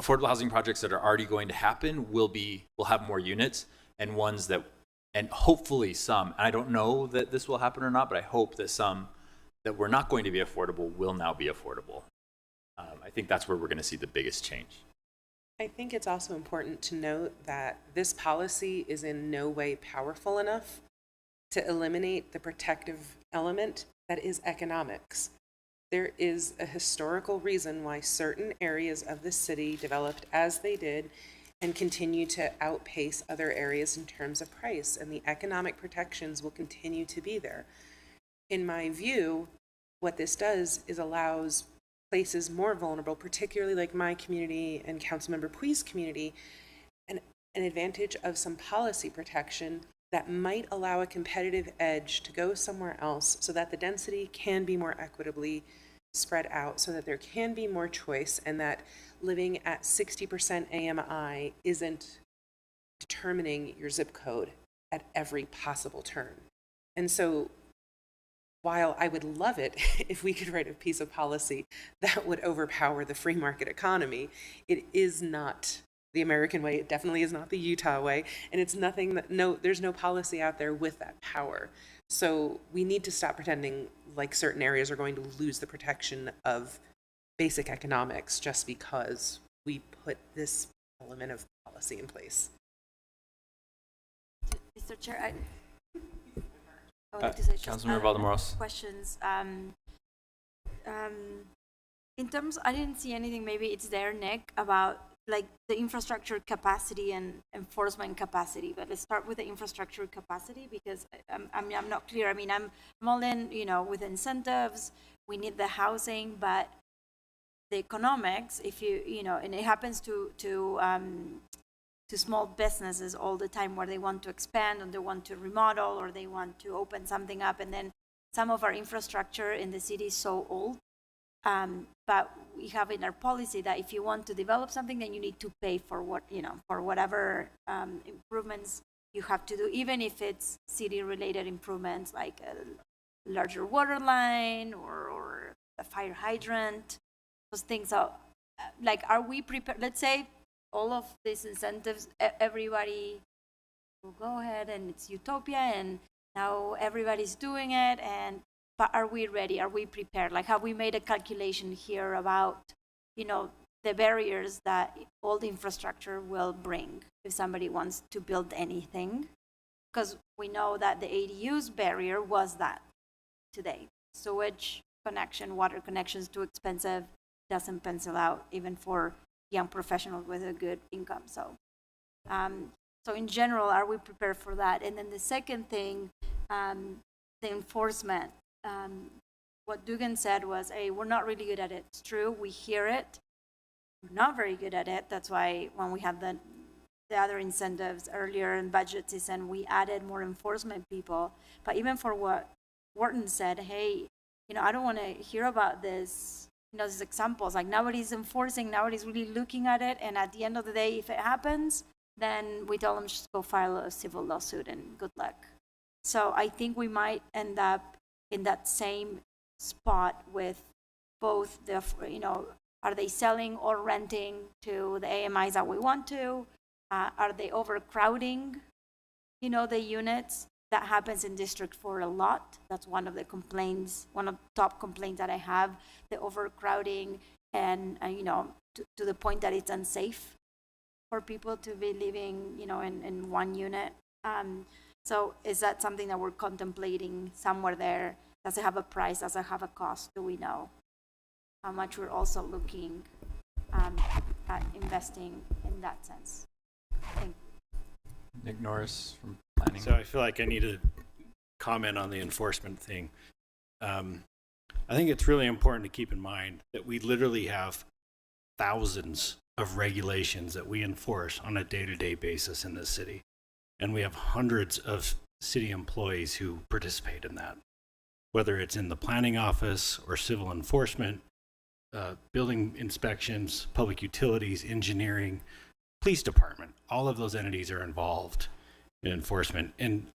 affordable housing projects that are already going to happen will have more units, and ones that, and hopefully some, and I don't know that this will happen or not, but I hope that some that were not going to be affordable will now be affordable. I think that's where we're going to see the biggest change. I think it's also important to note that this policy is in no way powerful enough to eliminate the protective element that is economics. There is a historical reason why certain areas of the city developed as they did and continue to outpace other areas in terms of price, and the economic protections will continue to be there. In my view, what this does is allows places more vulnerable, particularly like my community and Councilmember Pui's community, an advantage of some policy protection that might allow a competitive edge to go somewhere else so that the density can be more equitably spread out, so that there can be more choice, and that living at 60% AMI isn't determining your zip code at every possible turn. And so while I would love it if we could write a piece of policy that would overpower the free market economy, it is not the American way. It definitely is not the Utah way. And it's nothing that, there's no policy out there with that power. So we need to stop pretending like certain areas are going to lose the protection of basic economics just because we put this element of policy in place. Mr. Chair, I would like to say Councilmember Valdemoros. Questions. In terms, I didn't see anything, maybe it's there, Nick, about like the infrastructure capacity and enforcement capacity. But let's start with the infrastructure capacity, because I'm not clear. I mean, I'm all in, with incentives, we need the housing, but the economics, if and it happens to small businesses all the time, where they want to expand and they want to remodel or they want to open something up, and then some of our infrastructure in the city is so old. But we have in our policy that if you want to develop something, then you need to pay for for whatever improvements you have to do, even if it's city-related improvements like a larger water line or the fire hydrant, those things are, like, are we prepared? Let's say all of these incentives, everybody will go ahead and it's utopia and now everybody's doing it, but are we ready? Are we prepared? Like, have we made a calculation here about, the barriers that all the infrastructure will bring if somebody wants to build anything? Because we know that the ADU's barrier was that today. Sewage connection, water connections, too expensive, doesn't pencil out even for young professionals with a good income. So in general, are we prepared for that? And then the second thing, the enforcement. What Dugan said was, hey, we're not really good at it. It's true, we hear it. We're not very good at it. That's why when we had the other incentives earlier in budget season, we added more enforcement people. But even for what Wharton said, hey, I don't want to hear about this, these examples. Like, nobody's enforcing, nobody's really looking at it. And at the end of the day, if it happens, then we tell them just go file a civil lawsuit and good luck. So I think we might end up in that same spot with both the, are they selling or renting to the AMIs that we want to? Are they overcrowding, the units? That happens in District 4 a lot. That's one of the complaints, one of the top complaints that I have, the overcrowding and to the point that it's unsafe for people to be living, in one unit. So is that something that we're contemplating somewhere there? Does it have a price? Does it have a cost? Do we know how much we're also looking at investing in that sense? Thank you. Nick Norris from Planning. So I feel like I need to comment on the enforcement thing. I think it's really important to keep in mind that we literally have thousands of regulations that we enforce on a day-to-day basis in this city. And we have hundreds of city employees who participate in that, whether it's in the planning office or civil enforcement, building inspections, public utilities, engineering, police department. All of those entities are involved in enforcement. And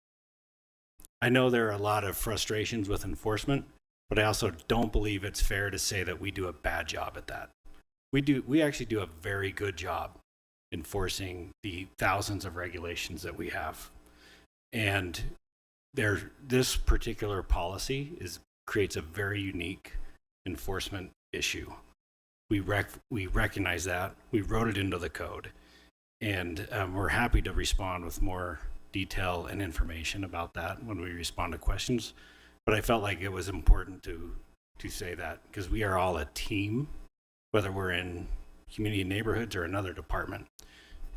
I know there are a lot of frustrations with enforcement, but I also don't believe it's fair to say that we do a bad job at that. We actually do a very good job enforcing the thousands of regulations that we have. And this particular policy creates a very unique enforcement issue. We recognize that. We wrote it into the code. And we're happy to respond with more detail and information about that when we respond to questions. But I felt like it was important to say that because we are all a team, whether we're in community neighborhoods or another department.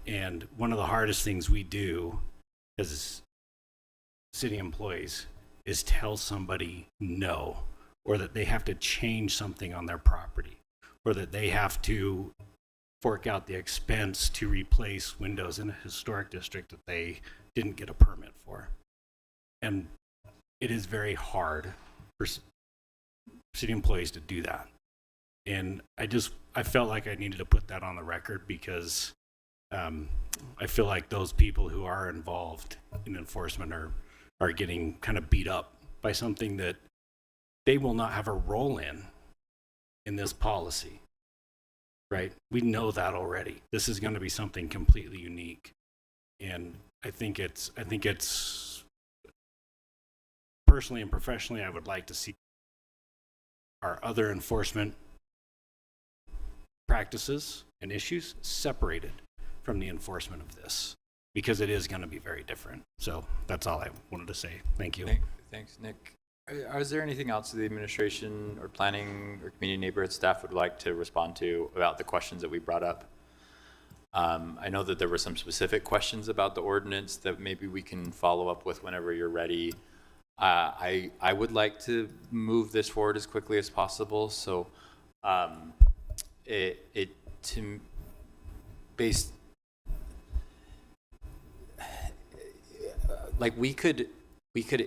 And one of the hardest things we do as city employees is tell somebody no, or that they have to change something on their property, or that they have to fork out the expense to replace windows in a historic district that they didn't get a permit for. And it is very hard for city employees to do that. And I felt like I needed to put that on the record because I feel like those people who are involved in enforcement are getting kind of beat up by something that they will not have a role in this policy, right? We know that already. This is going to be something completely unique. And I think it's personally and professionally, I would like to see our other enforcement practices and issues separated from the enforcement of this, because it is going to be very different. So that's all I wanted to say. Thank you. Thanks, Nick. Is there anything else the administration or planning or community neighborhood staff would like to respond to about the questions that we brought up? I know that there were some specific questions about the ordinance that maybe we can follow up with whenever you're ready. I would like to move this forward as quickly as possible. So we could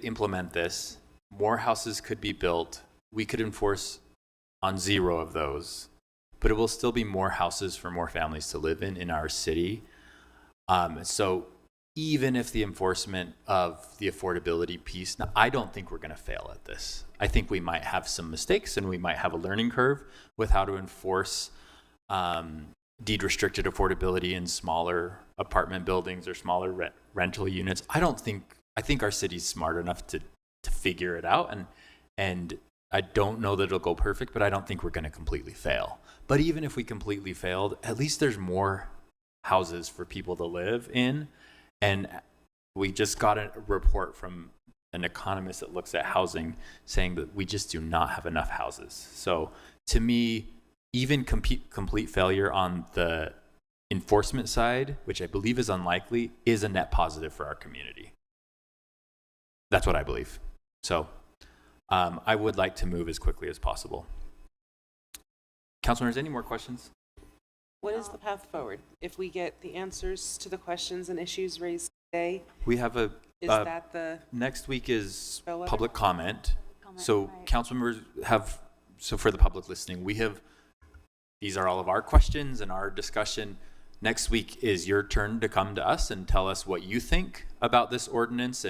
implement this. More houses could be built. We could enforce on 0 of those, but it will still be more houses for more families to live in our city. So even if the enforcement of the affordability piece, now I don't think we're going to fail at this. I think we might have some mistakes and we might have a learning curve with how to enforce deed restricted affordability in smaller apartment buildings or smaller rental units. I think our city's smart enough to figure it out, and I don't know that it'll go perfect, but I don't think we're going to completely fail. But even if we completely failed, at least there's more houses for people to live in. And we just got a report from an economist that looks at housing saying that we just do not have enough houses. So to me, even complete failure on the enforcement side, which I believe is unlikely, is a net positive for our community. That's what I believe. So I would like to move as quickly as possible. Councilors, any more questions? What is the path forward? If we get the answers to the questions and issues raised today, We have is that the next week is bellwether? public comment. So council members have, so for the public listening, these are all of our questions and our discussion. Next week is your turn to come to us and tell us what you think about this ordinance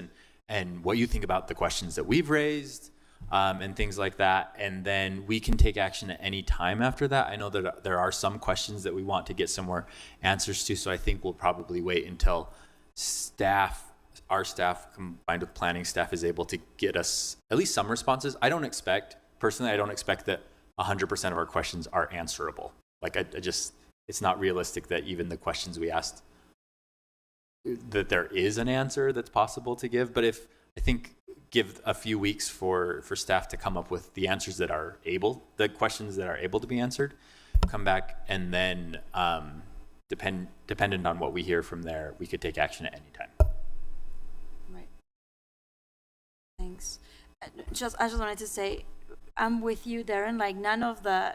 and what you think about the questions that we've raised. And things like that, and then we can take action at any time after that. I know that there are some questions that we want to get some more answers to, so I think we'll probably wait until our staff combined with planning staff is able to get us at least some responses. Personally, I don't expect that 100% of our questions are answerable. Like it's not realistic that even the questions we asked, that there is an answer that's possible to give. But give a few weeks for staff to come up with the answers the questions that are able to be answered, come back, and then dependent on what we hear from there, we could take action at any time. Right. Thanks. I just wanted to say, I'm with you, Darren. Like, none of the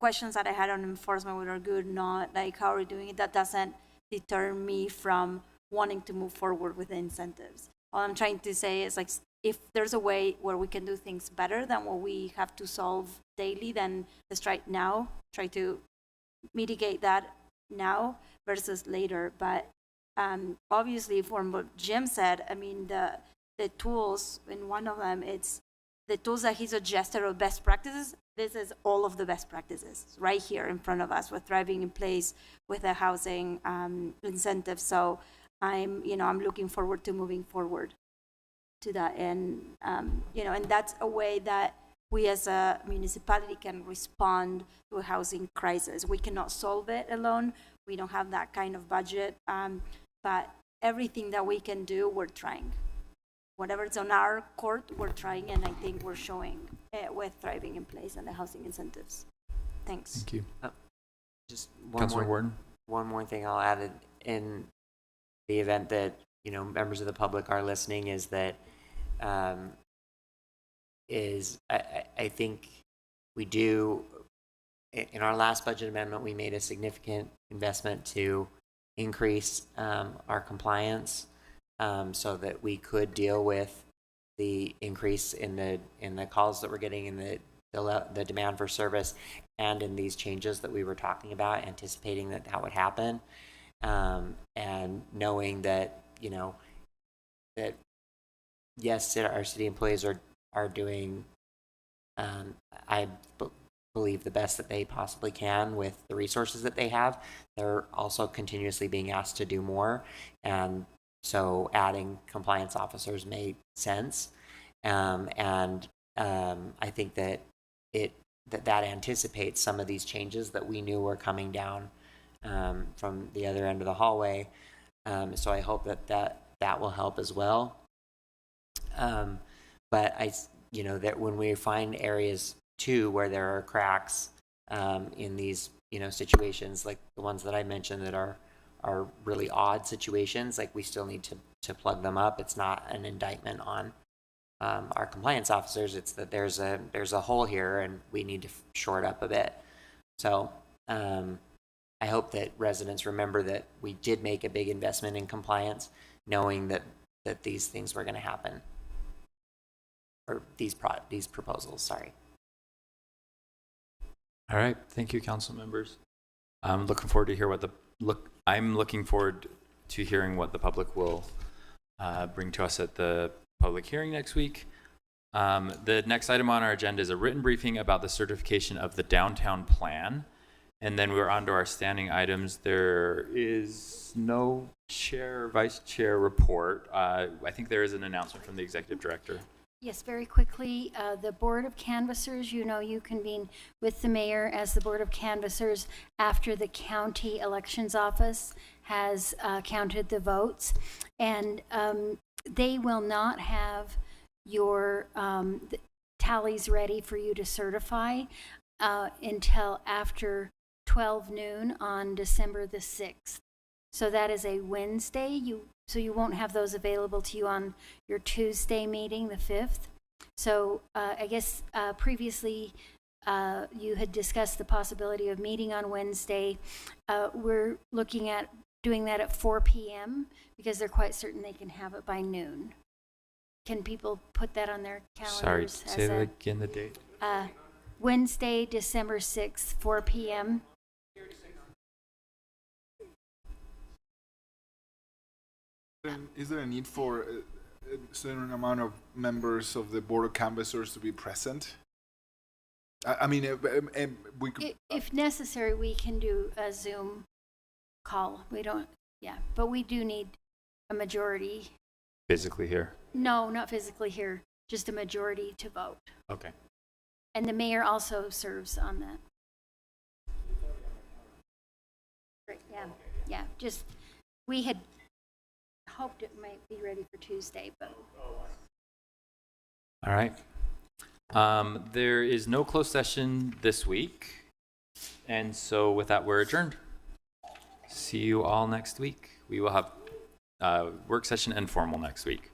questions that I had on enforcement were good, not like how are we doing it. That doesn't deter me from wanting to move forward with the incentives. All I'm trying to say is, like, if there's a way where we can do things better than what we have to solve daily, then let's try to mitigate that now versus later. But obviously, from what Jim said, I mean, the tools, in one of them, it's the tools that he suggested are best practices. This is all of the best practices right here in front of us with Thriving in Place, with the housing incentive. So I'm looking forward to moving forward to that. And, and that's a way that we as a municipality can respond to a housing crisis. We cannot solve it alone. We don't have that kind of budget. But everything that we can do, we're trying. Whatever's on our court, we're trying. And I think we're showing it with Thriving in Place and the housing incentives. Thanks. Thank you. Just Councilor Warden? One more thing I'll add in the event that members of the public are listening is that I think we do, in our last budget amendment, we made a significant investment to increase our compliance so that we could deal with the increase in the calls that we're getting in the demand for service and in these changes that we were talking about, anticipating that would happen, and knowing that that yes, our city employees are doing I believe the best that they possibly can with the resources that they have. They're also continuously being asked to do more, and so adding compliance officers made sense. And I think that that anticipates some of these changes that we knew were coming down from the other end of the hallway. So I hope that will help as well. But that when we find areas too where there are cracks in these situations like the ones that I mentioned that are really odd situations, like we still need to plug them up. It's not an indictment on our compliance officers. It's that there's a hole here and we need to shore it up a bit. So I hope that residents remember that we did make a big investment in compliance, knowing that these things were going to happen, or these proposals. Sorry. All right, thank you, council members. I'm looking forward to hear I'm looking forward to hearing what the public will bring to us at the public hearing next week. The next item on our agenda is a written briefing about the certification of the downtown plan. And then we're on to our standing items. There is no chair or vice chair report. I think there is an announcement from the executive director. Yes, very quickly, the Board of Canvassers, you convene with the mayor as the Board of Canvassers after the county elections office has counted the votes. And they will not have your tallies ready for you to certify until after 12 noon on December the 6th. So that is a Wednesday. So you won't have those available to you on your Tuesday meeting, the 5th. So I guess previously you had discussed the possibility of meeting on Wednesday. We're looking at doing that at 4 p.m. because they're quite certain they can have it by noon. Can people put that on their Sorry, calendars? say that again, the date. Wednesday, December 6th, 4 p.m. Is there a need for a certain amount of members of the Board of Canvassers to be present? I mean, we could. If necessary, we can do a Zoom call. But we do need a majority. Physically here. No, not physically here, just a majority to vote. Okay. And the mayor also serves on that. Right, yeah, just, we had hoped it might be ready for Tuesday, but. All right. There is no closed session this week. And so with that, we're adjourned. See you all next week. We will have work session and formal next week.